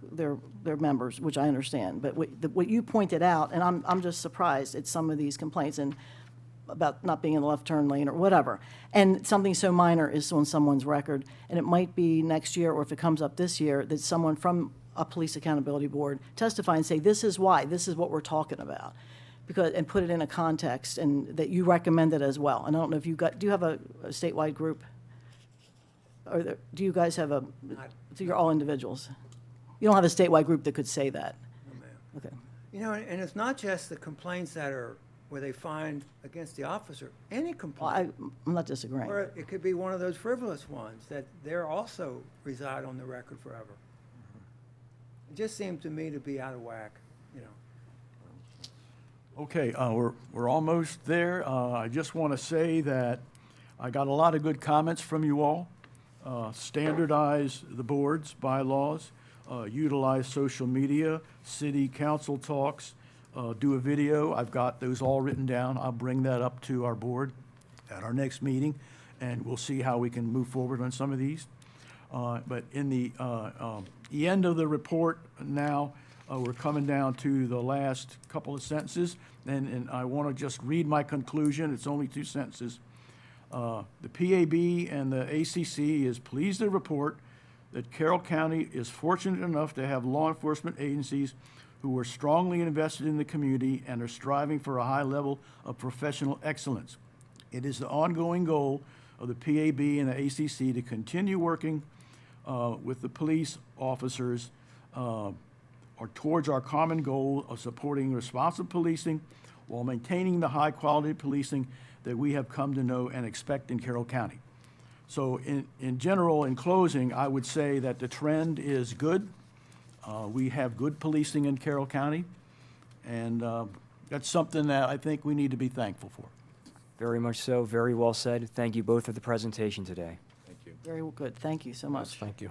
Speaker 2: members, which I understand. But what you pointed out, and I'm just surprised at some of these complaints and about not being in the left turn lane or whatever. And something so minor is on someone's record, and it might be next year, or if it comes up this year, that someone from a police accountability board testify and say, this is why, this is what we're talking about. Because, and put it in a context, and that you recommend it as well. And I don't know if do you have a statewide group? Or do you guys have so you're all individuals? You don't have a statewide group that could say that?
Speaker 11: No, ma'am.
Speaker 2: Okay.
Speaker 11: You know, and it's not just the complaints that are where they find against the officer, any
Speaker 2: Well,
Speaker 11: complaint.
Speaker 2: I'm not disagreeing.
Speaker 11: Or it could be one of those frivolous ones that they're also reside on the record forever. It just seemed to me to be out of whack, you know.
Speaker 10: Okay, we're almost there. I just want to say that I got a lot of good comments from you all. Standardize the boards, bylaws, utilize social media, city council talks, do a video. I've got those all written down. I'll bring that up to our board at our next meeting, and we'll see how we can move forward on some of these. But in the end of the report now, we're coming down to the last couple of sentences, and I want to just read my conclusion. It's only 2 sentences. The PAB and the ACC is pleased to report that Carroll County is fortunate enough to have law enforcement agencies who are strongly invested in the community and are striving for a high level of professional excellence. It is the ongoing goal of the PAB and the ACC to continue working with the police officers or towards our common goal of supporting responsive policing while maintaining the high-quality policing that we have come to know and expect in Carroll County. So in general, in closing, I would say that the trend is good. We have good policing in Carroll County, and that's something that I think we need to be thankful for.
Speaker 7: Very much so. Very well said. Thank you both for the presentation today.
Speaker 10: Thank you.
Speaker 2: Very good. Thank you so much.
Speaker 4: Thank you.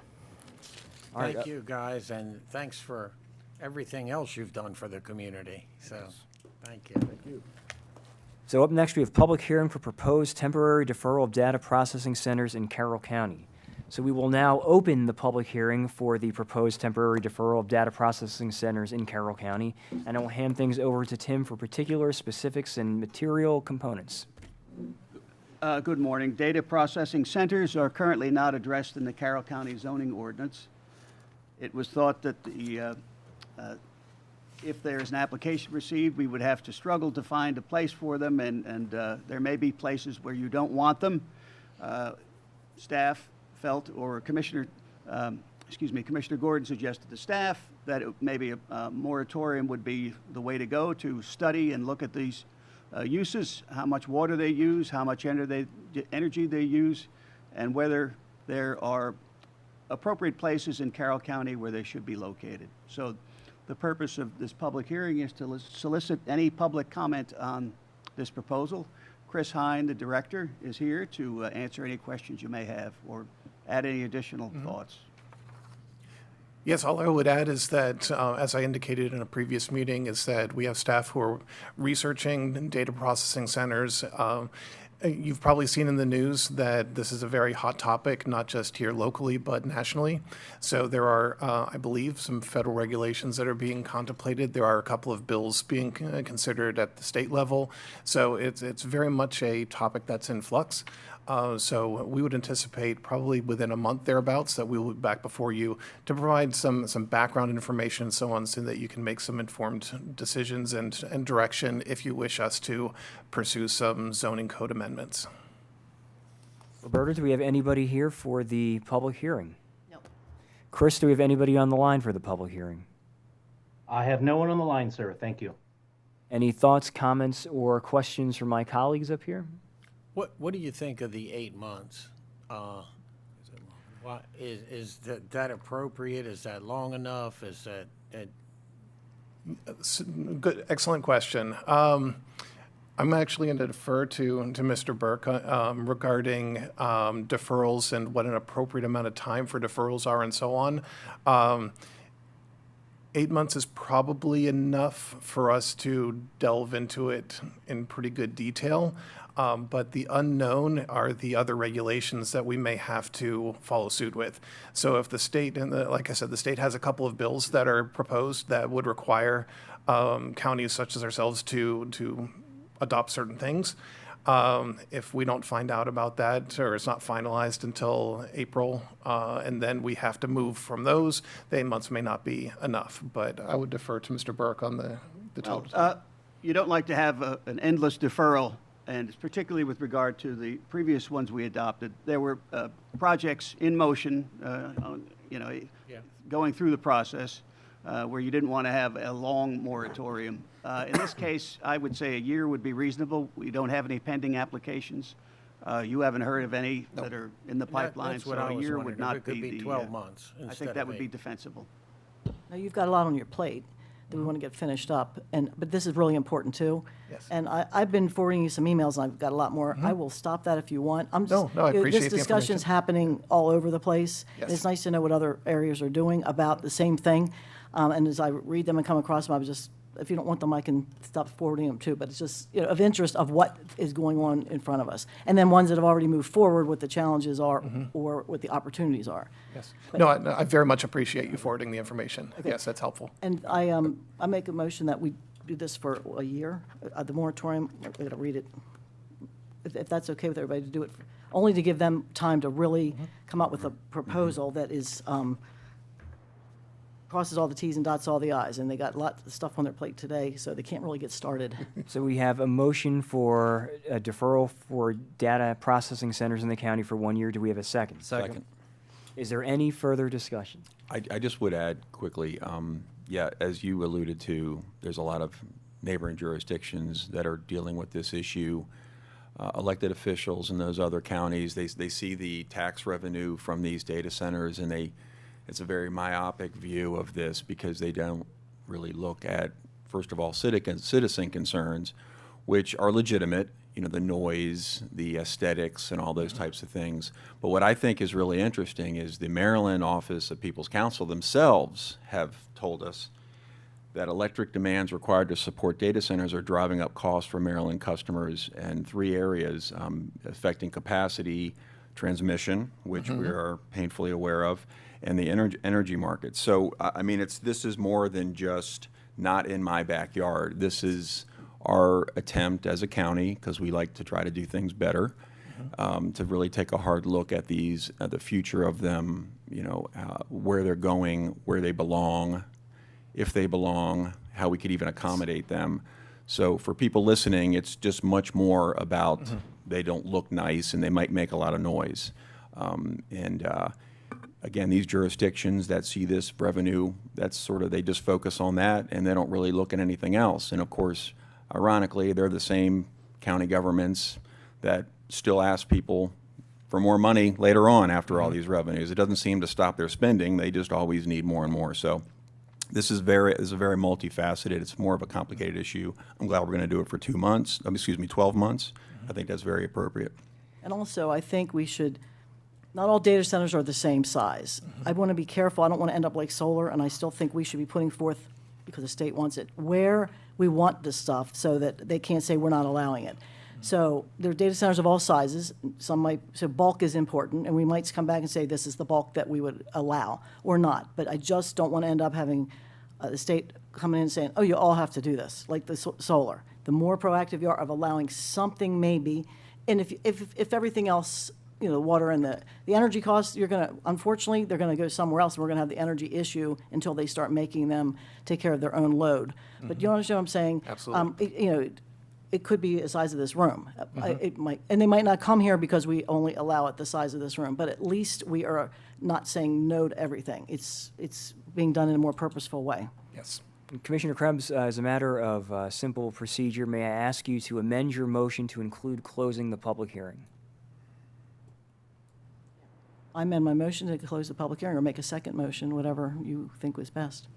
Speaker 7: All right,
Speaker 5: Thank you, guys, and thanks for everything else you've done for the community. So, thank you.
Speaker 10: Thank you.
Speaker 7: So up next, we have public hearing for proposed temporary deferral of data processing centers in Carroll County. So we will now open the public hearing for the proposed temporary deferral of data processing centers in Carroll County, and I will hand things over to Tim for particular specifics and material components.
Speaker 9: Good morning. Data processing centers are currently not addressed in the Carroll County zoning ordinance. It was thought that if there's an application received, we would have to struggle to find a place for them, and there may be places where you don't want them. Staff felt, or Commissioner Gordon suggested to staff that maybe a moratorium would be the way to go to study and look at these uses, how much water they use, how much energy they use, and whether there are appropriate places in Carroll County where they should be located. So the purpose of this public hearing is to solicit any public comment on this proposal. Chris Hine, the director, is here to answer any questions you may have or add any additional thoughts.
Speaker 12: Yes, all I would add is that, as I indicated in a previous meeting, is that we have staff who are researching data processing centers. You've probably seen in the news that this is a very hot topic, not just here locally, but nationally. So there are, I believe, some federal regulations that are being contemplated. There are a couple of bills being considered at the state level. So it's very much a topic that's in flux. So we would anticipate probably within a month thereabouts that we will be back before you to provide some background information and so on so that you can make some informed decisions and direction if you wish us to pursue some zoning code amendments.
Speaker 7: Roberta, do we have anybody here for the public hearing?
Speaker 6: No.
Speaker 7: Chris, do we have anybody on the line for the public hearing?
Speaker 1: I have no one on the line, sir. Thank you.
Speaker 7: Any thoughts, comments, or questions from my colleagues up here?
Speaker 5: What do you think of the 8 months? Is that appropriate? Is that long enough? Is that
Speaker 12: Good, excellent question. I'm actually going to defer to Mr. Burke regarding deferrals and what an appropriate amount of time for deferrals are and so on. 8 months is probably enough for us to delve into it in pretty good detail. But the unknown are the other regulations that we may have to follow suit with. So if the state, like I said, the state has a couple of bills that are proposed that would require counties such as ourselves to adopt certain things. If we don't find out about that or it's not finalized until April, and then we have to move from those, the 8 months may not be enough. But I would defer to Mr. Burke on the total.
Speaker 9: You don't like to have an endless deferral, and particularly with regard to the previous ones we adopted. There were projects in motion, going through the process where you didn't want to have a long moratorium. In this case, I would say a year would be reasonable. We don't have any pending applications. You haven't heard of any that are in the pipeline,
Speaker 5: That's
Speaker 9: so
Speaker 5: what I
Speaker 9: a
Speaker 5: was
Speaker 9: year
Speaker 5: wondering,
Speaker 9: would not
Speaker 5: if it could be 12 months
Speaker 9: I
Speaker 5: instead
Speaker 9: think
Speaker 5: of
Speaker 9: that would be
Speaker 5: 8.
Speaker 9: defensible.
Speaker 2: Now, you've got a lot on your plate that we want to get finished up, but this is really important too.
Speaker 12: Yes.
Speaker 2: And I've been forwarding you some emails, and I've got a lot more. I will stop that if you want. I'm
Speaker 12: No, I appreciate
Speaker 2: This
Speaker 12: the
Speaker 2: discussion's
Speaker 12: information.
Speaker 2: happening all over the place.
Speaker 12: Yes.
Speaker 2: It's nice to know what other areas are doing about the same thing. And as I read them and come across them, I was just, if you don't want them, I can stop forwarding them too. But it's just, of interest of what is going on in front of us. And then ones that have already moved forward, what the challenges are or what the opportunities are.
Speaker 12: Yes. No, I very much appreciate you forwarding the information. Yes, that's helpful.
Speaker 2: And I make a motion that we do this for a year, the moratorium. I got to read it. If that's okay with everybody to do it, only to give them time to really come up with a proposal that is, crosses all the Ts and dots all the Is. And they got lots of stuff on their plate today, so they can't really get started.
Speaker 7: So we have a motion for a deferral for data processing centers in the county for 1 year. Do we have a second?
Speaker 3: Second.
Speaker 7: Is there any further discussion?
Speaker 3: I just would add quickly, as you alluded to, there's a lot of neighboring jurisdictions that are dealing with this issue. Elected officials in those other counties, they see the tax revenue from these data centers, and it's a very myopic view of this because they don't really look at, first of all, citizen concerns, which are legitimate, the noise, the aesthetics, and all those types of things. But what I think is really interesting is the Maryland Office of People's Counsel themselves have told us that electric demands required to support data centers are driving up costs for Maryland customers in 3 areas, affecting capacity, transmission, which we are painfully aware of, and the energy market. So, this is more than just not in my backyard. This is our attempt as a county, because we like to try to do things better, to really take a hard look at these, the future of them, where they're going, where they belong, if they belong, how we could even accommodate them. So for people listening, it's just much more about they don't look nice and they might make a lot of noise. Again, these jurisdictions that see this revenue, that's sort of, they just focus on that and they don't really look at anything else. And of course, ironically, they're the same county governments that still ask people for more money later on after all these revenues. It doesn't seem to stop their spending. They just always need more and more. So this is a very multifaceted. It's more of a complicated issue. I'm glad we're going to do it for 12 months. I think that's very appropriate.
Speaker 2: And also, I think we should, not all data centers are the same size. I want to be careful. I don't want to end up like solar, and I still think we should be putting forth, because the state wants it, where we want this stuff so that they can't say we're not allowing it. So there are data centers of all sizes. So bulk is important, and we might come back and say this is the bulk that we would allow or not. But I just don't want to end up having the state coming in and saying, oh, you all have to do this, like the solar. The more proactive you are of allowing something maybe, and if everything else, you know, the water and the energy costs, unfortunately, they're going to go somewhere else, and we're going to have the energy issue until they start making them take care of their own load. But you understand what I'm saying?
Speaker 4: Absolutely.
Speaker 2: It could be the size of this room. It might, and they might not come here because we only allow it the size of this room, but at least we are not saying no to everything. It's being done in a more purposeful way.
Speaker 7: Yes. Commissioner Krebs, as a matter of simple procedure, may I ask you to amend your motion to include closing the public hearing?
Speaker 2: I amend my motion to close the public hearing or make a second motion, whatever you think was best.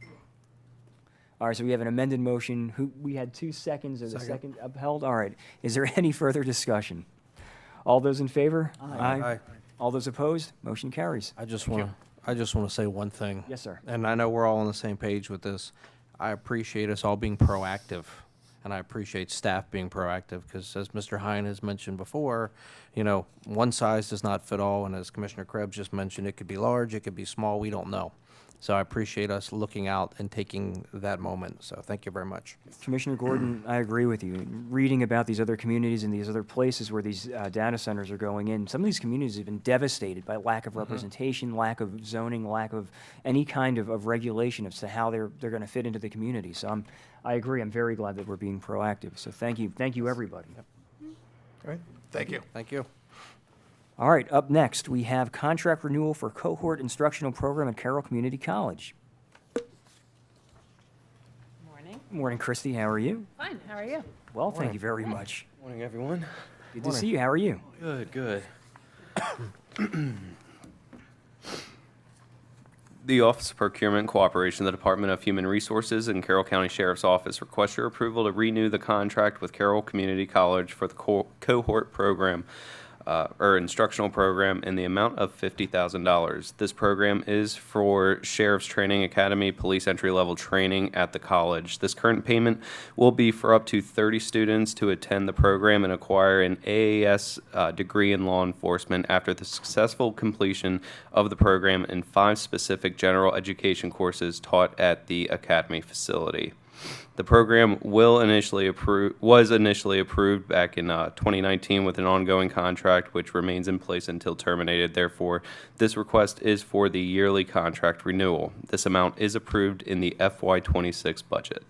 Speaker 7: All right, so we have an amended motion. We had 2 seconds. Is the second upheld? All right. Is there any further discussion? All those in favor?
Speaker 4: Aye.
Speaker 7: All those opposed? Motion carries.
Speaker 4: I just want to say one thing.
Speaker 7: Yes, sir.
Speaker 4: And I know we're all on the same page with this. I appreciate us all being proactive, and I appreciate staff being proactive, because as Mr. Hine has mentioned before, you know, one size does not fit all, and as Commissioner Krebs just mentioned, it could be large, it could be small, we don't know. So I appreciate us looking out and taking that moment. So thank you very much.
Speaker 7: Commissioner Gordon, I agree with you. Reading about these other communities and these other places where these data centers are going in, some of these communities have been devastated by lack of representation, lack of zoning, lack of any kind of regulation as to how they're going to fit into the community. So I agree. I'm very glad that we're being proactive. So thank you. Thank you, everybody.
Speaker 12: All right, thank you.
Speaker 4: Thank you.
Speaker 7: All right, up next, we have contract renewal for cohort instructional program at Carroll Community College.
Speaker 6: Morning.
Speaker 7: Morning, Christy. How are you?
Speaker 6: Fine, how are you?
Speaker 7: Well, thank you very much.
Speaker 13: Morning, everyone.
Speaker 7: Good to see you. How are you?
Speaker 13: Good, good. The Office of Procurement and Cooperation, the Department of Human Resources, and Carroll County Sheriff's Office request your approval to renew the contract with Carroll Community College for the cohort program. Or instructional program in the amount of $50,000. This program is for Sheriff's Training Academy police entry-level training at the college. This current payment will be for up to 30 students to attend the program and acquire an AAS degree in law enforcement after the successful completion of the program in 5 specific general education courses taught at the academy facility. The program was initially approved back in 2019 with an ongoing contract which remains in place until terminated. Therefore, this request is for the yearly contract renewal. This amount is approved in the FY26 budget.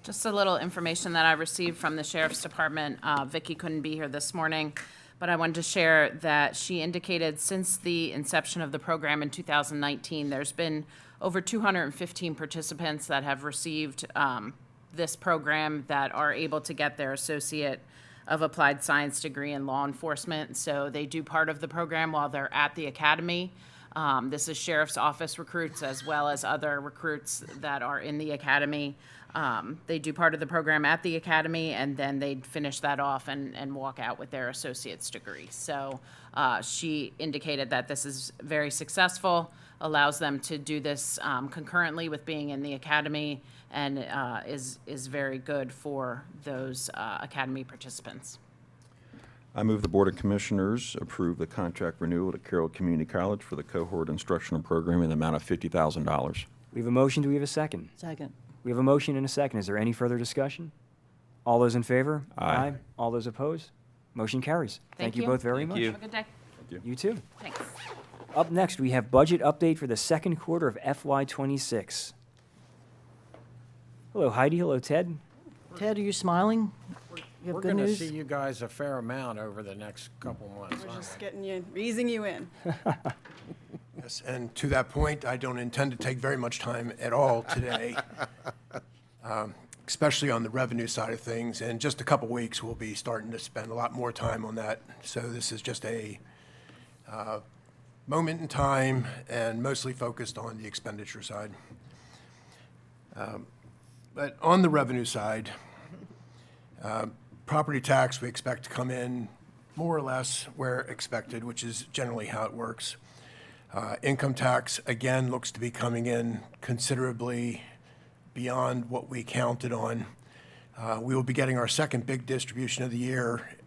Speaker 14: Just a little information that I received from the Sheriff's Department. Vicki couldn't be here this morning, but I wanted to share that she indicated since the inception of the program in 2019, there's been over 215 participants that have received this program that are able to get their Associate of Applied Science degree in law enforcement. So they do part of the program while they're at the academy. This is Sheriff's Office recruits as well as other recruits that are in the academy. They do part of the program at the academy, and then they finish that off and walk out with their associate's degree. So she indicated that this is very successful, allows them to do this concurrently with being in the academy, and is very good for those academy participants.
Speaker 3: I move the Board of Commissioners approve the contract renewal at Carroll Community College for the cohort instructional program in the amount of $50,000.
Speaker 7: We have a motion. Do we have a second?
Speaker 2: Second.
Speaker 7: We have a motion and a second. Is there any further discussion? All those in favor?
Speaker 3: Aye.
Speaker 7: All those opposed? Motion carries. Thank you both very much.
Speaker 13: you.
Speaker 14: Have a good day.
Speaker 7: You too.
Speaker 14: Thanks.
Speaker 7: Up next, we have budget update for the second quarter of FY26. Hello, Heidi. Hello, Ted.
Speaker 2: Ted, are you smiling? You have
Speaker 5: We're
Speaker 2: good
Speaker 5: going to
Speaker 2: news?
Speaker 5: see you guys a fair amount over the next couple months.
Speaker 15: We're
Speaker 5: aren't
Speaker 15: just
Speaker 5: we?
Speaker 15: getting you, easing you in.
Speaker 16: Yes, and to that point, I don't intend to take very much time at all today. especially on the revenue side of things. In just a couple weeks, we'll be starting to spend a lot more time on that. So this is just a moment in time and mostly focused on the expenditure side. But on the revenue side, property tax, we expect to come in more or less where expected, which is generally how it works. Income tax, again, looks to be coming in considerably beyond what we counted on. We will be getting our second big distribution of the year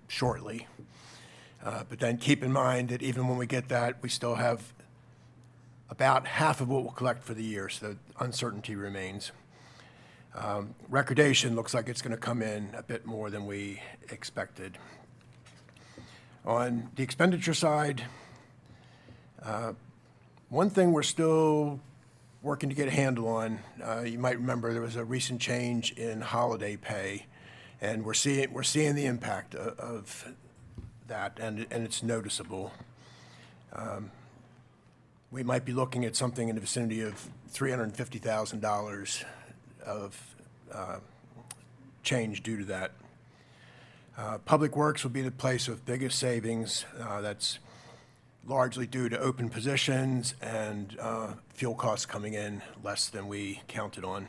Speaker 16: shortly. But then keep in mind that even when we get that, we still have about half of what we'll collect for the year, so uncertainty remains. Recordation looks like it's going to come in a bit more than we expected. On the expenditure side, one thing we're still working to get a handle on, you might remember there was a recent change in holiday pay, and we're seeing the impact of that, and it's noticeable. We might be looking at something in the vicinity of $350,000 of change due to that. Public Works will be the place of biggest savings. That's largely due to open positions and fuel costs coming in less than we counted on.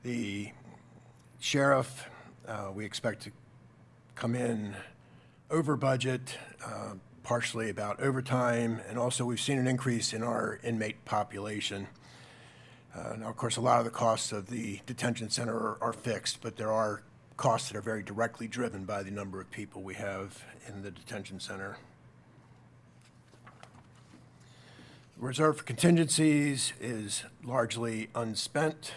Speaker 16: The sheriff, we expect to come in over budget, partially about overtime, and also we've seen an increase in our inmate population. Now, of course, a lot of the costs of the detention center are fixed, but there are costs that are very directly driven by the number of people we have in the detention center. Reserve for contingencies is largely unspent.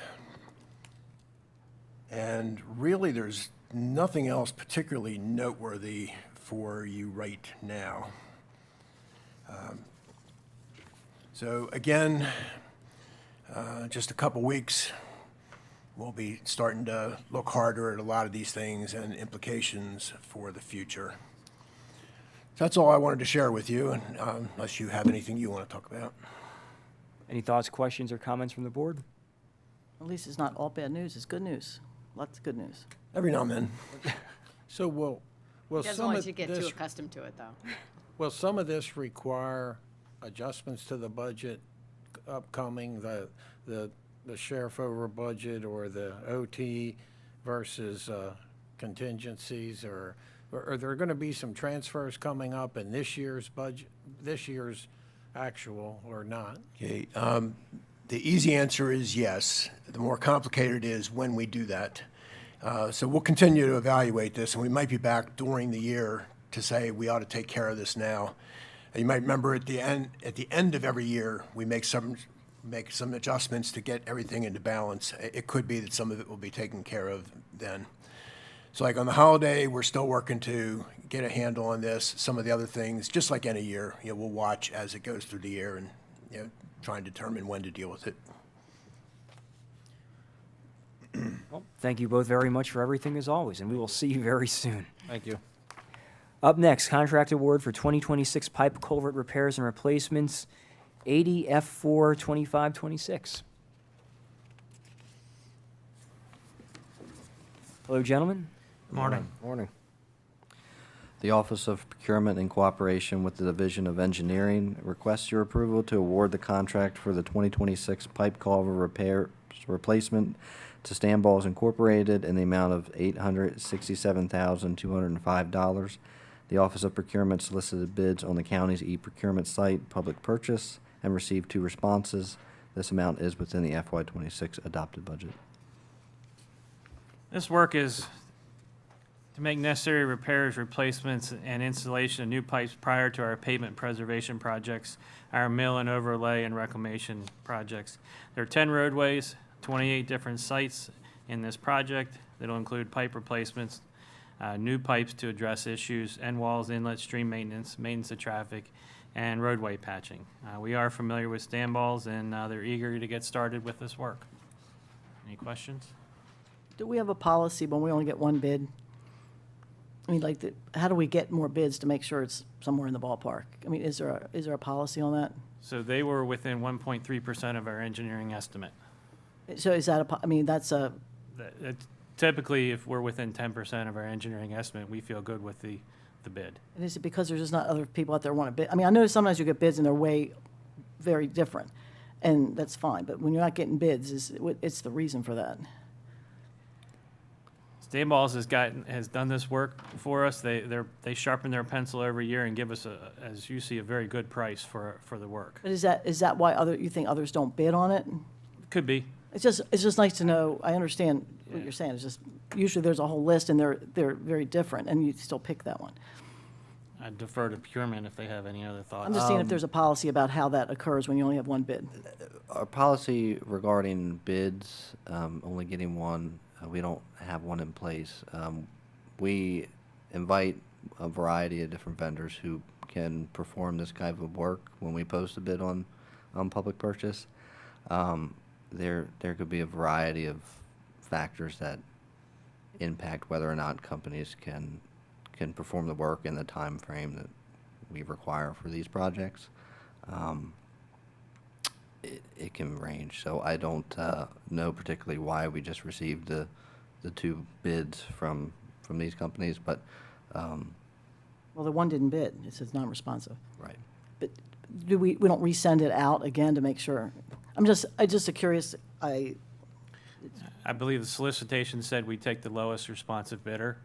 Speaker 16: And really, there's nothing else particularly noteworthy for you right now. So again, just a couple weeks, we'll be starting to look harder at a lot of these things and implications for the future. So that's all I wanted to share with you, and unless you have anything you want to talk about.
Speaker 7: Any thoughts, questions, or comments from the board?
Speaker 2: At least it's not all bad news, it's good news. Lots of good news.
Speaker 16: Every now and then.
Speaker 5: So will
Speaker 6: He doesn't
Speaker 5: some
Speaker 6: want
Speaker 5: of
Speaker 6: you to get too
Speaker 5: this,
Speaker 6: accustomed to it, though.
Speaker 5: will some of this require adjustments to the budget upcoming, the sheriff over budget or the OT versus contingencies, or are there going to be some transfers coming up in this year's budget, this year's actual, or not?
Speaker 16: Okay. The easy answer is yes. The more complicated it is when we do that. So we'll continue to evaluate this, and we might be back during the year to say we ought to take care of this now. And you might remember at the end of every year, we make some adjustments to get everything into balance. It could be that some of it will be taken care of then. So like on the holiday, we're still working to get a handle on this. Some of the other things, just like any year, we'll watch as it goes through the year and try and determine when to deal with it.
Speaker 7: Well, thank you both very much for everything as always, and we will see you very soon.
Speaker 4: Thank you.
Speaker 7: Up next, contract award for 2026 pipe culvert repairs and replacements, 80 F4 2526. Hello, gentlemen.
Speaker 4: Morning. Morning.
Speaker 15: The Office of Procurement, in cooperation with the Division of Engineering, requests your approval to award the contract for the 2026 pipe culvert repair replacement to Stanballs Incorporated in the amount of $867,205. The Office of Procurement solicited bids on the county's e-procurement site, Public Purchase, and received 2 responses. This amount is within the FY26 adopted budget.
Speaker 17: This work is to make necessary repairs, replacements, and installation of new pipes prior to our pavement preservation projects, our mill and overlay and reclamation projects. There are 10 roadways, 28 different sites in this project that'll include pipe replacements, new pipes to address issues, end walls, inlet, stream maintenance, maintenance of traffic, and roadway patching. We are familiar with Stanballs, and they're eager to get started with this work. Any questions?
Speaker 2: Do we have a policy when we only get one bid I mean, like, how do we get more bids to make sure it's somewhere in the ballpark? I mean, is there a policy on that?
Speaker 17: So they were within 1.3% of our engineering estimate.
Speaker 2: So is that I mean, that's a,
Speaker 17: Typically, if we're within 10% of our engineering estimate, we feel good with the bid.
Speaker 2: and is it because there's just not other people out there want to bid? I mean, I know sometimes you get bids and they're very different, and that's fine, but when you're not getting bids, it's the reason for that.
Speaker 17: Stanballs has done this work for us. They sharpen their pencil every year and give us, as you see, a very good price for the work.
Speaker 2: But is that why you think others don't bid on it?
Speaker 17: Could be.
Speaker 2: It's just nice to know. I understand what you're saying. It's just usually there's a whole list and they're very different, and you still pick that one.
Speaker 17: I defer to procurement if they have any other thoughts.
Speaker 2: I'm just seeing if there's a policy about how that occurs when you only have one bid.
Speaker 15: Our policy regarding bids, only getting one, we don't have one in place. We invite a variety of different vendors who can perform this kind of work when we post a bid on public purchase. There could be a variety of factors that impact whether or not companies can perform the work in the time frame that we require for these projects. It can range, so I don't know particularly why we just received the two bids from these companies, but
Speaker 2: Well, the one didn't bid. It says non-responsive.
Speaker 15: right.
Speaker 2: But we don't resend it out again to make sure? I just curious.
Speaker 17: I believe the solicitation said we take the lowest responsive bidder,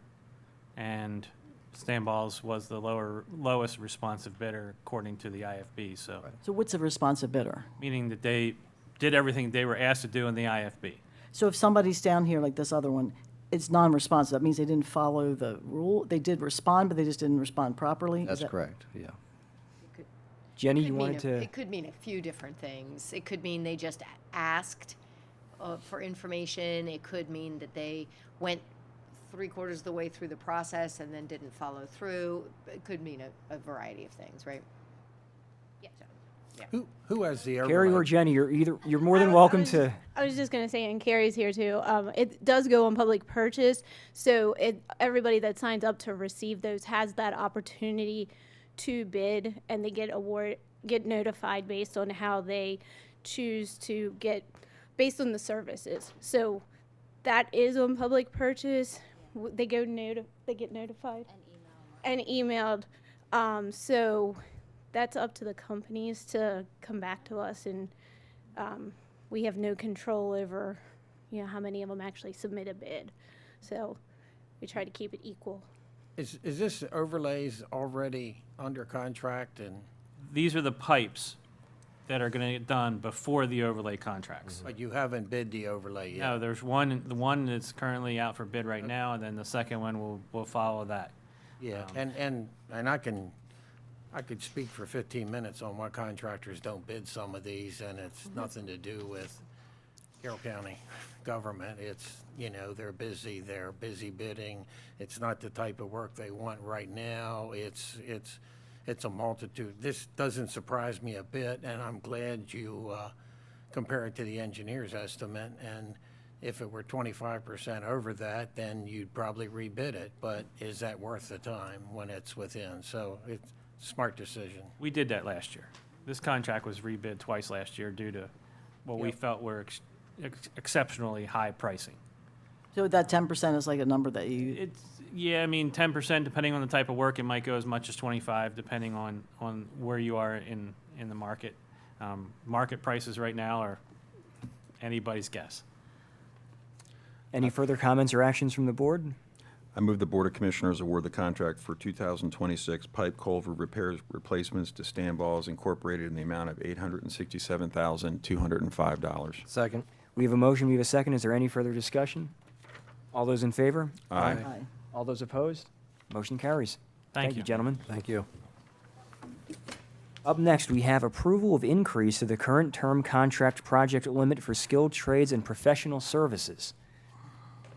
Speaker 17: and Stanballs was the lowest responsive bidder according to the IFB, so.
Speaker 2: So what's a responsive bidder?
Speaker 17: Meaning that they did everything they were asked to do in the IFB.
Speaker 2: So if somebody's down here like this other one, it's non-responsive, that means they didn't follow the rule? They did respond, but they just didn't respond properly? Is
Speaker 15: That's
Speaker 2: that-
Speaker 15: correct, yeah.
Speaker 7: Jenny,
Speaker 6: Could
Speaker 7: you
Speaker 6: mean
Speaker 7: wanted to?
Speaker 6: It could mean a few different things. It could mean they just asked for information. It could mean that they went 3/4 of the way through the process and then didn't follow through. It could mean a variety of things, right? Yeah.
Speaker 5: Who has the
Speaker 7: Carrie or
Speaker 5: overlay?
Speaker 7: Jenny, you're more than welcome to.
Speaker 18: I was just going to say, and Carrie's here too, it does go on public purchase, so everybody that signs up to receive those has that opportunity to bid, and they get notified based on how they choose to get, based on the services. So that is on public purchase. They get notified and emailed. So that's up to the companies to come back to us, and we have no control over, how many of them actually submit a bid. So we try to keep it equal.
Speaker 5: Is this overlays already under contract and?
Speaker 17: These are the pipes that are gonna get done before the overlay contracts.
Speaker 5: But you haven't bid the overlay yet?
Speaker 17: No, there's the one that's currently out for bid right now, and then the second one will follow that.
Speaker 5: Yeah, and I could speak for 15 minutes on why contractors don't bid some of these, and it's nothing to do with Carroll County government. It's, they're busy bidding. It's not the type of work they want right now. It's a multitude. This doesn't surprise me a bit, and I'm glad you compare it to the engineer's estimate. And if it were 25% over that, then you'd probably rebid it. But is that worth the time when it's within? So it's a smart decision.
Speaker 17: We did that last year. This contract was rebid twice last year due to what we felt were exceptionally high pricing.
Speaker 2: So that 10% is like a number that you?
Speaker 17: Yeah, I mean, 10%, depending on the type of work, it might go as much as 25, depending on where you are in the market. Market prices right now are anybody's guess.
Speaker 7: Any further comments or actions from the board?
Speaker 3: I move the Board of Commissioners award the contract for 2026 pipe culvert repairs replacements to Stanballs Incorporated in the amount of $867,205.
Speaker 4: Second.
Speaker 7: We have a motion, we have a second. Is there any further discussion? All those in favor?
Speaker 3: Aye.
Speaker 2: Aye.
Speaker 7: All those opposed? Motion carries.
Speaker 17: Thank you.
Speaker 7: Gentlemen.
Speaker 4: Thank you.
Speaker 7: Up next, we have approval of increase to the current term contract project limit for skilled trades and professional services.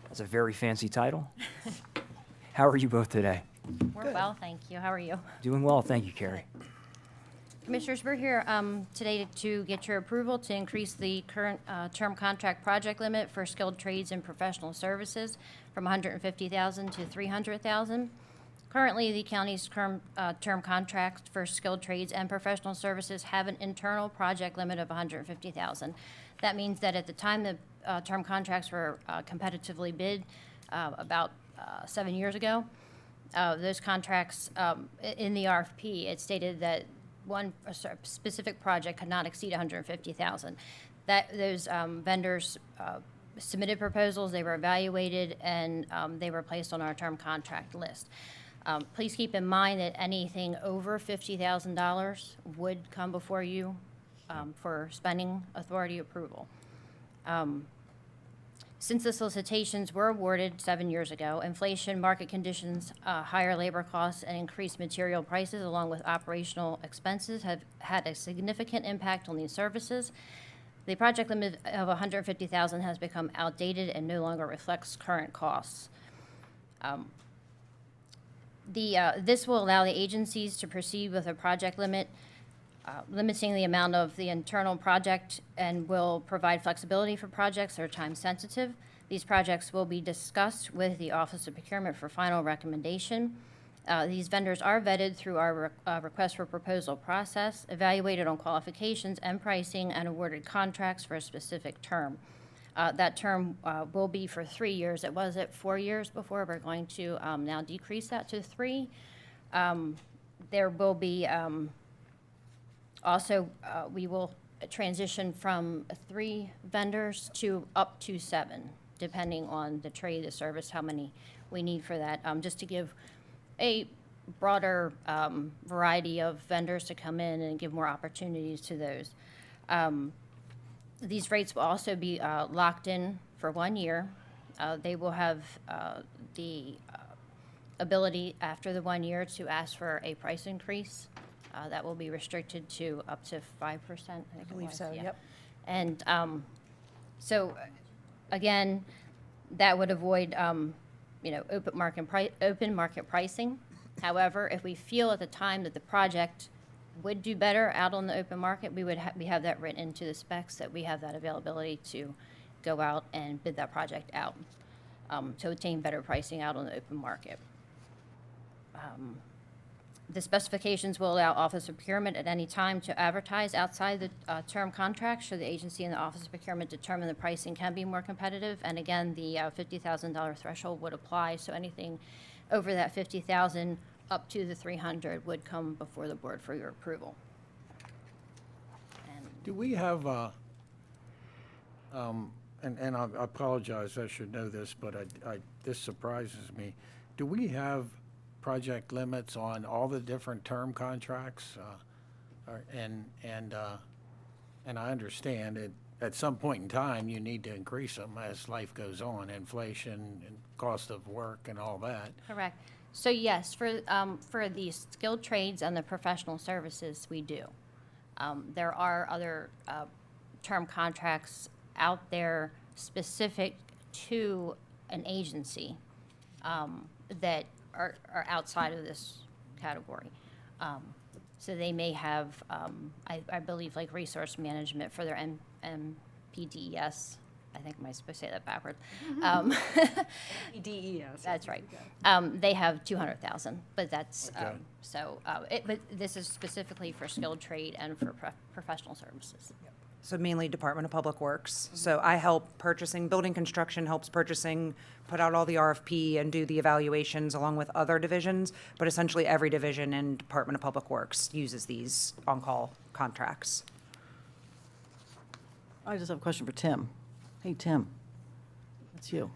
Speaker 7: That's a very fancy title. How are you both today?
Speaker 19: We're well, thank you. How are you?
Speaker 7: Doing well, thank you, Carrie.
Speaker 19: Commissioners, we're here today to get your approval to increase the current term contract project limit for skilled trades and professional services from $150,000 to $300,000. Currently, the county's term contracts for skilled trades and professional services have an internal project limit of $150,000. That means that at the time the term contracts were competitively bid about 7 years ago, those contracts in the RFP, it stated that a specific project could not exceed $150,000. Those vendors submitted proposals, they were evaluated, and they were placed on our term contract list. Please keep in mind that anything over $50,000 would come before you for spending authority approval. Since the solicitations were awarded 7 years ago, inflation, market conditions, higher labor costs, and increased material prices, along with operational expenses, have had a significant impact on these services. The project limit of $150,000 has become outdated and no longer reflects current costs. This will allow the agencies to proceed with a project limit, limiting the amount of the internal project, and will provide flexibility for projects that are time sensitive. These projects will be discussed with the Office of Procurement for final recommendation. These vendors are vetted through our request for proposal process, evaluated on qualifications and pricing, and awarded contracts for a specific term. That term will be for 3 years. It was at 4 years before. We're going to now decrease that to 3. There will be also, we will transition from 3 vendors to up to 7, depending on the trade, the service, how many we need for that, just to give a broader variety of vendors to come in and give more opportunities to those. These rates will also be locked in for 1 year. They will have the ability after the 1 year to ask for a price increase. That will be restricted to up to 5%, I
Speaker 8: believe so,
Speaker 19: yeah.
Speaker 8: yep.
Speaker 19: And so, again, that would avoid, open market pricing. However, if we feel at the time that the project would do better out on the open market, we have that written into the specs, that we have that availability to go out and bid that project out to obtain better pricing out on the open market. The specifications will allow Office of Procurement at any time to advertise outside the term contract should the agency and the Office of Procurement determine the pricing can be more competitive. And again, the $50,000 threshold would apply, so anything over that $50,000 up to the $300,000 would come before the board for your approval.
Speaker 5: Do we have, and I apologize, I should know this, but this surprises me. Do we have project limits on all the different term contracts? And I understand it, at some point in time, you need to increase them as life goes on, inflation and cost of work and all that.
Speaker 19: Correct. So yes, for the skilled trades and the professional services, we do. There are other term contracts out there specific to an agency that are outside of this category. So they may have, I believe, like resource management for their MPDES. I think I'm supposed to say that backwards.
Speaker 6: DES.
Speaker 19: That's right. They have 200,000, but that's
Speaker 5: Okay.
Speaker 19: but this is specifically for skilled trade and for professional services.
Speaker 20: So mainly Department of Public Works. So I help purchasing, building construction helps purchasing, put out all the RFP and do the evaluations along with other divisions. But essentially every division in Department of Public Works uses these on-call contracts.
Speaker 2: I just have a question for Tim. Hey, Tim, that's you.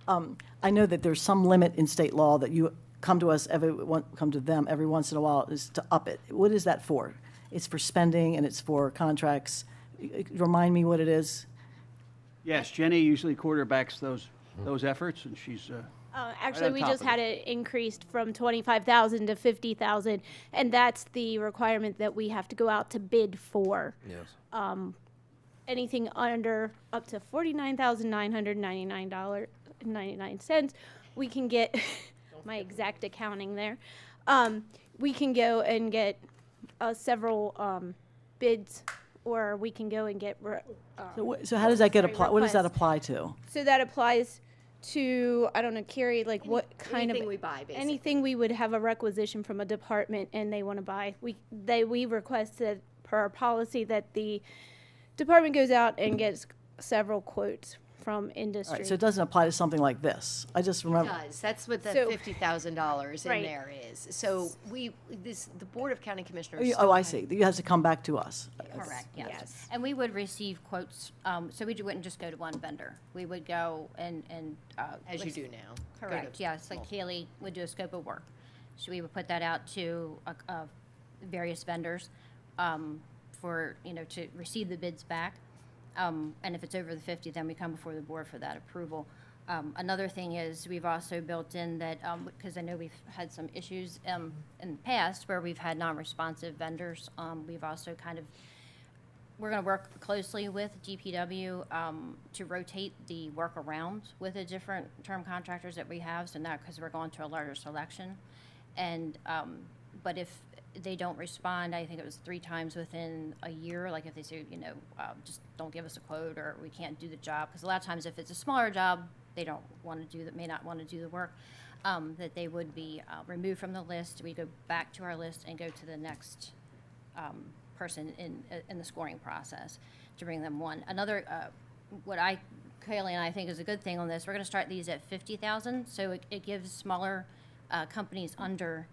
Speaker 2: I know that there's some limit in state law that you come to us come to them every once in a while is to up it. What is that for? It's for spending and it's for contracts. Remind me what it is.
Speaker 9: Yes, Jenny usually quarterbacks those efforts, and she's
Speaker 18: Actually, we just had it increased from 25,000 to 50,000, and that's the requirement that we have to go out to bid for.
Speaker 4: Yes.
Speaker 18: Anything under up to $49,999.99, we can get my exact accounting there. We can go and get several bids, or we can go and get.
Speaker 2: So how does that get applied? What does that apply to?
Speaker 18: So that applies to, I don't know, Carrie, like what kind of.
Speaker 6: anything we buy, basically.
Speaker 18: Anything we would have a requisition from a department and they want to buy. We request that per our policy that the department goes out and gets several quotes from
Speaker 2: All
Speaker 18: industry.
Speaker 2: right, so it doesn't apply to something like this. I just remember.
Speaker 6: It does. That's what the
Speaker 18: So-
Speaker 6: $50,000 in
Speaker 18: Right.
Speaker 6: there is. So the Board of County Commissioners.
Speaker 2: Oh, I see. You have to come back to us.
Speaker 19: Correct, yes.
Speaker 6: Yes.
Speaker 19: And we would receive quotes, so we wouldn't just go to one vendor. We would go and.
Speaker 6: As you
Speaker 19: list-
Speaker 6: do now. Go
Speaker 19: Correct,
Speaker 6: to
Speaker 19: yes, like Kaylee would do a scope of work. So we would put that out to various vendors for, to receive the bids back. And if it's over the 50, then we come before the board for that approval. Another thing is, we've also built in that, because I know we've had some issues in the past where we've had non-responsive vendors. We've also we're going to work closely with DPW to rotate the work around with the different term contractors that we have, so now, because we're going to a larger selection. And, but if they don't respond, I think it was 3 times within a year, like if they say, just don't give us a quote, or we can't do the job, because a lot of times if it's a smaller job, they don't want to may not want to do the work, that they would be removed from the list. We go back to our list and go to the next person in the scoring process to bring them one. Another, what Kaylee and I think is a good thing on this, we're going to start these at 50,000, so it gives smaller companies under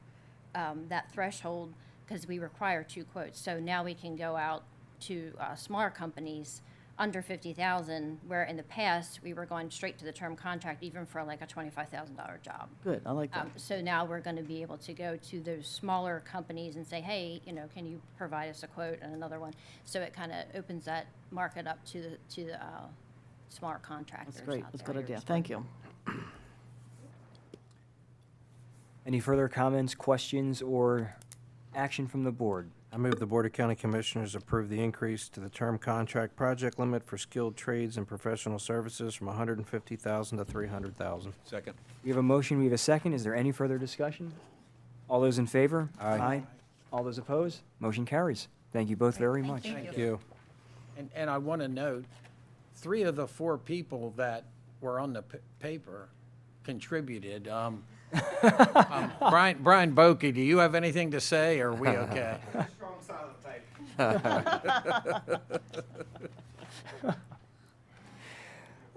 Speaker 19: that threshold, because we require 2 quotes. So now we can go out to smaller companies under 50,000, where in the past we were going straight to the term contract, even for like a $25,000 job.
Speaker 2: Good, I like that.
Speaker 19: So now we're going to be able to go to those smaller companies and say, hey, can you provide us a quote and another one? So it kind of opens that market up to the smaller contractors.
Speaker 2: That's great.
Speaker 19: out
Speaker 2: That's a
Speaker 19: there.
Speaker 2: good idea. Thank you.
Speaker 7: Any further comments, questions, or action from the board?
Speaker 4: I move the Board of County Commissioners approve the increase to the term contract project limit for skilled trades and professional services from $150,000 to $300,000.
Speaker 3: Second.
Speaker 7: We have a motion, we have a second. Is there any further discussion? All those in favor?
Speaker 4: Aye.
Speaker 7: All those opposed? Motion carries. Thank you both very much.
Speaker 4: Thank you.
Speaker 5: And I want to note, 3 of the 4 people that were on the paper contributed. Brian Bokey, do you have anything to say, or are we okay?
Speaker 1: Strong silent type.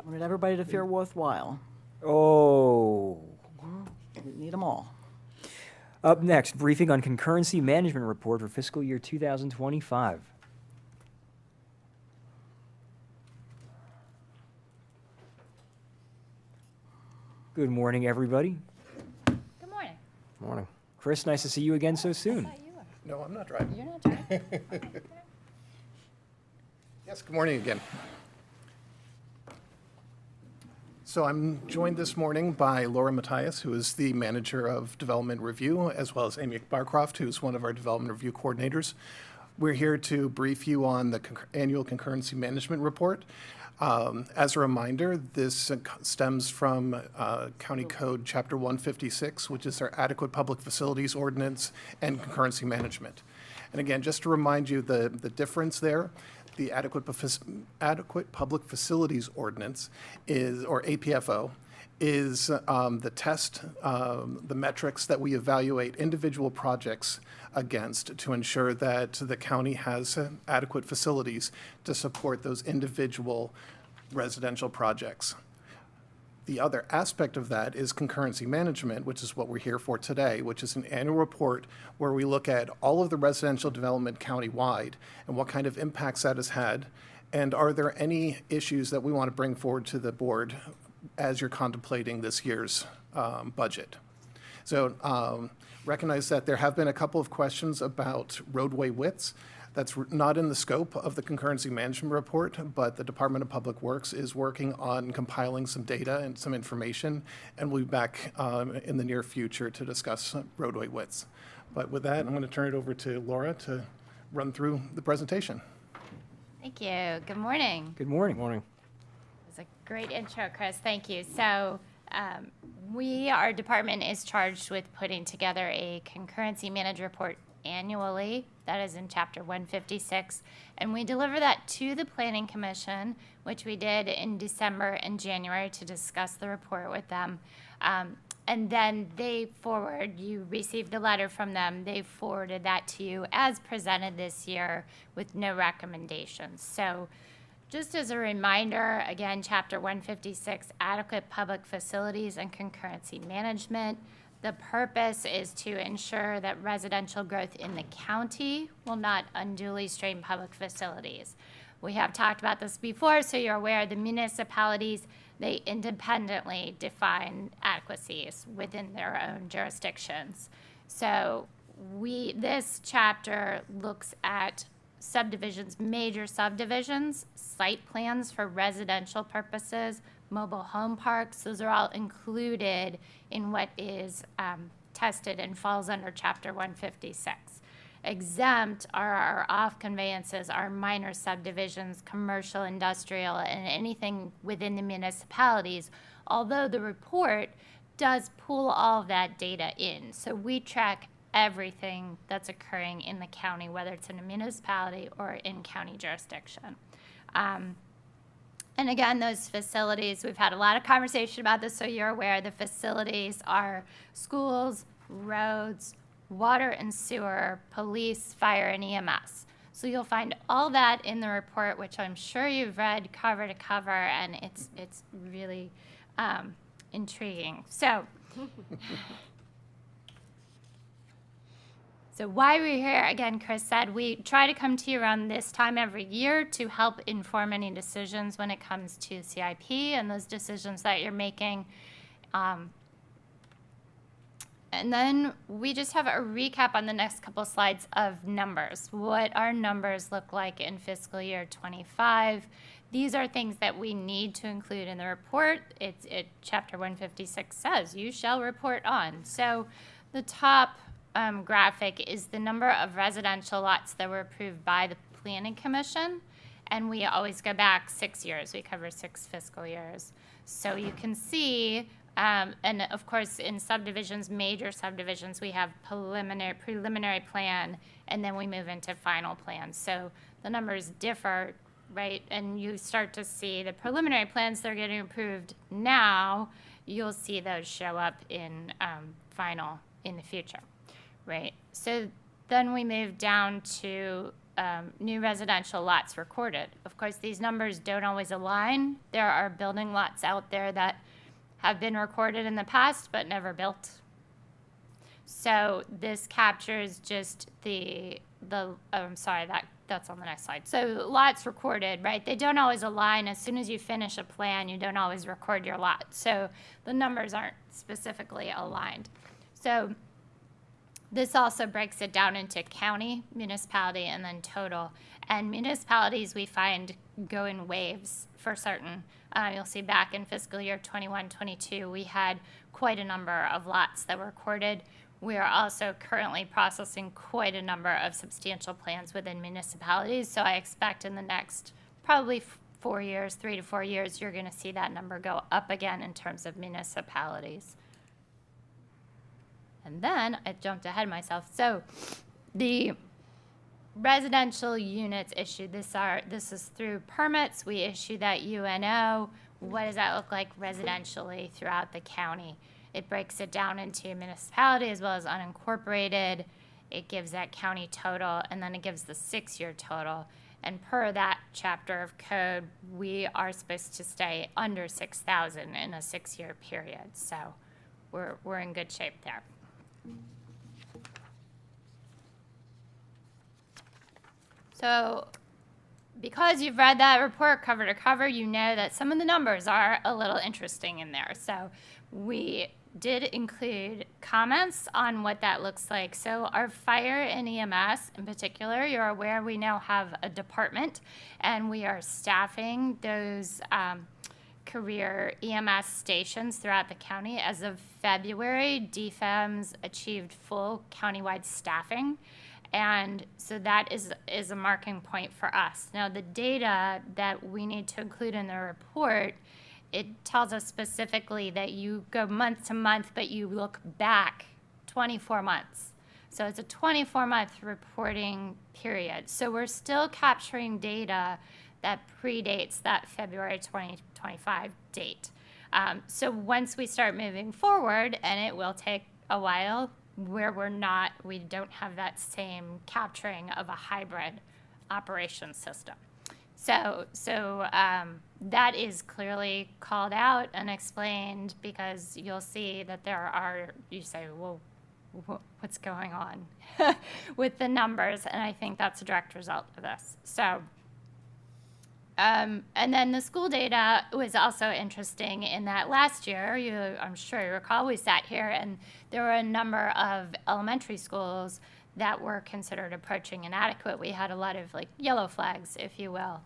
Speaker 2: Wanted everybody to feel worthwhile.
Speaker 7: Oh.
Speaker 2: We need them all.
Speaker 7: Up next, briefing on concurrency management report for fiscal year 2025. Good morning, everybody.
Speaker 19: Good morning.
Speaker 4: Morning.
Speaker 7: Chris, nice to see you again so soon.
Speaker 12: No, I'm not driving.
Speaker 19: You're not driving?
Speaker 12: Yes, good morning again. So I'm joined this morning by Laura Matthias, who is the Manager of Development Review, as well as Amy Barcroft, who's one of our Development Review coordinators. We're here to brief you on the annual concurrency management report. As a reminder, this stems from County Code Chapter 156, which is our Adequate Public Facilities Ordinance and Concurrency Management. And again, just to remind you the difference there, the Adequate Public Facilities Ordinance is, or APFO, is the test, the metrics that we evaluate individual projects against to ensure that the county has adequate facilities to support those individual residential projects. The other aspect of that is concurrency management, which is what we're here for today, which is an annual report where we look at all of the residential development countywide and what kind of impacts that has had, and are there any issues that we want to bring forward to the board as you're contemplating this year's budget. So recognize that there have been a couple of questions about roadway widths. That's not in the scope of the concurrency management report, but the Department of Public Works is working on compiling some data and some information, and we'll be back in the near future to discuss roadway widths. But with that, I'm going to turn it over to Laura to run through the presentation.
Speaker 21: Thank you. Good morning.
Speaker 7: Good morning.
Speaker 4: Morning.
Speaker 21: It was a great intro, Chris. Thank you. So Our department is charged with putting together a concurrency manager report annually. That is in Chapter 156. And we deliver that to the Planning Commission, which we did in December and January to discuss the report with them. And then you received a letter from them. They forwarded that to you as presented this year with no recommendations. So just as a reminder, again, Chapter 156, adequate public facilities and concurrency management. The purpose is to ensure that residential growth in the county will not unduly strain public facilities. We have talked about this before, so you're aware the municipalities, they independently define adequacies within their own jurisdictions. So this chapter looks at subdivisions, major subdivisions, site plans for residential purposes, mobile home parks. Those are all included in what is tested and falls under Chapter 156. Exempt are our off conveyances, our minor subdivisions, commercial, industrial, and anything within the municipalities, although the report does pull all of that data in. So we track everything that's occurring in the county, whether it's in a municipality or in county jurisdiction. And again, those facilities, we've had a lot of conversation about this, so you're aware the facilities are schools, roads, water and sewer, police, fire, and EMS. So you'll find all that in the report, which I'm sure you've read cover to cover, and it's really intriguing. So why we're here, again, Chris said, we try to come to you around this time every year to help inform any decisions when it comes to CIP and those decisions that you're making. And then we just have a recap on the next couple slides of numbers, what our numbers look like in fiscal year 25. These are things that we need to include in the report. Chapter 156 says, you shall report on. So the top graphic is the number of residential lots that were approved by the Planning Commission, and we always go back 6 years. We cover 6 fiscal years. So you can see, and of course in subdivisions, major subdivisions, we have preliminary plan, and then we move into final plan. So the numbers differ, right? And you start to see the preliminary plans that are getting approved now, you'll see those show up in final in the future. Right, so then we move down to new residential lots recorded. Of course, these numbers don't always align. There are building lots out there that have been recorded in the past but never built. So this captures just that's on the next slide. So lots recorded, right? They don't always align. As soon as you finish a plan, you don't always record your lot. So the numbers aren't specifically aligned. So this also breaks it down into county, municipality, and then total. And municipalities we find go in waves for certain. You'll see back in fiscal year 21-22, we had quite a number of lots that were recorded. We are also currently processing quite a number of substantial plans within municipalities. So I expect in the next probably 4 years, 3 to 4 years, you're going to see that number go up again in terms of municipalities. And then I jumped ahead of myself. So the residential units issued, this is through permits. We issue that UNO. What does that look like residentially throughout the county? It breaks it down into municipality as well as unincorporated. It gives that county total, and then it gives the 6-year total. And per that chapter of code, we are supposed to stay under 6,000 in a 6-year period. So we're in good shape there. So because you've read that report cover to cover, you know that some of the numbers are a little interesting in there. So we did include comments on what that looks like. So our fire and EMS in particular, you're aware we now have a department, and we are staffing those career EMS stations throughout the county. As of February, DFEMS achieved full countywide staffing. And so that is a marking point for us. Now, the data that we need to include in the report it tells us specifically that you go month to month, but you look back 24 months. So it's a 24-month reporting period. So we're still capturing data that predates that February 2025 date. So once we start moving forward, and it will take a while, where we don't have that same capturing of a hybrid operation system. So that is clearly called out and explained, because you'll see that you say, well, what's going on with the numbers? And I think that's a direct result of this. So, and then the school data was also interesting in that last year, I'm sure you recall, we sat here and there were a number of elementary schools that were considered approaching inadequate. We had a lot of like yellow flags, if you will.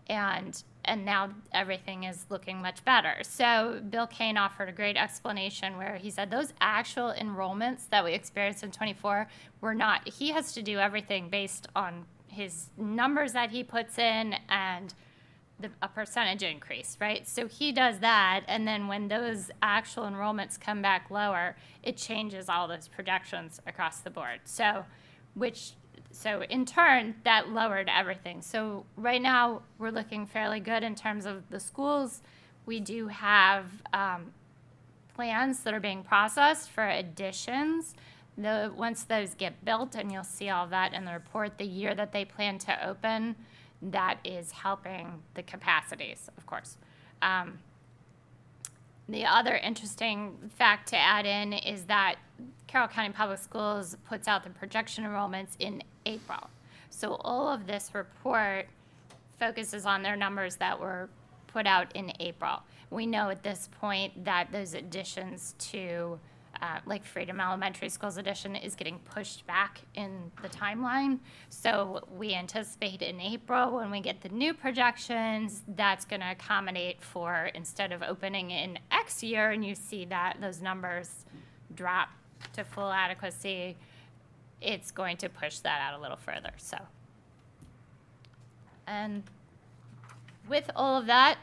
Speaker 21: And now everything is looking much better. So Bill Kane offered a great explanation where he said those actual enrollments that we experienced in 24 were not, he has to do everything based on his numbers that he puts in and a percentage increase, right? So he does that, and then when those actual enrollments come back lower, it changes all those projections across the board. So in turn, that lowered everything. So right now, we're looking fairly good in terms of the schools. We do have plans that are being processed for additions. Once those get built, and you'll see all that in the report, the year that they plan to open, that is helping the capacities, of course. The other interesting fact to add in is that Carroll County Public Schools puts out the projection enrollments in April. So all of this report focuses on their numbers that were put out in April. We know at this point that those additions to like Freedom Elementary School's addition is getting pushed back in the timeline. So we anticipate in April, when we get the new projections, that's going to accommodate for, instead of opening in X year and you see that those numbers drop to full adequacy, it's going to push that out a little further. So, and with all of that,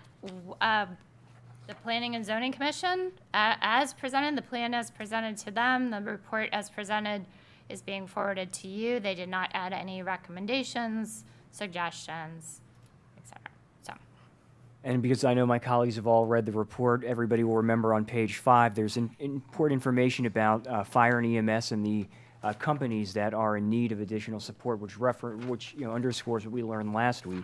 Speaker 21: the Planning and Zoning Commission, as presented, the plan as presented to them, the report as presented is being forwarded to you. They did not add any recommendations, suggestions, etc. So,
Speaker 7: And because I know my colleagues have all read the report, everybody will remember on page 5, there's important information about fire and EMS and the companies that are in need of additional support, which underscores what we learned last week.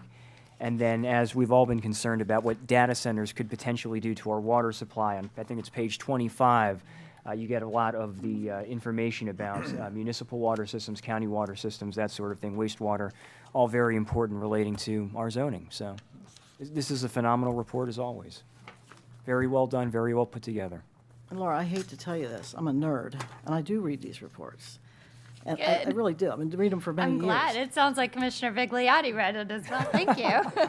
Speaker 7: And then, as we've all been concerned about what data centers could potentially do to our water supply, on I think it's page 25, you get a lot of the information about municipal water systems, county water systems, that sort of thing, wastewater, all very important relating to our zoning. So this is a phenomenal report, as always. Very well done, very well put together.
Speaker 2: And Laura, I hate to tell you this, I'm a nerd, and I do read these reports. And I really do. I've been reading them for many years.
Speaker 21: I'm glad. It sounds like Commissioner Vigliotti read it as well. Thank you.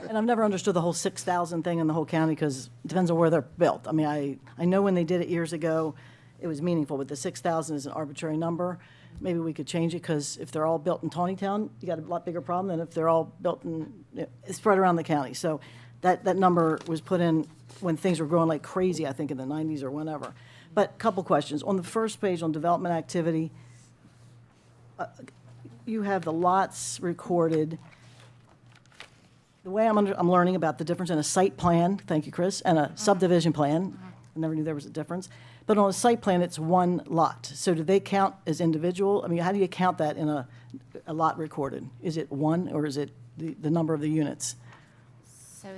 Speaker 2: And I've never understood the whole 6,000 thing in the whole county, because it depends on where they're built. I mean, I know when they did it years ago, it was meaningful, but the 6,000 is an arbitrary number. Maybe we could change it, because if they're all built in Tawnytown, you got a lot bigger problem than if they're all built in, spread around the county. So that number was put in when things were growing like crazy, I think in the 90s or whenever. But a couple questions. On the first page on development activity, you have the lots recorded. The way I'm learning about the difference in a site plan, thank you, Chris, and a subdivision plan, I never knew there was a difference. But on a site plan, it's one lot. So do they count as individual? I mean, how do you count that in a lot recorded? Is it one, or is it the number of the units?
Speaker 21: So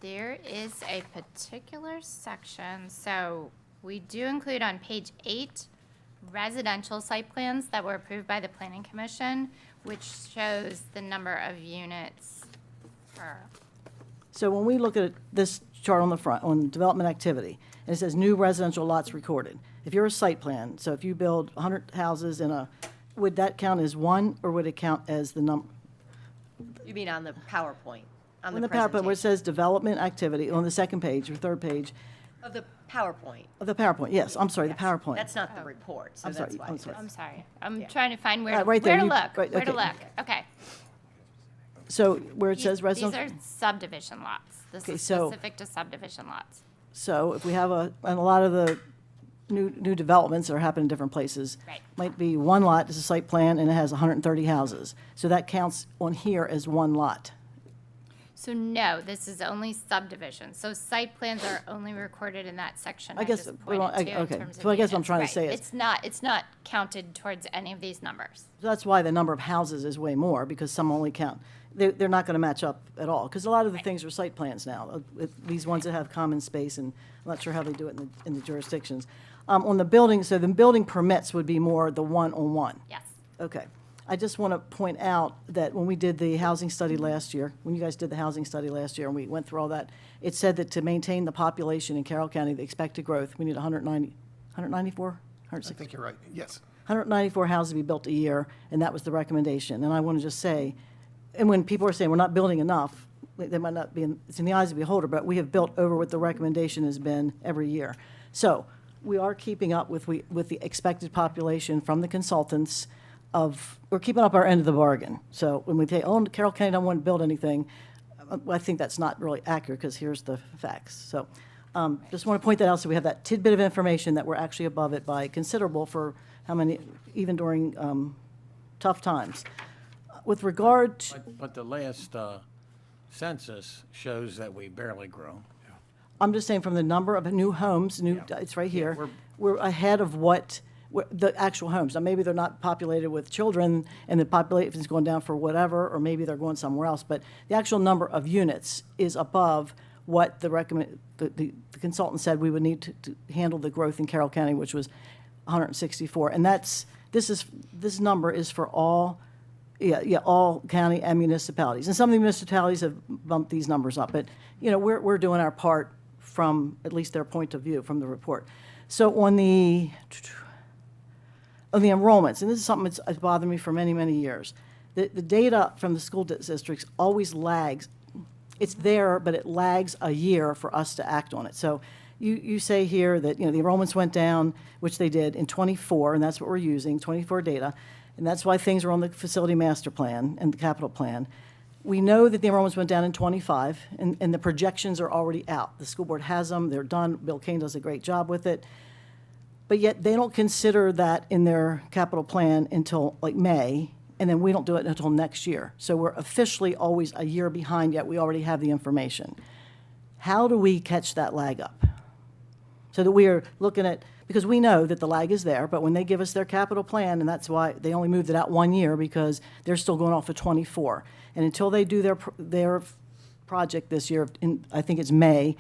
Speaker 21: there is a particular section. So we do include on page 8 residential site plans that were approved by the Planning Commission, which shows the number of units per.
Speaker 2: So when we look at this chart on the front, on development activity, and it says new residential lots recorded, if you're a site plan, so if you build 100 houses would that count as one, or would it count as the number?
Speaker 6: You mean on the PowerPoint?
Speaker 2: On the PowerPoint, where it says development activity, on the second page or third page.
Speaker 6: Of the PowerPoint.
Speaker 2: Of the PowerPoint, yes, I'm sorry, the PowerPoint.
Speaker 6: That's not the report, so
Speaker 2: I'm
Speaker 6: that's
Speaker 2: sorry,
Speaker 6: why.
Speaker 2: I'm sorry.
Speaker 21: I'm sorry. I'm trying to find where,
Speaker 2: right there,
Speaker 21: where to
Speaker 2: you-
Speaker 21: look.
Speaker 2: right,
Speaker 21: Where to
Speaker 2: okay.
Speaker 21: look. Okay.
Speaker 2: So where it says
Speaker 21: These
Speaker 2: residential.
Speaker 21: are subdivision lots. This
Speaker 2: Okay,
Speaker 21: is
Speaker 2: so-
Speaker 21: specific to subdivision lots.
Speaker 2: So if we have and a lot of the new developments that are happening in different places.
Speaker 21: Right.
Speaker 2: Might be one lot is a site plan and it has 130 houses. So that counts on here as one lot.
Speaker 21: So no, this is only subdivision. So site plans are only recorded in that section
Speaker 2: I guess-
Speaker 21: just pointed
Speaker 2: well,
Speaker 21: to in
Speaker 2: okay.
Speaker 21: terms of
Speaker 2: So I guess what I'm
Speaker 21: units.
Speaker 2: trying to
Speaker 21: Right.
Speaker 2: say is-
Speaker 21: It's not counted towards any of these numbers.
Speaker 2: So that's why the number of houses is way more, because some only count, they're not going to match up at all. Because a lot of the things are site plans now, these ones that have common space, and I'm not sure how they do it in the jurisdictions. On the building, so the building permits would be more the one-on-one.
Speaker 21: Yes.
Speaker 2: Okay. I just want to point out that when we did the housing study last year, when you guys did the housing study last year, and we went through all that, it said that to maintain the population in Carroll County, the expected growth, we need 194? 160?
Speaker 12: I think you're right, yes.
Speaker 2: 194 houses to be built a year, and that was the recommendation. And I want to just say, and when people are saying we're not building enough, they might not be, it's in the eyes of the beholder, but we have built over what the recommendation has been every year. So we are keeping up with the expected population from the consultants we're keeping up our end of the bargain. So when we say, oh, Carroll County don't want to build anything, I think that's not really accurate, because here's the facts. So just want to point that out, so we have that tidbit of information that we're actually above it by considerable for how many, even during tough times. With regard to,
Speaker 5: But the last census shows that we barely grow.
Speaker 2: I'm just saying from the number of new homes, it's right here, we're ahead of the actual homes. Now, maybe they're not populated with children, and the population is going down for whatever, or maybe they're going somewhere else, but the actual number of units is above what the consultant said we would need to handle the growth in Carroll County, which was 164. And this number is for all county and municipalities. And some of the municipalities have bumped these numbers up, but, we're doing our part from at least their point of view from the report. So on the enrollments, and this is something that's bothered me for many, many years, the data from the school districts always lags. It's there, but it lags a year for us to act on it. So you say here that, the enrollments went down, which they did in '24, and that's what we're using, '24 data, and that's why things are on the facility master plan and the capital plan. We know that the enrollments went down in '25, and the projections are already out. The school board has them, they're done. Bill Kane does a great job with it. But yet they don't consider that in their capital plan until like May, and then we don't do it until next year. So we're officially always a year behind, yet we already have the information. How do we catch that lag up? So that we are looking at, because we know that the lag is there, but when they give us their capital plan, and that's why they only moved it out 1 year, because they're still going off of '24. And until they do their project this year, I think it's May,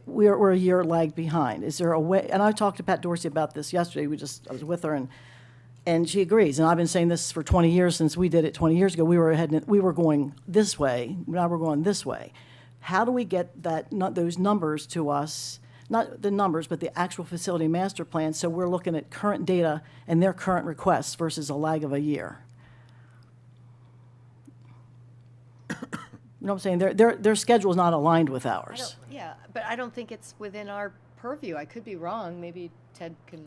Speaker 2: we're a year lag behind. Is there a way, and I talked to Pat Dorsey about this yesterday, I was with her, and she agrees, and I've been saying this for 20 years, since we did it 20 years ago, we were going this way, now we're going this way. How do we get those numbers to us, not the numbers, but the actual facility master plan, so we're looking at current data and their current requests versus a lag of a year? You know what I'm saying? Their schedule is not aligned with ours.
Speaker 6: Yeah, but I don't think it's within our purview. I could be wrong. Maybe Ted can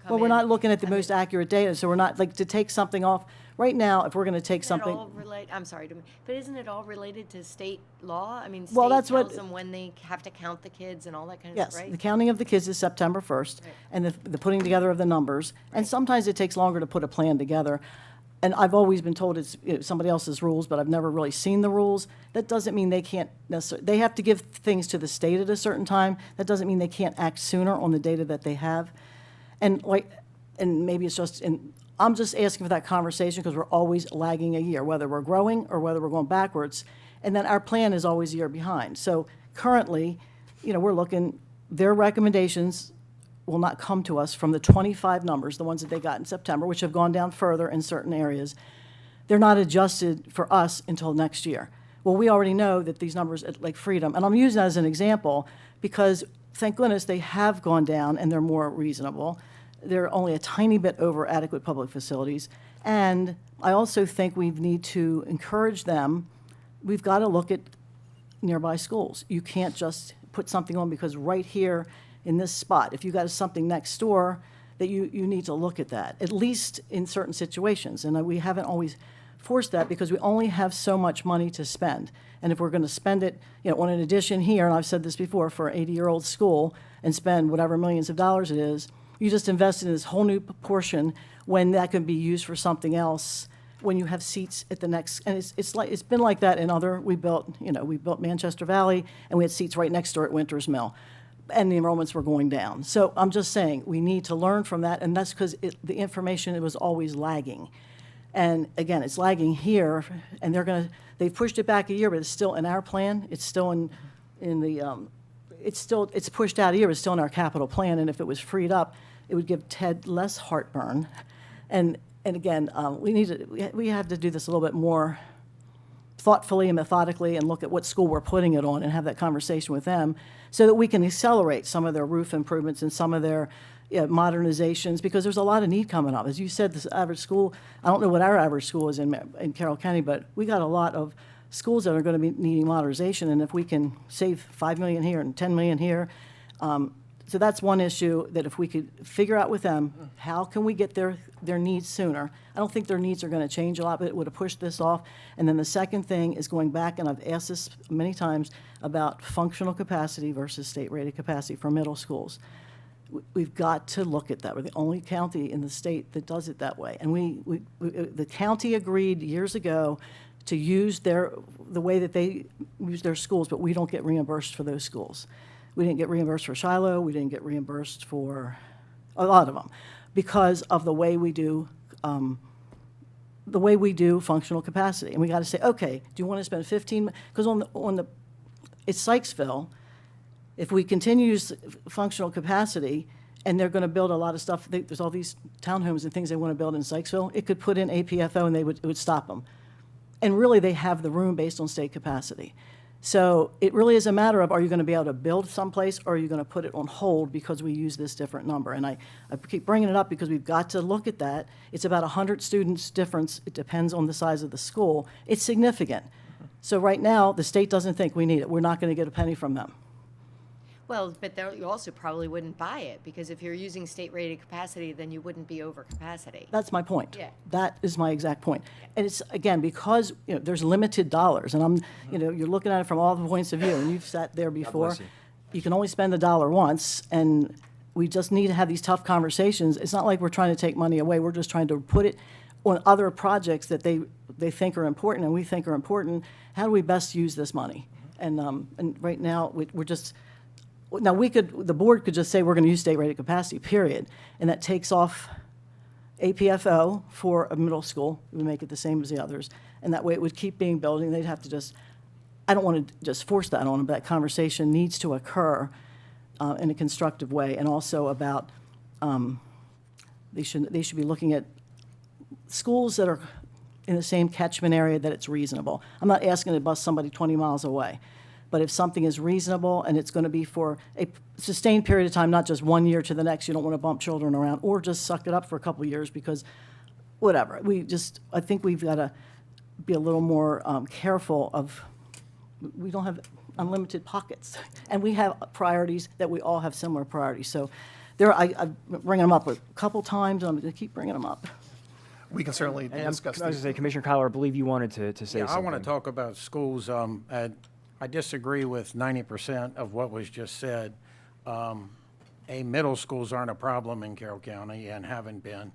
Speaker 6: come
Speaker 2: Well, we're
Speaker 6: in.
Speaker 2: not looking at the most accurate data, so we're not, to take something off, right now, if we're going to take
Speaker 6: Isn't it
Speaker 2: something.
Speaker 6: all I'm sorry, but isn't it all related to state law? I mean,
Speaker 2: Well,
Speaker 6: state
Speaker 2: that's what-
Speaker 6: tells them when they have to count the kids and all that kind of
Speaker 2: Yes,
Speaker 6: stuff, right?
Speaker 2: the counting of the kids is September 1st, and the putting together of the numbers, and sometimes it takes longer to put a plan together. And I've always been told it's somebody else's rules, but I've never really seen the rules. That doesn't mean they can't necessarily, they have to give things to the state at a certain time. That doesn't mean they can't act sooner on the data that they have. And maybe it's just, and I'm just asking for that conversation, because we're always lagging a year, whether we're growing or whether we're going backwards. And then our plan is always a year behind. So currently, we're looking, their recommendations will not come to us from the 25 numbers, the ones that they got in September, which have gone down further in certain areas. They're not adjusted for us until next year. Well, we already know that these numbers, like Freedom, and I'm using that as an example because, thank goodness, they have gone down and they're more reasonable. They're only a tiny bit over adequate public facilities. And I also think we need to encourage them. We've got to look at nearby schools. You can't just put something on because right here in this spot, if you got something next door, that you need to look at that, at least in certain situations. And we haven't always force that because we only have so much money to spend. And if we're going to spend it, on an addition here, and I've said this before, for an 80-year-old school and spend whatever millions of dollars it is, you just invested in this whole new portion when that could be used for something else when you have seats at the next, and it's been like that in other, we built Manchester Valley, and we had seats right next door at Winters Mill, and the enrollments were going down. So I'm just saying, we need to learn from that, and that's because the information, it was always lagging. And again, it's lagging here, and they've pushed it back a year, but it's still in our plan. It's still in the, it's pushed out a year, but it's still in our capital plan, and if it was freed up, it would give Ted less heartburn. And again, we have to do this a little bit more thoughtfully and methodically and look at what school we're putting it on and have that conversation with them so that we can accelerate some of their roof improvements and some of their modernizations, because there's a lot of need coming up. As you said, this average school, I don't know what our average school is in Carroll County, but we got a lot of schools that are going to be needing modernization, and if we can save $5 million here and $10 million here, so that's one issue that if we could figure out with them, how can we get their needs sooner? I don't think their needs are going to change a lot, but it would have pushed this off. And then the second thing is going back, and I've asked this many times, about functional capacity versus state-rated capacity for middle schools. We've got to look at that. We're the only county in the state that does it that way. And the county agreed years ago to use the way that they use their schools, but we don't get reimbursed for those schools. We didn't get reimbursed for Shiloh. We didn't get reimbursed for a lot of them because of the way we do functional capacity. And we got to say, okay, do you want to spend 15? Because it's Sykesville. If we continue to use functional capacity, and they're going to build a lot of stuff, there's all these townhomes and things they want to build in Sykesville, it could put in APFO and it would stop them. And really, they have the room based on state capacity. So it really is a matter of, are you going to be able to build someplace, or are you going to put it on hold because we use this different number? And I keep bringing it up because we've got to look at that. It's about 100 students difference. It depends on the size of the school. It's significant. So right now, the state doesn't think we need it. We're not going to get a penny from them.
Speaker 6: Well, but you also probably wouldn't buy it, because if you're using state-rated capacity, then you wouldn't be over capacity.
Speaker 2: That's my point.
Speaker 6: Yeah.
Speaker 2: That is my exact point. And it's, again, because there's limited dollars, and you're looking at it from all the points of view, and you've sat there before. You can only spend the dollar once, and we just need to have these tough conversations. It's not like we're trying to take money away. We're just trying to put it on other projects that they think are important and we think are important. How do we best use this money? And right now, we're just... Now, the board could just say we're going to use state-rated capacity, period, and that takes off APFO for a middle school. We make it the same as the others, and that way it would keep being built, and they'd have to just, I don't want to just force that on them, but that conversation needs to occur in a constructive way, and also about they should be looking at schools that are in the same catchment area that it's reasonable. I'm not asking to bus somebody 20 miles away. But if something is reasonable and it's going to be for a sustained period of time, not just 1 year to the next, you don't want to bump children around, or just suck it up for a couple of years because whatever. I think we've got to be a little more careful of, we don't have unlimited pockets. And we have priorities that we all have similar priorities. So I bring them up a couple times, and I'm going to keep bringing them up.
Speaker 12: We can certainly discuss
Speaker 7: I was
Speaker 12: these.
Speaker 7: going to say, Commissioner Kyler, I believe you wanted to say something.
Speaker 5: I want to talk about schools. I disagree with 90% of what was just said. Middle schools aren't a problem in Carroll County and haven't been.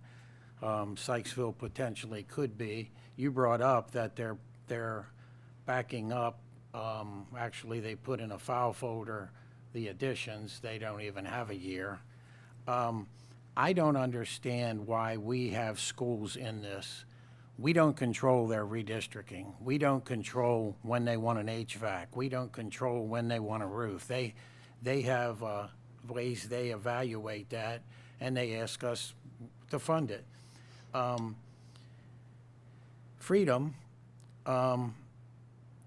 Speaker 5: Sykesville potentially could be. You brought up that they're backing up. Actually, they put in a file folder the additions. They don't even have a year. I don't understand why we have schools in this. We don't control their redistricting. We don't control when they want an HVAC. We don't control when they want a roof. They have ways they evaluate that, and they ask us to fund it. Freedom,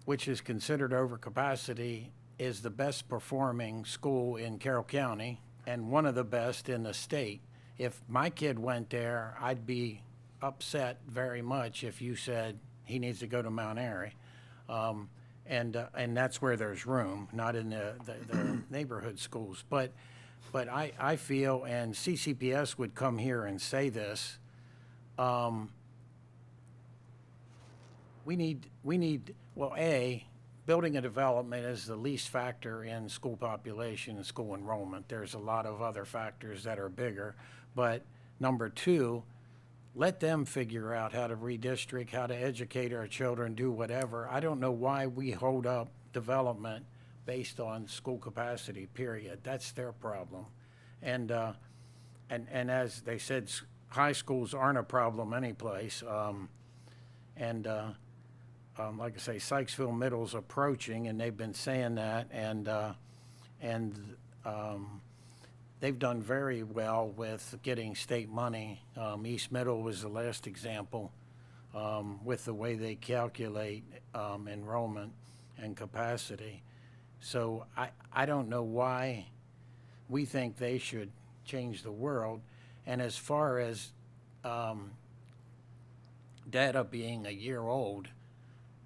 Speaker 5: which is considered overcapacity, is the best performing school in Carroll County and one of the best in the state. If my kid went there, I'd be upset very much if you said he needs to go to Mount Airy. And that's where there's room, not in the neighborhood schools. But I feel, and CCPS would come here and say this, we need, well, building and development is the least factor in school population and school enrollment. There's a lot of other factors that are bigger. But number two, let them figure out how to redistrict, how to educate our children, do whatever. I don't know why we hold up development based on school capacity, period. That's their problem. And as they said, high schools aren't a problem anyplace. Like I say, Sykesville Middle's approaching, and they've been saying that, and they've done very well with getting state money. East Middle was the last example with the way they calculate enrollment and capacity. So I don't know why we think they should change the world. And as far as data being a year old,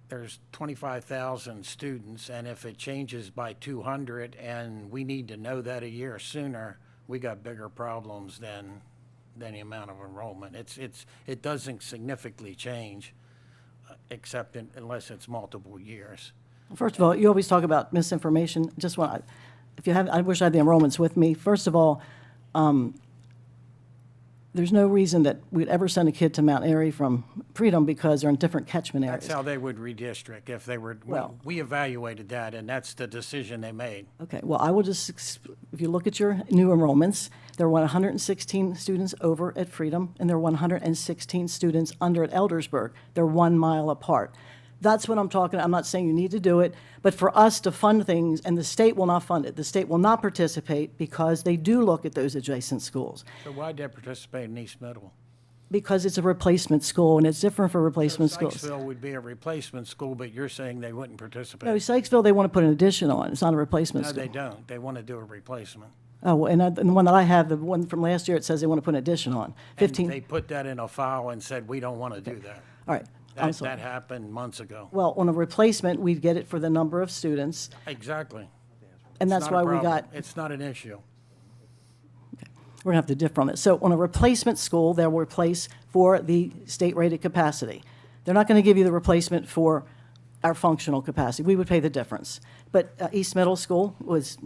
Speaker 5: there's 25,000 students, and if it changes by 200 and we need to know that a year sooner, we got bigger problems than the amount of enrollment. It doesn't significantly change, except unless it's multiple years.
Speaker 2: First of all, you always talk about misinformation. Just want, if you have, I wish I had the enrollments with me. First of all, there's no reason that we'd ever send a kid to Mount Airy from Freedom because they're in different catchment areas.
Speaker 5: That's how they would redistrict if they were,
Speaker 2: Well-
Speaker 5: we evaluated that, and that's the decision they made.
Speaker 2: Okay, well, I will just, if you look at your new enrollments, there were 116 students over at Freedom, and there were 116 students under at Eldersburg. They're 1 mile apart. That's what I'm talking, I'm not saying you need to do it, but for us to fund things, and the state will not fund it, the state will not participate because they do look at those adjacent schools.
Speaker 5: So why'd they participate in East Middle?
Speaker 2: Because it's a replacement school, and it's different for replacement schools.
Speaker 5: Sykesville would be a replacement school, but you're saying they wouldn't participate?
Speaker 2: No, Sykesville, they want to put an addition on, it's not a replacement
Speaker 5: No,
Speaker 2: school.
Speaker 5: they don't. They want to do a replacement.
Speaker 2: Oh, well, and the one that I have, the one from last year, it says they want to put an addition on, 15.
Speaker 5: And they put that in a file and said, we don't want to do that.
Speaker 2: All right, I'm
Speaker 5: That
Speaker 2: sorry.
Speaker 5: happened months ago.
Speaker 2: Well, on a replacement, we'd get it for the number of students,
Speaker 5: Exactly.
Speaker 2: and
Speaker 5: It's
Speaker 2: that's
Speaker 5: not a
Speaker 2: why we
Speaker 5: problem.
Speaker 2: got,
Speaker 5: It's not an issue.
Speaker 2: we're gonna have to differ on it. So on a replacement school, they'll replace for the state-rated capacity. They're not gonna give you the replacement for our functional capacity. We would pay the difference. But East Middle School was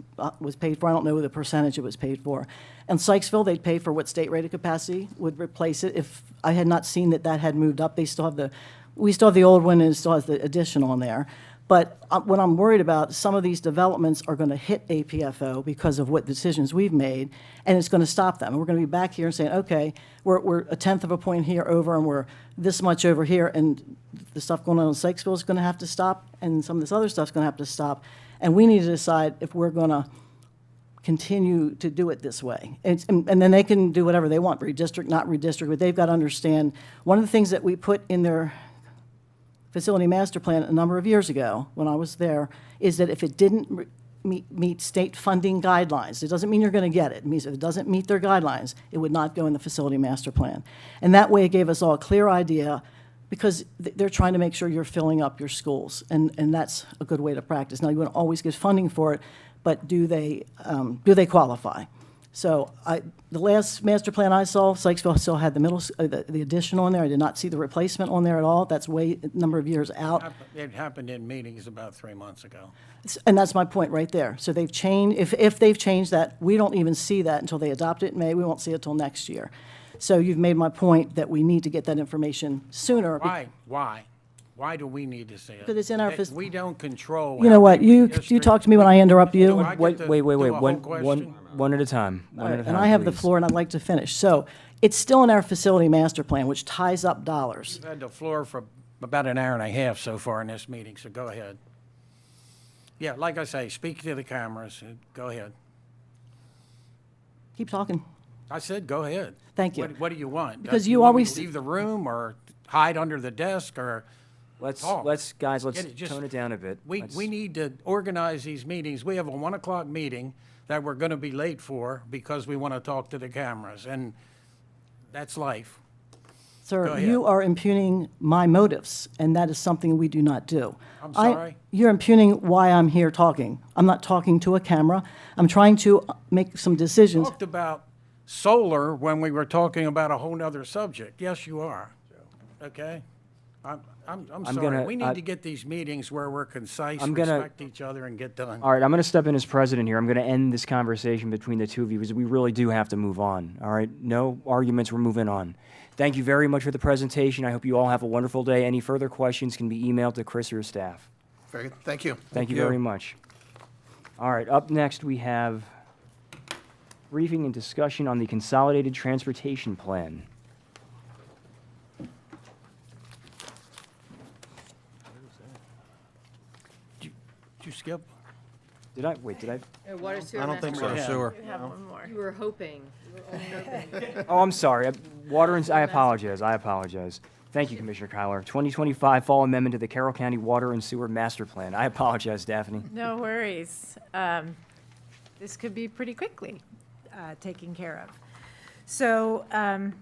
Speaker 2: paid for, I don't know the percentage it was paid for. And Sykesville, they'd pay for what state-rated capacity would replace it. If I had not seen that that had moved up, they still have we still have the old one and it still has the addition on there. But what I'm worried about, some of these developments are going to hit APFO because of what decisions we've made, and it's going to stop them. And we're going to be back here saying, okay, we're a tenth of a point here over, and we're this much over here, and the stuff going on in Sykesville is going to have to stop, and some of this other stuff's going to have to stop. And we need to decide if we're going to continue to do it this way. And then they can do whatever they want, redistrict, not redistrict, but they've got to understand, one of the things that we put in their facility master plan a number of years ago, when I was there, is that if it didn't meet state funding guidelines, it doesn't mean you're going to get it. It means if it doesn't meet their guidelines, it would not go in the facility master plan. And that way it gave us all a clear idea, because they're trying to make sure you're filling up your schools, and that's a good way to practice. Now, you wouldn't always get funding for it, but do they qualify? So the last master plan I saw, Sykesville still had the addition on there. I did not see the replacement on there at all. That's a number of years out.
Speaker 5: It happened in meetings about 3 months ago.
Speaker 2: And that's my point right there. So they've changed, if they've changed that, we don't even see that until they adopt it in May. We won't see it till next year. So you've made my point that we need to get that information sooner.
Speaker 5: Why? Why do we need to see it?
Speaker 2: Because it's in our
Speaker 5: We don't control.
Speaker 2: You know what, you talk to me when I interrupt you.
Speaker 5: Do I get
Speaker 7: Wait,
Speaker 5: to
Speaker 7: wait,
Speaker 5: do a whole
Speaker 7: one
Speaker 5: question?
Speaker 7: at a time. One at a time,
Speaker 2: And I have the
Speaker 7: please.
Speaker 2: floor, and I'd like to finish. So it's still in our facility master plan, which ties up dollars.
Speaker 5: You've had the floor for about an hour and a half so far in this meeting, so go ahead. Yeah, like I say, speak to the cameras. Go ahead.
Speaker 2: Keep talking.
Speaker 5: I said, go ahead.
Speaker 2: Thank you.
Speaker 5: What do you want?
Speaker 2: Because
Speaker 5: Do
Speaker 2: you
Speaker 5: want me to
Speaker 2: always-
Speaker 5: leave the room or hide under the desk or talk?
Speaker 7: Let's
Speaker 5: Just-
Speaker 7: tone it down a bit.
Speaker 5: We need to organize these meetings. We have a 1 o'clock meeting that we're going to be late for because we want to talk to the cameras, and that's life. Go
Speaker 2: Sir,
Speaker 5: ahead.
Speaker 2: you are impugning my motives, and that is something we do not do.
Speaker 5: I'm sorry?
Speaker 2: You're impugning why I'm here talking. I'm not talking to a camera. I'm trying to make some decisions.
Speaker 5: Talked about solar when we were talking about a whole nother subject. Yes, you are. Okay? I'm
Speaker 7: I'm
Speaker 5: sorry.
Speaker 7: gonna-
Speaker 5: We need to get these meetings where we're concise,
Speaker 7: I'm gonna-
Speaker 5: respect each other, and get done.
Speaker 7: All right, I'm going to step in as president here. I'm going to end this conversation between the two of you because we really do have to move on. All right, no arguments. We're moving on. Thank you very much for the presentation. I hope you all have a wonderful day. Any further questions can be emailed to Chris or staff.
Speaker 12: Very good. Thank you.
Speaker 7: Thank you very much. All right, up next we have briefing and discussion on the Consolidated Transportation Plan.
Speaker 5: Did you skip?
Speaker 7: Did I? Wait, did I?
Speaker 6: Water sewer.
Speaker 5: I don't think
Speaker 6: master
Speaker 5: so.
Speaker 6: plan.
Speaker 5: Sewer.
Speaker 6: You have one more. You were hoping. You were only hoping.
Speaker 7: Oh, I'm sorry. Water and, I apologize. I apologize. Thank you, Commissioner Kyler. 2025 Fall Amendment to the Carroll County Water and Sewer Master Plan. I apologize, Daphne.
Speaker 11: No worries. This could be pretty quickly taken care of. So, do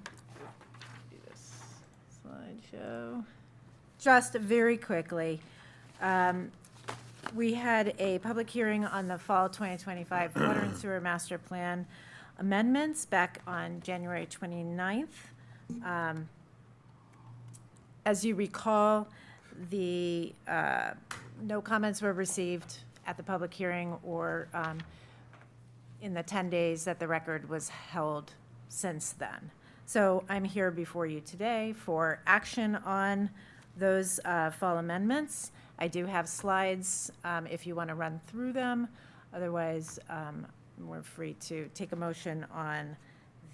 Speaker 11: this slideshow. Just very quickly, we had a public hearing on the Fall 2025 Water and Sewer Master Plan amendments back on January 29th. As you recall, no comments were received at the public hearing or in the 10 days that the record was held since then. So I'm here before you today for action on those fall amendments. I do have slides if you want to run through them. Otherwise, we're free to take a motion on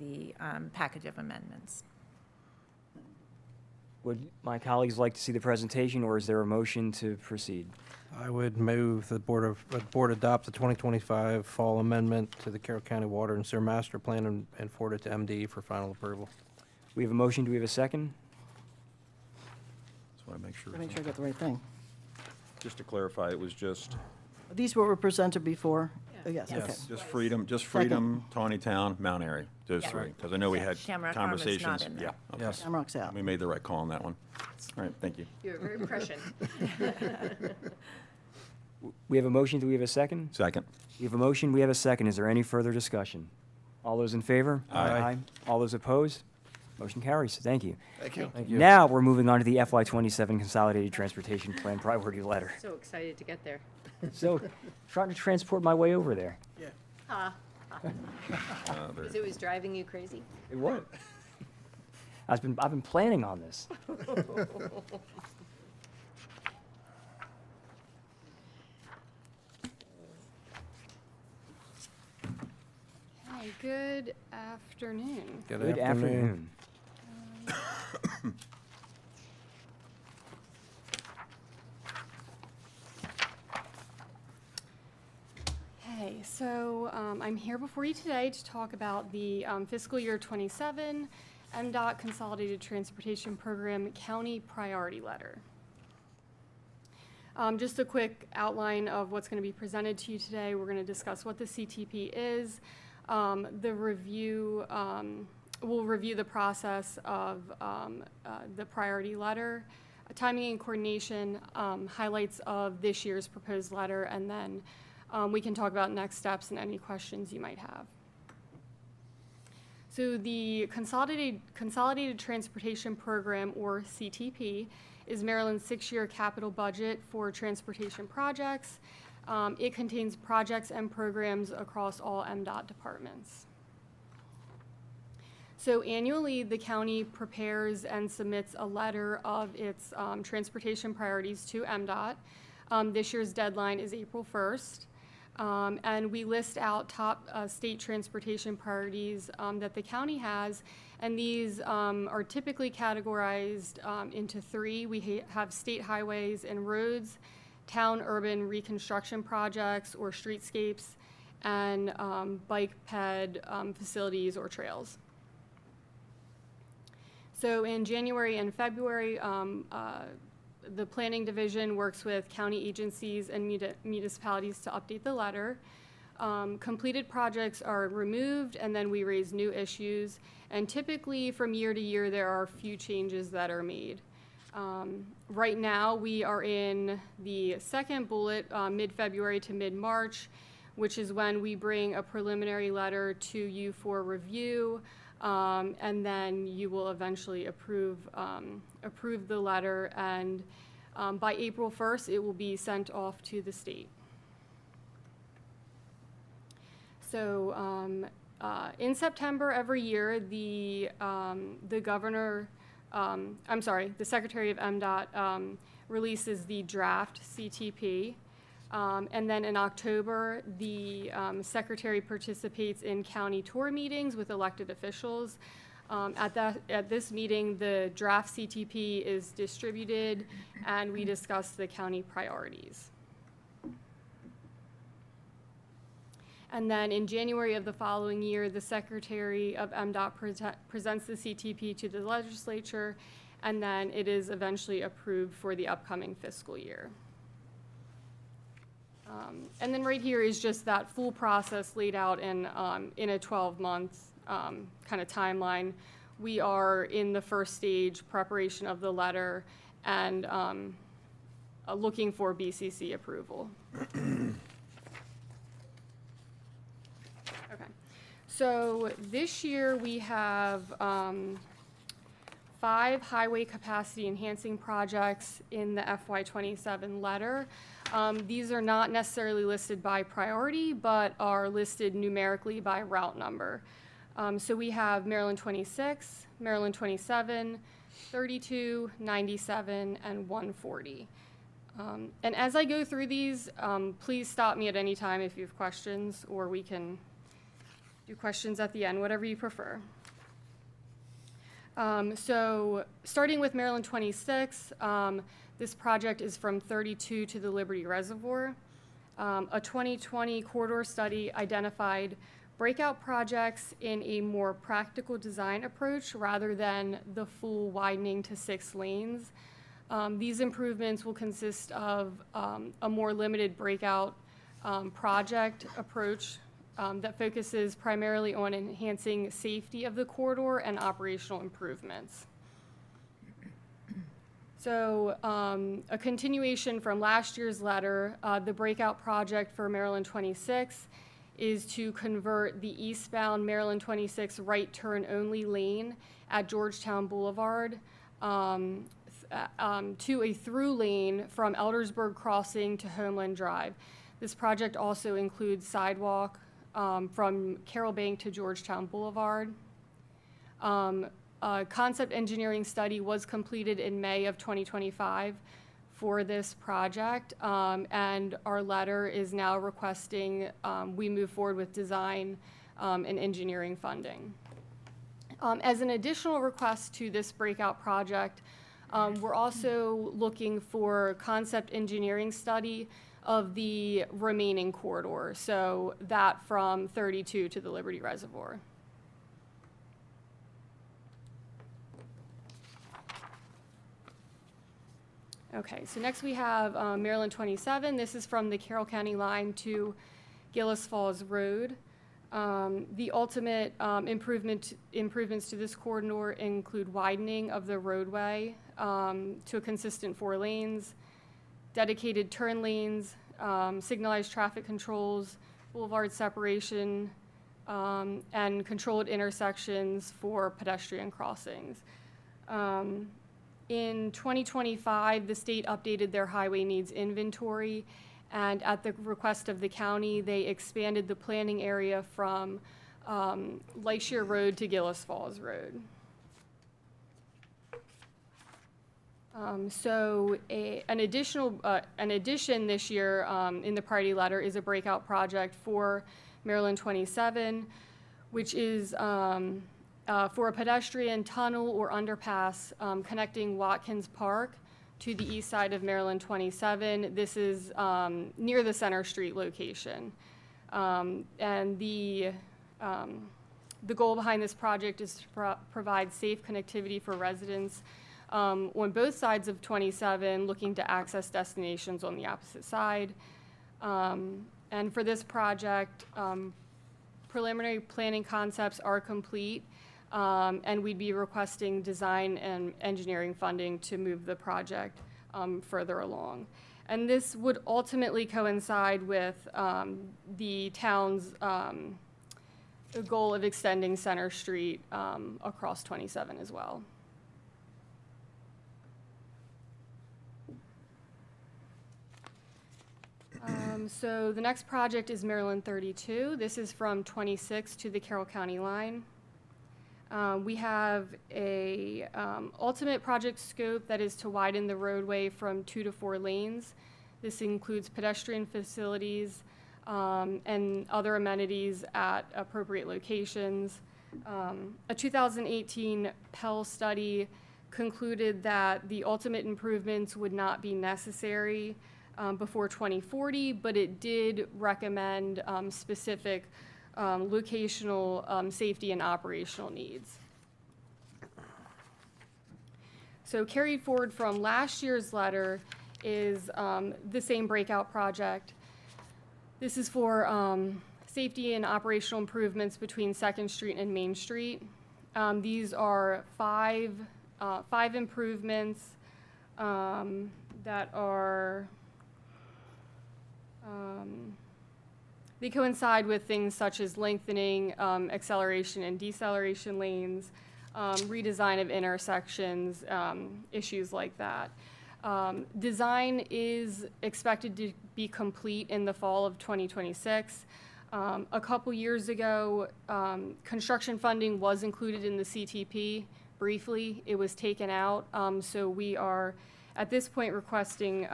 Speaker 11: the package of amendments.
Speaker 7: Would my colleagues like to see the presentation, or is there a motion to proceed?
Speaker 4: I would move the board adopt the 2025 Fall Amendment to the Carroll County Water and Sewer Master Plan and forward it to MDE for final approval.
Speaker 7: We have a motion. Do we have a second?
Speaker 3: Just want to make sure.
Speaker 2: Make sure I got the right thing.
Speaker 3: Just to clarify, it was just,
Speaker 2: These were presented before? Yes, okay.
Speaker 3: just Freedom, Tawny Town, Mount Airy, those three. Because I know we had
Speaker 11: Shamrock Farm is not
Speaker 3: conversations.
Speaker 11: in there.
Speaker 3: Yeah, okay.
Speaker 4: Yes.
Speaker 2: Shamrock's out.
Speaker 3: We made the right call on that one. All right, thank you.
Speaker 6: You were very prescient.
Speaker 7: We have a motion. Do we have a second?
Speaker 3: Second.
Speaker 7: We have a motion. We have a second. Is there any further discussion? All those in favor?
Speaker 3: Aye.
Speaker 7: All those opposed? Motion carries. Thank you.
Speaker 12: Thank you.
Speaker 4: Thank you.
Speaker 7: Now we're moving on to the FY27 Consolidated Transportation Plan Priority Letter.
Speaker 6: So excited to get there.
Speaker 7: So, trying to transport my way over there.
Speaker 6: Because it was driving you crazy?
Speaker 7: It was. I've been planning on this.
Speaker 22: Hi, good afternoon.
Speaker 7: Good afternoon.
Speaker 22: Hey, so I'm here before you today to talk about the fiscal year 27 MDOT Consolidated Transportation Program County Priority Letter. Just a quick outline of what's going to be presented to you today. We're going to discuss what the CTP is, the review, we'll review the process of the priority letter, timing and coordination, highlights of this year's proposed letter, and then we can talk about next steps and any questions you might have. So the Consolidated Transportation Program, or CTP, is Maryland's 6-year capital budget for transportation projects. It contains projects and programs across all MDOT departments. So annually, the county prepares and submits a letter of its transportation priorities to MDOT. This year's deadline is April 1st. And we list out top state transportation priorities that the county has, and these are typically categorized into 3. We have state highways and roads, town-urban reconstruction projects or streetscapes, and bike ped facilities or trails. So in January and February, the Planning Division works with county agencies and municipalities to update the letter. Completed projects are removed, and then we raise new issues. And typically, from year to year, there are a few changes that are made. Right now, we are in the second bullet, mid-February to mid-March, which is when we bring a preliminary letter to you for review. And then you will eventually approve the letter, and by April 1st, it will be sent off to the state. So in September every year, the governor, the Secretary of MDOT releases the draft CTP. And then in October, the secretary participates in county tour meetings with elected officials. At this meeting, the draft CTP is distributed, and we discuss the county priorities. And then in January of the following year, the Secretary of MDOT presents the CTP to the legislature, and then it is eventually approved for the upcoming fiscal year. And then right here is just that full process laid out in a 12-month kind of timeline. We are in the first stage, preparation of the letter, and looking for BCC approval. Okay, so this year we have 5 highway capacity enhancing projects in the FY27 letter. These are not necessarily listed by priority, but are listed numerically by route number. So we have Maryland 26, Maryland 27, 32, 97, and 140. And as I go through these, please stop me at any time if you have questions, or we can do questions at the end, whatever you prefer. So starting with Maryland 26, this project is from 32 to the Liberty Reservoir. A 2020 corridor study identified breakout projects in a more practical design approach rather than the full widening to 6 lanes. These improvements will consist of a more limited breakout project approach that focuses primarily on enhancing safety of the corridor and operational improvements. So a continuation from last year's letter, the breakout project for Maryland 26 is to convert the eastbound Maryland 26 right turn only lane at Georgetown Boulevard to a through lane from Eldersburg Crossing to Homeland Drive. This project also includes sidewalk from Carroll Bank to Georgetown Boulevard. A concept engineering study was completed in May of 2025 for this project, and our letter is now requesting we move forward with design and engineering funding. As an additional request to this breakout project, we're also looking for concept engineering study of the remaining corridor, so that from 32 to the Liberty Reservoir. Okay, so next we have Maryland 27. This is from the Carroll County line to Gillis Falls Road. The ultimate improvements to this corridor include widening of the roadway to a consistent 4 lanes, dedicated turn lanes, signalized traffic controls, boulevard separation, and controlled intersections for pedestrian crossings. In 2025, the state updated their highway needs inventory, and at the request of the county, they expanded the planning area from Lightshear Road to Gillis Falls Road. An addition this year in the priority letter is a breakout project for Maryland 27, which is for a pedestrian tunnel or underpass connecting Watkins Park to the east side of Maryland 27. This is near the Center Street location. And the goal behind this project is to provide safe connectivity for residents on both sides of 27 looking to access destinations on the opposite side. And for this project, preliminary planning concepts are complete, and we'd be requesting design and engineering funding to move the project further along. And this would ultimately coincide with the town's a goal of extending Center Street across 27 as well. So the next project is Maryland 32. This is from 26 to the Carroll County line. We have a ultimate project scope that is to widen the roadway from 2 to 4 lanes. This includes pedestrian facilities and other amenities at appropriate locations. A 2018 Pell study concluded that the ultimate improvements would not be necessary before 2040, but it did recommend specific locational safety and operational needs. So carried forward from last year's letter is the same breakout project. This is for safety and operational improvements between 2nd Street and Main Street. These are five improvements that are they coincide with things such as lengthening acceleration and deceleration lanes, redesign of intersections, issues like that. Design is expected to be complete in the fall of 2026. A couple years ago, construction funding was included in the CTP briefly. It was taken out, so we are at this point requesting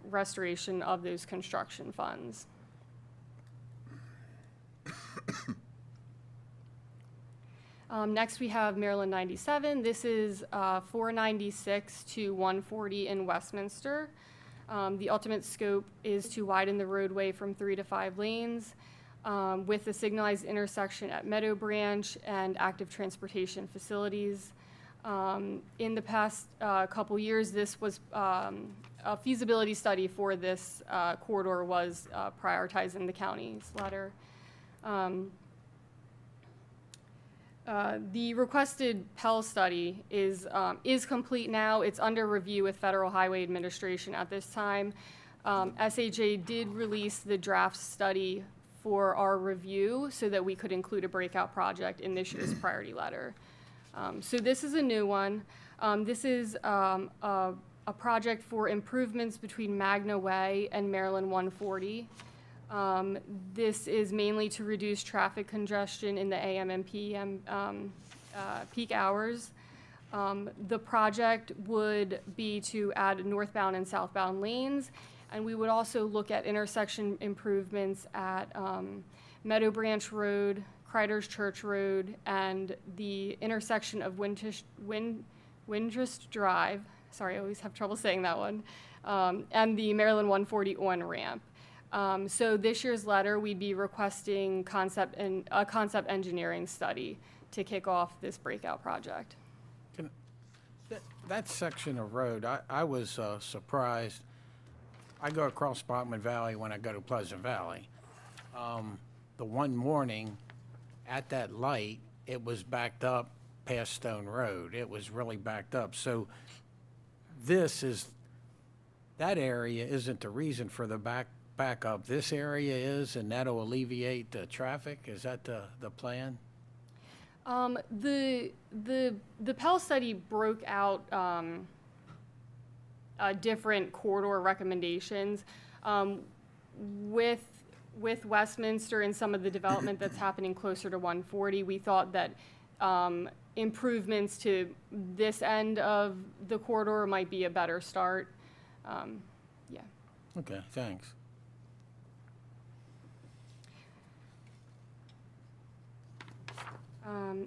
Speaker 22: restoration of those construction funds. Next, we have Maryland 97. This is 496 to 140 in Westminster. The ultimate scope is to widen the roadway from 3 to 5 lanes with a signalized intersection at Meadow Branch and active transportation facilities. In the past couple years, this was a feasibility study for this corridor was prioritized in the county's letter. The requested Pell study is complete now. It's under review with Federal Highway Administration at this time. SHA did release the draft study for our review so that we could include a breakout project in this year's priority letter. So this is a new one. This is a project for improvements between Magna Way and Maryland 140. This is mainly to reduce traffic congestion in the AM and PM peak hours. The project would be to add northbound and southbound lanes, and we would also look at intersection improvements at Meadow Branch Road, Crider's Church Road, and the intersection of Windrest Drive. Sorry, I always have trouble saying that one. And the Maryland 140 on-ramp. So this year's letter, we'd be requesting a concept engineering study to kick off this breakout project.
Speaker 5: That section of road, I was surprised. I go across Brockman Valley when I go to Pleasant Valley. The one morning at that light, it was backed up past Stone Road. It was really backed up. So that area isn't the reason for the backup. This area is, and that'll alleviate the traffic. Is that the plan?
Speaker 22: The Pell study broke out different corridor recommendations. With Westminster and some of the development that's happening closer to 140, we thought that improvements to this end of the corridor might be a better start. Yeah.
Speaker 5: Okay, thanks.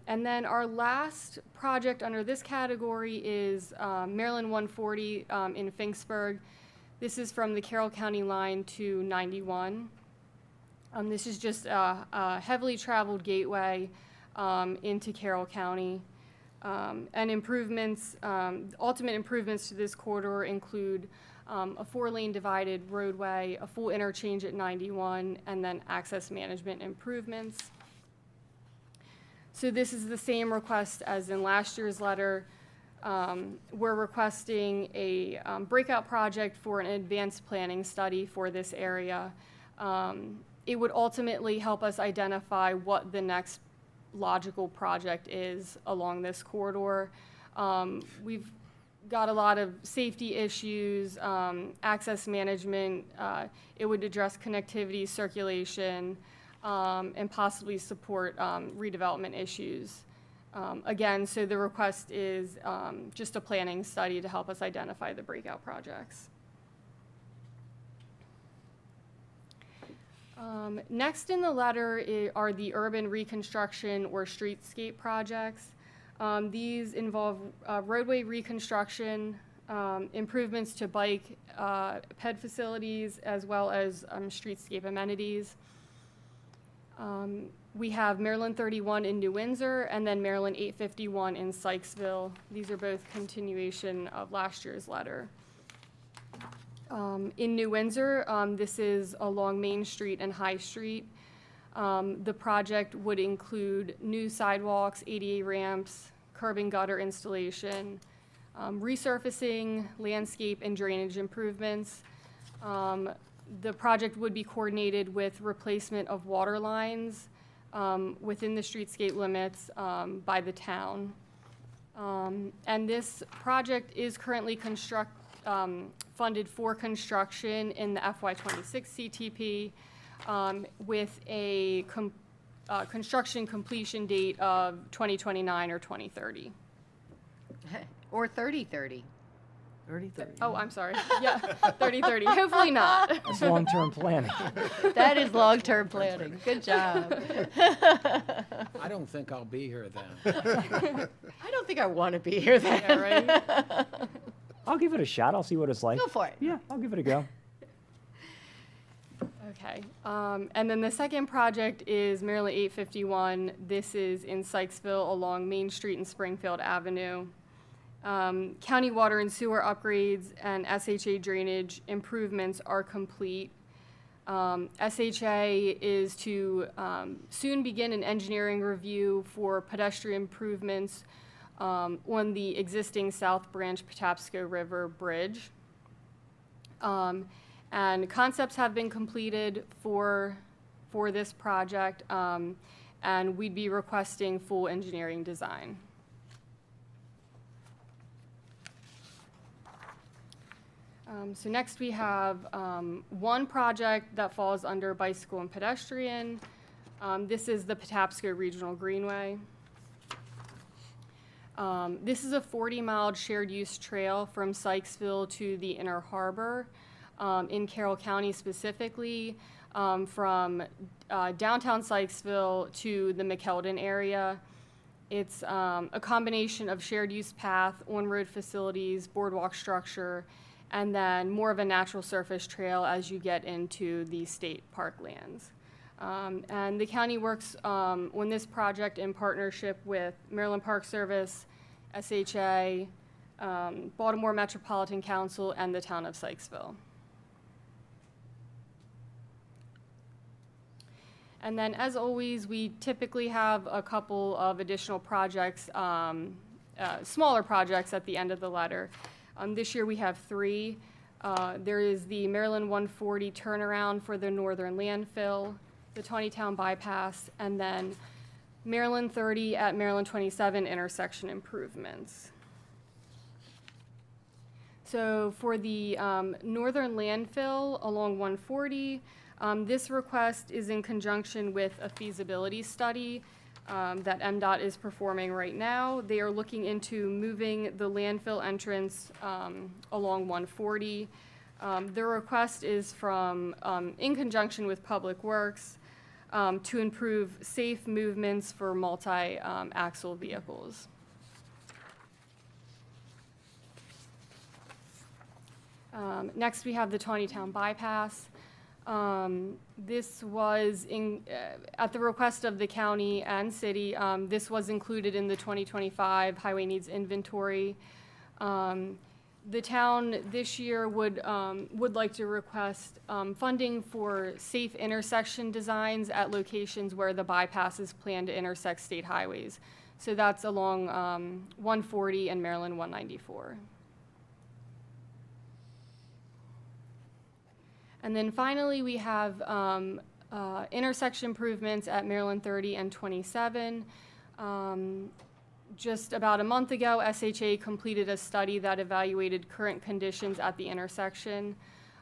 Speaker 22: And then our last project under this category is Maryland 140 in Finksburg. This is from the Carroll County line to 91. This is just a heavily traveled gateway into Carroll County. And improvements, ultimate improvements to this corridor include a 4-lane divided roadway, a full interchange at 91, and then access management improvements. So this is the same request as in last year's letter. We're requesting a breakout project for an advanced planning study for this area. It would ultimately help us identify what the next logical project is along this corridor. We've got a lot of safety issues, access management. It would address connectivity, circulation, and possibly support redevelopment issues. Again, so the request is just a planning study to help us identify the breakout projects. Next in the letter are the urban reconstruction or streetscape projects. These involve roadway reconstruction, improvements to bike ped facilities, as well as streetscape amenities. We have Maryland 31 in New Windsor, and then Maryland 851 in Sykesville. These are both continuation of last year's letter. In New Windsor, this is along Main Street and High Street. The project would include new sidewalks, ADA ramps, curb and gutter installation, resurfacing, landscape and drainage improvements. The project would be coordinated with replacement of water lines within the streetscape limits by the town. And this project is currently funded for construction in the FY26 CTP with a construction completion date of 2029 or 2030.
Speaker 6: Or 3030.
Speaker 2: 30/30.
Speaker 22: Oh, I'm sorry. Yeah, 30/30. Hopefully not.
Speaker 7: That's long-term planning.
Speaker 6: That is long-term planning. Good job.
Speaker 5: I don't think I'll be here then.
Speaker 6: I don't think I want to be here then.
Speaker 22: Yeah, right?
Speaker 7: I'll give it a shot. I'll see what it's like.
Speaker 6: Go for it.
Speaker 7: Yeah, I'll give it a go.
Speaker 22: Okay. And then the second project is Maryland 851. This is in Sykesville along Main Street and Springfield Avenue. County water and sewer upgrades and SHA drainage improvements are complete. SHA is to soon begin an engineering review for pedestrian improvements on the existing South Branch Patapsco River Bridge. And concepts have been completed for this project, and we'd be requesting full engineering design. So next we have one project that falls under bicycle and pedestrian. This is the Patapsco Regional Greenway. This is a 40-mile shared use trail from Sykesville to the Inner Harbor in Carroll County specifically, from downtown Sykesville to the McKeldin area. It's a combination of shared use path, on-road facilities, boardwalk structure, and then more of a natural surface trail as you get into the state park lands. And the county works on this project in partnership with Maryland Park Service, SHA, Baltimore Metropolitan Council, and the town of Sykesville. And then, as always, we typically have a couple of additional projects, smaller projects at the end of the letter. This year we have three. There is the Maryland 140 turnaround for the northern landfill, the Tawnytown bypass, and then Maryland 30 at Maryland 27 intersection improvements. So for the northern landfill along 140, this request is in conjunction with a feasibility study that MDOT is performing right now. They are looking into moving the landfill entrance along 140. The request is from, in conjunction with Public Works, to improve safe movements for multi-axle vehicles. Next, we have the Tawnytown bypass. This was at the request of the county and city. This was included in the 2025 highway needs inventory. The town this year would like to request funding for safe intersection designs at locations where the bypass is planned to intersect state highways. So that's along 140 and Maryland 194. And then finally, we have intersection improvements at Maryland 30 and 27. Just about a month ago, SHA completed a study that evaluated current conditions at the intersection.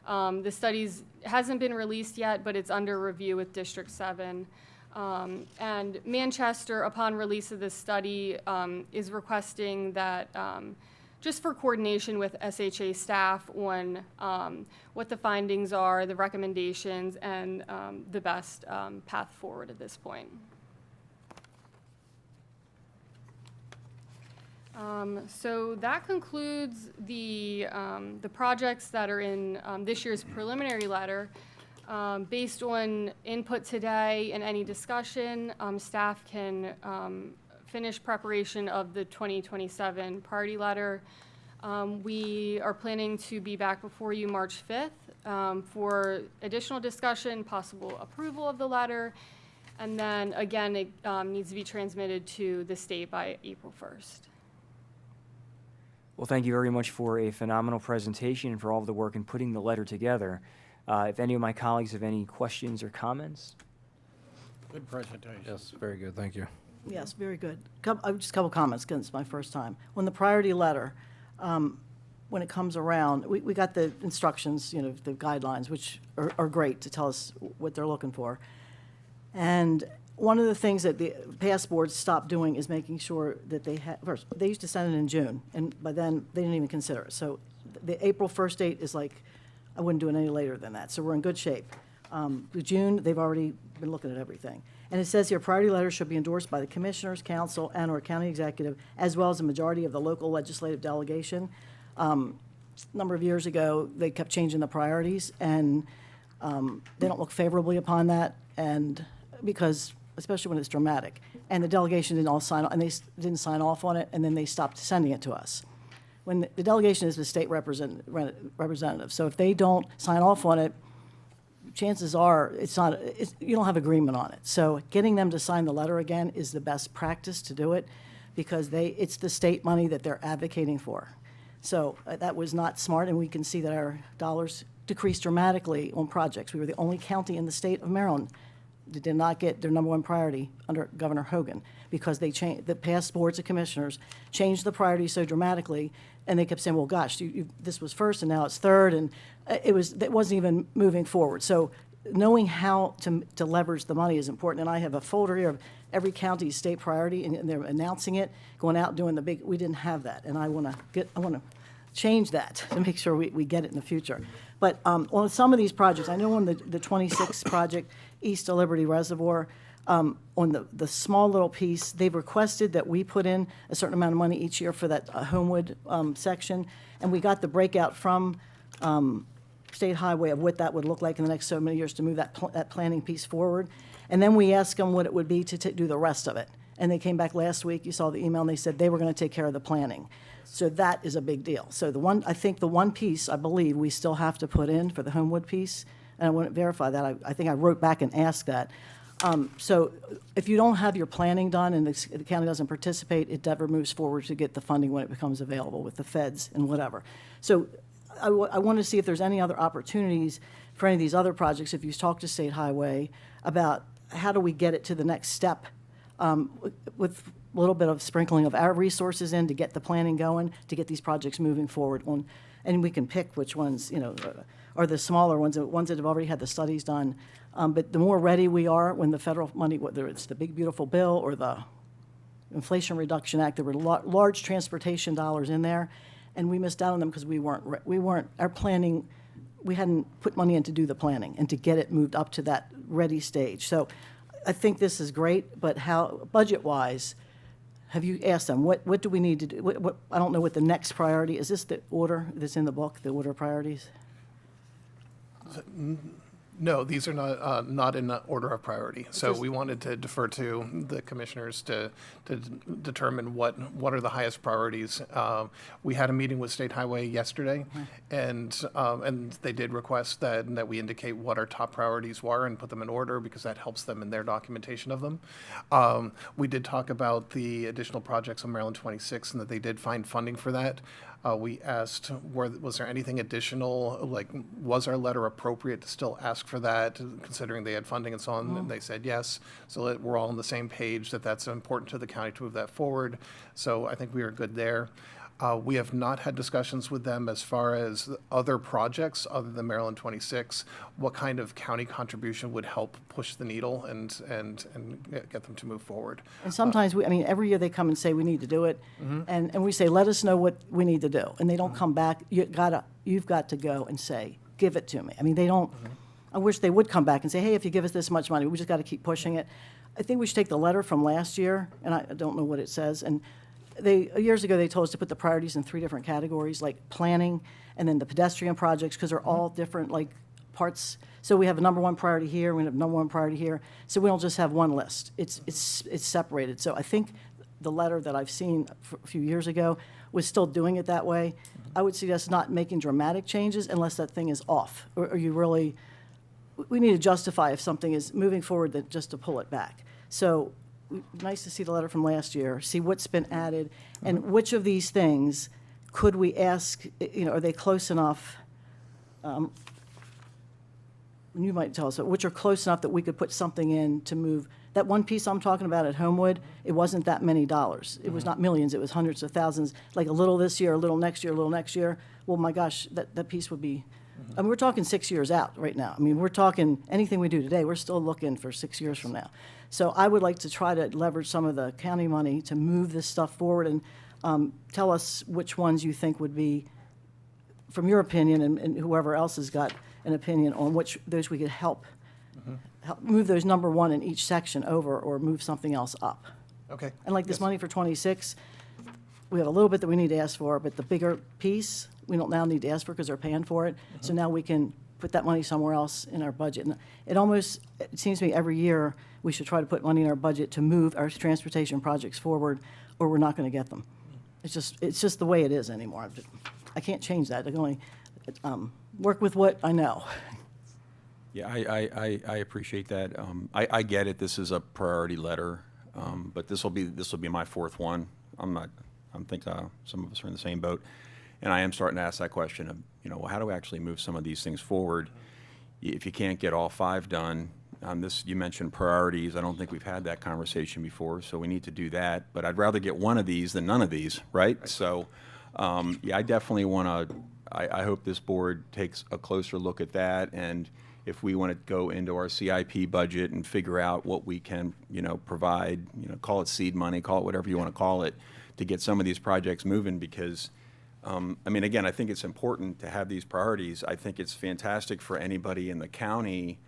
Speaker 22: The study hasn't been released yet, but it's under review with District 7. And Manchester, upon release of this study, is requesting that just for coordination with SHA staff on what the findings are, the recommendations, and the best path forward at this point. So that concludes the projects that are in this year's preliminary letter. Based on input today and any discussion, staff can finish preparation of the 2027 priority letter. We are planning to be back before you March 5th for additional discussion, possible approval of the letter, and then again, it needs to be transmitted to the state by April 1st.
Speaker 7: Well, thank you very much for a phenomenal presentation and for all of the work in putting the letter together. If any of my colleagues have any questions or comments?
Speaker 5: Good presentation.
Speaker 4: Yes, very good, thank you.
Speaker 2: Yes, very good. Just a couple comments, because it's my first time. On the priority letter, when it comes around, we got the instructions, you know, the guidelines, which are great to tell us what they're looking for. And one of the things that the past boards stopped doing is making sure that they had, first, they used to send it in June, and by then, they didn't even consider it. So the April 1st date is like, I wouldn't do it any later than that, so we're in good shape. With June, they've already been looking at everything. And it says here, priority letters should be endorsed by the commissioners, council, and/or county executive, as well as a majority of the local legislative delegation. A number of years ago, they kept changing the priorities, and they don't look favorably upon that, and because, especially when it's dramatic. And the delegation didn't all sign, and they didn't sign off on it, and then they stopped sending it to us. When the delegation is the state representative, so if they don't sign off on it, chances are you don't have agreement on it. So getting them to sign the letter again is the best practice to do it, because it's the state money that they're advocating for. So that was not smart, and we can see that our dollars decreased dramatically on projects. We were the only county in the state of Maryland that did not get their number one priority under Governor Hogan, because they changed, the past boards of commissioners changed the priorities so dramatically, and they kept saying, well, gosh, this was first and now it's third, and it wasn't even moving forward. So knowing how to leverage the money is important, and I have a folder here of every county's state priority, and they're announcing it, going out doing the big, we didn't have that, and I want to change that to make sure we get it in the future. But on some of these projects, I know on the 26 project, East of Liberty Reservoir, on the small little piece, they've requested that we put in a certain amount of money each year for that Homewood section, and we got the breakout from State Highway of what that would look like in the next so many years to move that planning piece forward. And then we asked them what it would be to do the rest of it. And they came back last week, you saw the email, and they said they were going to take care of the planning. So that is a big deal. So I think the one piece, I believe, we still have to put in for the Homewood piece, and I want to verify that. I think I wrote back and asked that. So if you don't have your planning done and the county doesn't participate, it never moves forward to get the funding when it becomes available with the feds and whatever. So I want to see if there's any other opportunities for any of these other projects, if you talk to State Highway, about how do we get it to the next step with a little bit of sprinkling of our resources in to get the planning going, to get these projects moving forward. And we can pick which ones, are the smaller ones, the ones that have already had the studies done. But the more ready we are when the federal money, whether it's the big beautiful bill or the Inflation Reduction Act, there were large transportation dollars in there, and we missed out on them because our planning, we hadn't put money in to do the planning and to get it moved up to that ready stage. So I think this is great, but how, budget-wise, have you asked them, what do we need to do? I don't know what the next priority, is this the order that's in the book, the order of priorities?
Speaker 12: No, these are not in order of priority. So we wanted to defer to the commissioners to determine what are the highest priorities. We had a meeting with State Highway yesterday, and they did request that we indicate what our top priorities were and put them in order, because that helps them in their documentation of them. We did talk about the additional projects on Maryland 26 and that they did find funding for that. We asked, was there anything additional, like, was our letter appropriate to still ask for that, considering they had funding and so on? And they said yes, so that we're all on the same page, that that's important to the county to move that forward. So I think we are good there. We have not had discussions with them as far as other projects other than Maryland 26. What kind of county contribution would help push the needle and get them to move forward?
Speaker 2: And sometimes, every year they come and say, we need to do it, and we say, let us know what we need to do. And they don't come back. You've got to go and say, give it to me. They don't, I wish they would come back and say, hey, if you give us this much money, we just got to keep pushing it. I think we should take the letter from last year, and I don't know what it says, and years ago, they told us to put the priorities in 3 different categories, like planning, and then the pedestrian projects, because they're all different, like, parts. So we have a number 1 priority here, we have number 1 priority here, so we don't just have one list. It's separated. So I think the letter that I've seen a few years ago was still doing it that way. I would suggest not making dramatic changes unless that thing is off, or you really, we need to justify if something is moving forward than just to pull it back. So nice to see the letter from last year, see what's been added, and which of these things could we ask, are they close enough? You might tell us, which are close enough that we could put something in to move. That one piece I'm talking about at Homewood, it wasn't that many dollars. It was not millions, it was hundreds of thousands, like a little this year, a little next year, a little next year. Well, my gosh, that piece would be, we're talking 6 years out right now. We're talking, anything we do today, we're still looking for 6 years from now. So I would like to try to leverage some of the county money to move this stuff forward, and tell us which ones you think would be, from your opinion, and whoever else has got an opinion on which those we could help move those number 1 in each section over, or move something else up.
Speaker 12: Okay.
Speaker 2: And like this money for 26, we have a little bit that we need to ask for, but the bigger piece, we don't now need to ask for because they're paying for it. So now we can put that money somewhere else in our budget. And it seems to me every year we should try to put money in our budget to move our transportation projects forward, or we're not going to get them. It's just the way it is anymore. I can't change that. I can only work with what I know.
Speaker 3: Yeah, I appreciate that. I get it. This is a priority letter, but this will be my 4th one. I think some of us are in the same boat, and I am starting to ask that question of, well, how do we actually move some of these things forward? If you can't get all 5 done, you mentioned priorities. I don't think we've had that conversation before, so we need to do that. But I'd rather get one of these than none of these, right? So, yeah, I definitely want to. I hope this board takes a closer look at that, and if we want to go into our CIP budget and figure out what we can, provide, call it seed money, call it whatever you want to call it, to get some of these projects moving, because, again, I think it's important to have these priorities. I think it's fantastic for anybody in the county,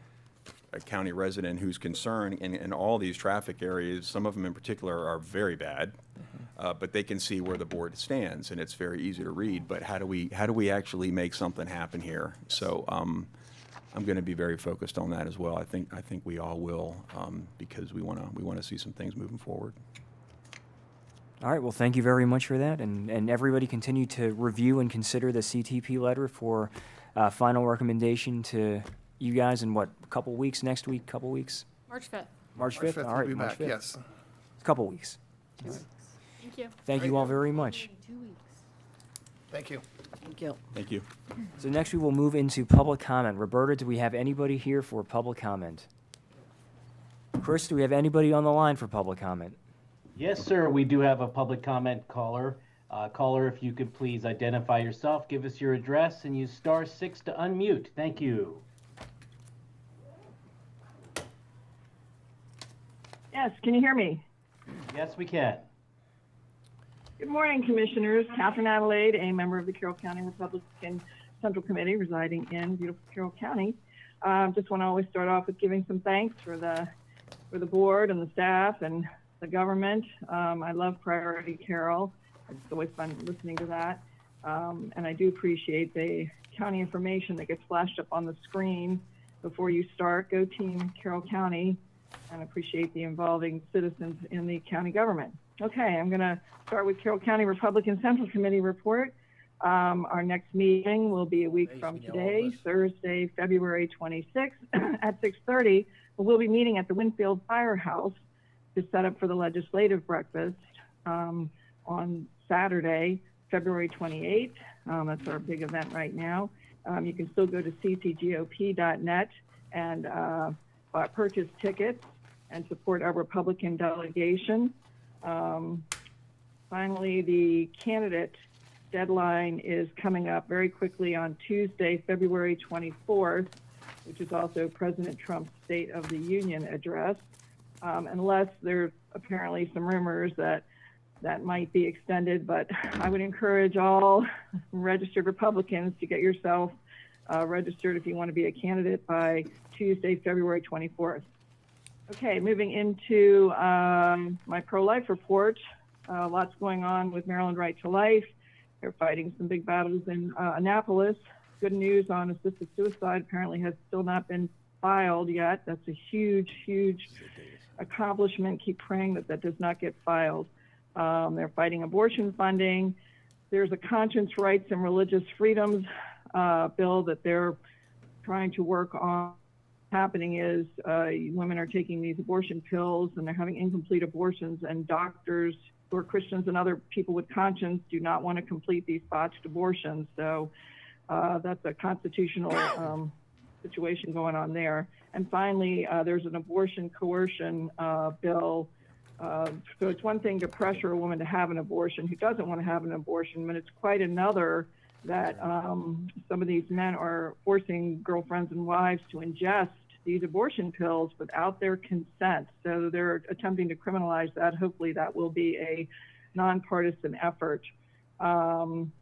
Speaker 3: a county resident who's concerned in all these traffic areas. Some of them in particular are very bad, but they can see where the board stands, and it's very easy to read. But how do we actually make something happen here? So I'm going to be very focused on that as well. I think we all will, because we want to see some things moving forward.
Speaker 7: All right, well, thank you very much for that, and everybody continue to review and consider the CTP letter for final recommendation to you guys in what, a couple weeks, next week, couple weeks?
Speaker 22: March 5th.
Speaker 7: March 5th? All right, March 5th.
Speaker 12: Yes.
Speaker 7: Couple weeks.
Speaker 22: 2 weeks. Thank you.
Speaker 7: Thank you all very much.
Speaker 22: 2 weeks.
Speaker 12: Thank you.
Speaker 2: Thank you.
Speaker 3: Thank you.
Speaker 7: So next we will move into public comment. Roberta, do we have anybody here for public comment? Chris, do we have anybody on the line for public comment?
Speaker 10: Yes, sir. We do have a public comment caller. Caller, if you could please identify yourself, give us your address, and use *6 to unmute. Thank you.
Speaker 13: Yes, can you hear me?
Speaker 10: Yes, we can.
Speaker 13: Good morning, Commissioners. Catherine Adelaide, a member of the Carroll County Republican Central Committee residing in beautiful Carroll County. Just want to always start off with giving some thanks for the board and the staff and the government. I love Priority Carroll. It's always fun listening to that. And I do appreciate the county information that gets flashed up on the screen before you start. Go Team Carroll County, and appreciate the involving citizens in the county government. Okay, I'm going to start with Carroll County Republican Central Committee report. Our next meeting will be a week from today, Thursday, February 26th at 6:30. We'll be meeting at the Winfield Firehouse to set up for the legislative breakfast on Saturday, February 28th. That's our big event right now. You can still go to ccgop.net and purchase tickets and support our Republican delegation. Finally, the candidate deadline is coming up very quickly on Tuesday, February 24th, which is also President Trump's State of the Union address, unless there's apparently some rumors that might be extended. But I would encourage all registered Republicans to get yourself registered if you want to be a candidate by Tuesday, February 24th. Okay, moving into my pro-life report. Lots going on with Maryland Right to Life. They're fighting some big battles in Annapolis. Good news on assisted suicide apparently has still not been filed yet. That's a huge, huge accomplishment. Keep praying that that does not get filed. They're fighting abortion funding. There's a conscience rights and religious freedoms bill that they're trying to work on. Happening is women are taking these abortion pills and they're having incomplete abortions, and doctors who are Christians and other people with conscience do not want to complete these botched abortions. So that's a constitutional situation going on there. And finally, there's an abortion coercion bill. So it's one thing to pressure a woman to have an abortion who doesn't want to have an abortion, but it's quite another that some of these men are forcing girlfriends and wives to ingest these abortion pills without their consent. So they're attempting to criminalize that. Hopefully that will be a nonpartisan effort. And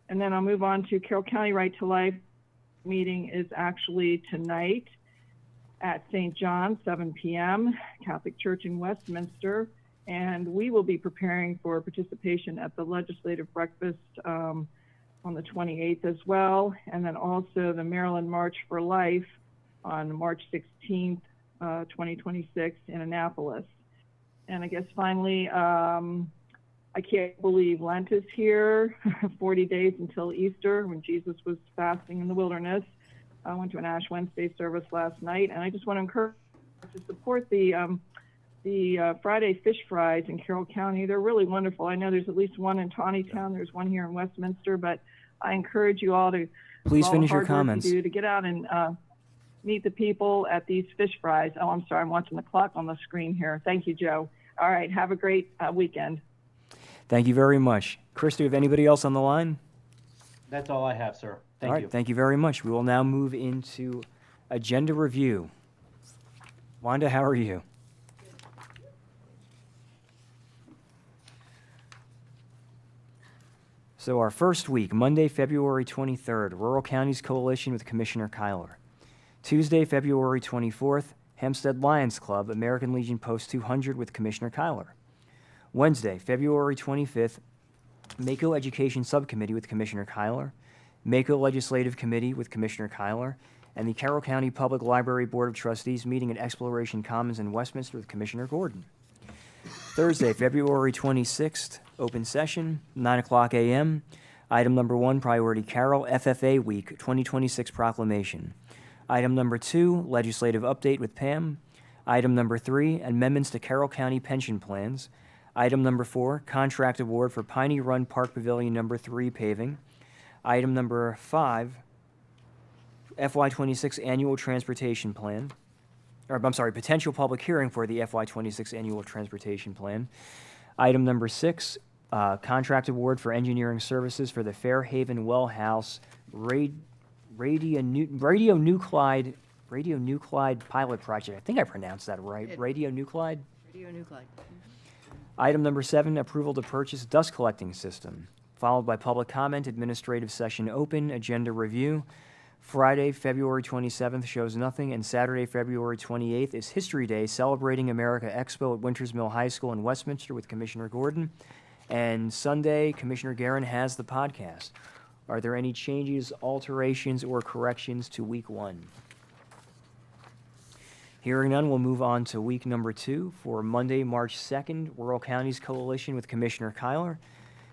Speaker 13: then I'll move on to Carroll County Right to Life. Meeting is actually tonight at St. John's, 7 p.m., Catholic Church in Westminster. And we will be preparing for participation at the legislative breakfast on the 28th as well. And then also the Maryland March for Life on March 16th, 2026 in Annapolis. And I guess finally, I can't believe Lent is here, 40 days until Easter when Jesus was fasting in the wilderness. I went to an Ash Wednesday service last night, and I just want to encourage to support the Friday fish fries in Carroll County. They're really wonderful. I know there's at least one in Taneytown. There's one here in Westminster, but I encourage you all to
Speaker 7: Please finish your comments.
Speaker 13: to get out and meet the people at these fish fries. Oh, I'm sorry. I'm watching the clock on the screen here. Thank you, Joe. All right. Have a great weekend.
Speaker 7: Thank you very much. Chris, do you have anybody else on the line?
Speaker 10: That's all I have, sir. Thank
Speaker 7: All right,
Speaker 10: you.
Speaker 7: thank you very much. We will now move into agenda review. Wanda, how are you? So our first week, Monday, February 23rd, Rural Counties Coalition with Commissioner Kyler. Tuesday, February 24th, Hempstead Lions Club, American Legion Post 200 with Commissioner Kyler. Wednesday, February 25th, Mako Education Subcommittee with Commissioner Kyler, Mako Legislative Committee with Commissioner Kyler, and the Carroll County Public Library Board of Trustees meeting at Exploration Commons in Westminster with Commissioner Gordon. Thursday, February 26th, open session, 9 o'clock a.m. Item number 1, Priority Carroll FFA Week 2026 Proclamation. Item number 2, Legislative Update with Pam. Item number 3, Amendments to Carroll County Pension Plans. Item number 4, Contract Award for Piney Run Park Pavilion number 3 paving. Item number 5, FY26 Annual Transportation Plan. Potential public hearing for the FY26 Annual Transportation Plan. Item number 6, Contract Award for Engineering Services for the Fairhaven Well House radionuclide pilot project. I think I pronounced that right. Radionuclide?
Speaker 2: Radionuclide.
Speaker 7: Item number 7, approval to purchase dust collecting system, followed by public comment, administrative session open, agenda review. Friday, February 27th shows nothing, and Saturday, February 28th is History Day, celebrating America Expo at Winters Mill High School in Westminster with Commissioner Gordon. And Sunday, Commissioner Guerin has the podcast. Are there any changes, alterations, or corrections to week 1? Hearing none, we'll move on to week number 2 for Monday, March 2nd, Rural Counties Coalition with Commissioner Kyler.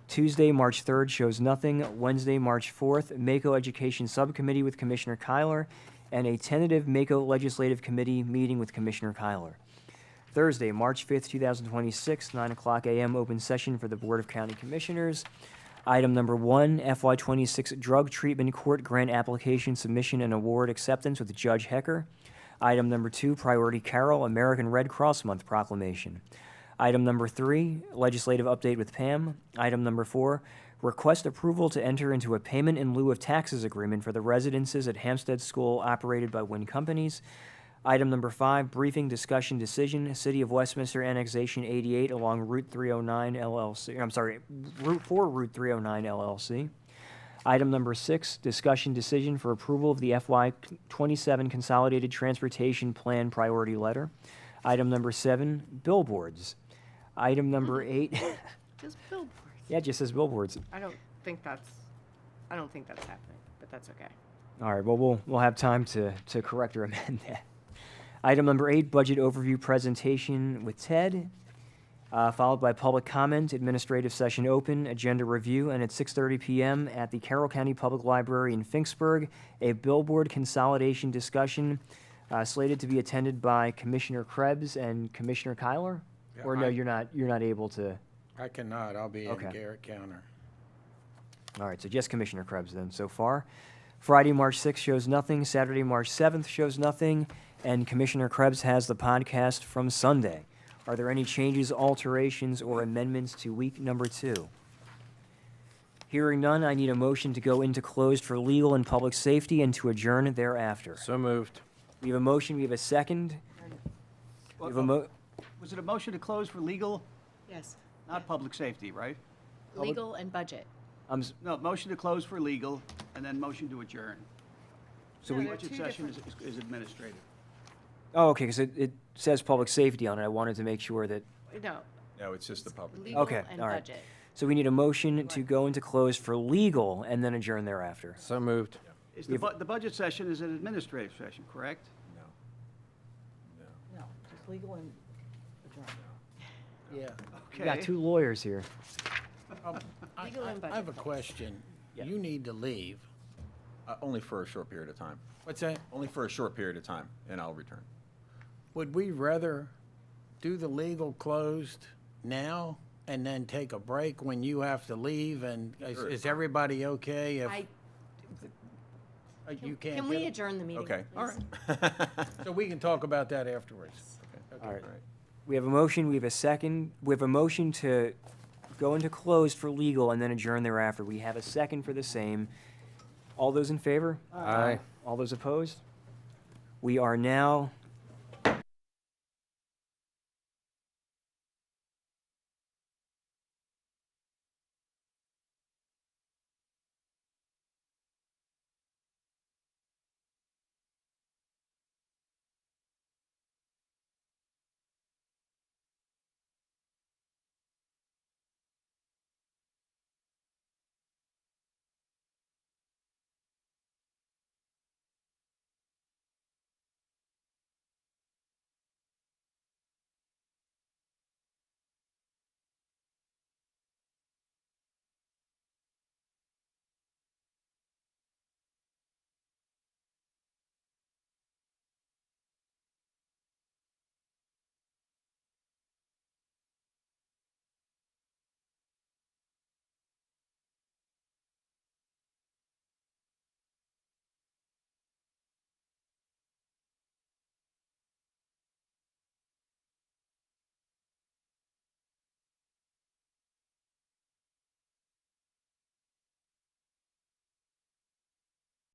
Speaker 7: Tuesday, March 3rd shows nothing. Wednesday, March 4th, Mako Education Subcommittee with Commissioner Kyler, and a tentative Mako Legislative Committee meeting with Commissioner Kyler. Thursday, March 5th, 2026, 9 o'clock a.m. open session for the Board of County Commissioners. Item number 1, FY26 Drug Treatment Court Grant Application Submission and Award Acceptance with Judge Hecker. Item number 2, Priority Carol American Red Cross Month Proclamation. Item number 3, Legislative Update with Pam. Item number 4, Request approval to enter into a payment in lieu of taxes agreement for the residences at Hampstead School operated by Wynn Companies. Item number 5, Briefing, Discussion, Decision, City of Westminster Annexation 88 along Route 309 LLC, I'm sorry, Route 4, Route 309 LLC. Item number 6, Discussion, Decision for approval of the FY27 Consolidated Transportation Plan Priority Letter. Item number 7, Billboards. Item number 8,
Speaker 6: Just billboards.
Speaker 7: yeah, it just says billboards.
Speaker 6: I don't think that's happening, but that's okay.
Speaker 7: All right, well, we'll have time to correct or amend that. Item number 8, budget overview presentation with Ted, followed by public comment, administrative session open, agenda review, and at 6:30 p.m. at the Carroll County Public Library in Finksburg, a billboard consolidation discussion slated to be attended by Commissioner Krebs and Commissioner Kyler?
Speaker 5: Yeah,
Speaker 7: Or no, you're not able to?
Speaker 5: I cannot. I'll be
Speaker 7: Okay.
Speaker 5: in Garrett County.
Speaker 7: All right, so just Commissioner Krebs then so far. Friday, March 6th shows nothing. Saturday, March 7th shows nothing. And Commissioner Krebs has the podcast from Sunday. Are there any changes, alterations, or amendments to week number 2? Hearing none, I need a motion to go into closed for legal and public safety and to adjourn thereafter.
Speaker 4: So moved.
Speaker 7: We have a motion, we have a second. We have a
Speaker 9: Was it a motion to close for legal,
Speaker 6: Yes.
Speaker 9: not public safety, right?
Speaker 6: Legal and budget.
Speaker 9: No, motion to close for legal, and then motion to adjourn.
Speaker 7: So
Speaker 6: No,
Speaker 7: we,
Speaker 6: they're
Speaker 9: Budget
Speaker 6: two
Speaker 9: session is administrative.
Speaker 7: oh, okay, because it says public safety on it. I wanted to make sure that,
Speaker 6: No,
Speaker 3: No, it's just the public.
Speaker 6: legal
Speaker 7: okay,
Speaker 6: and
Speaker 7: all right.
Speaker 6: budget.
Speaker 7: So we need a motion to go into closed for legal and then adjourn thereafter.
Speaker 4: So moved.
Speaker 9: Is the budget session is an administrative session, correct?
Speaker 2: No, just legal and adjourn.
Speaker 5: Yeah.
Speaker 7: We got
Speaker 9: Okay.
Speaker 7: 2 lawyers here.
Speaker 6: Legal and
Speaker 5: I have a
Speaker 6: budget.
Speaker 5: question.
Speaker 3: Yeah.
Speaker 5: You need to leave.
Speaker 3: Only for a short period of time.
Speaker 5: What's that?
Speaker 3: Only for a short period of time, and I'll return.
Speaker 5: Would we rather do the legal closed now and then take a break when you have to leave? And
Speaker 3: Sure.
Speaker 5: is everybody okay if you can't?
Speaker 6: Can
Speaker 5: get
Speaker 6: we
Speaker 5: it?
Speaker 6: adjourn the meeting?
Speaker 3: Okay.
Speaker 5: All
Speaker 6: please?
Speaker 5: right. So we can talk about that afterwards.
Speaker 7: All right. We have a motion, we have a second. We have a motion to go into closed for legal and then adjourn thereafter. We have a second for the same. All those in favor?
Speaker 4: Aye.
Speaker 7: All those opposed? We are now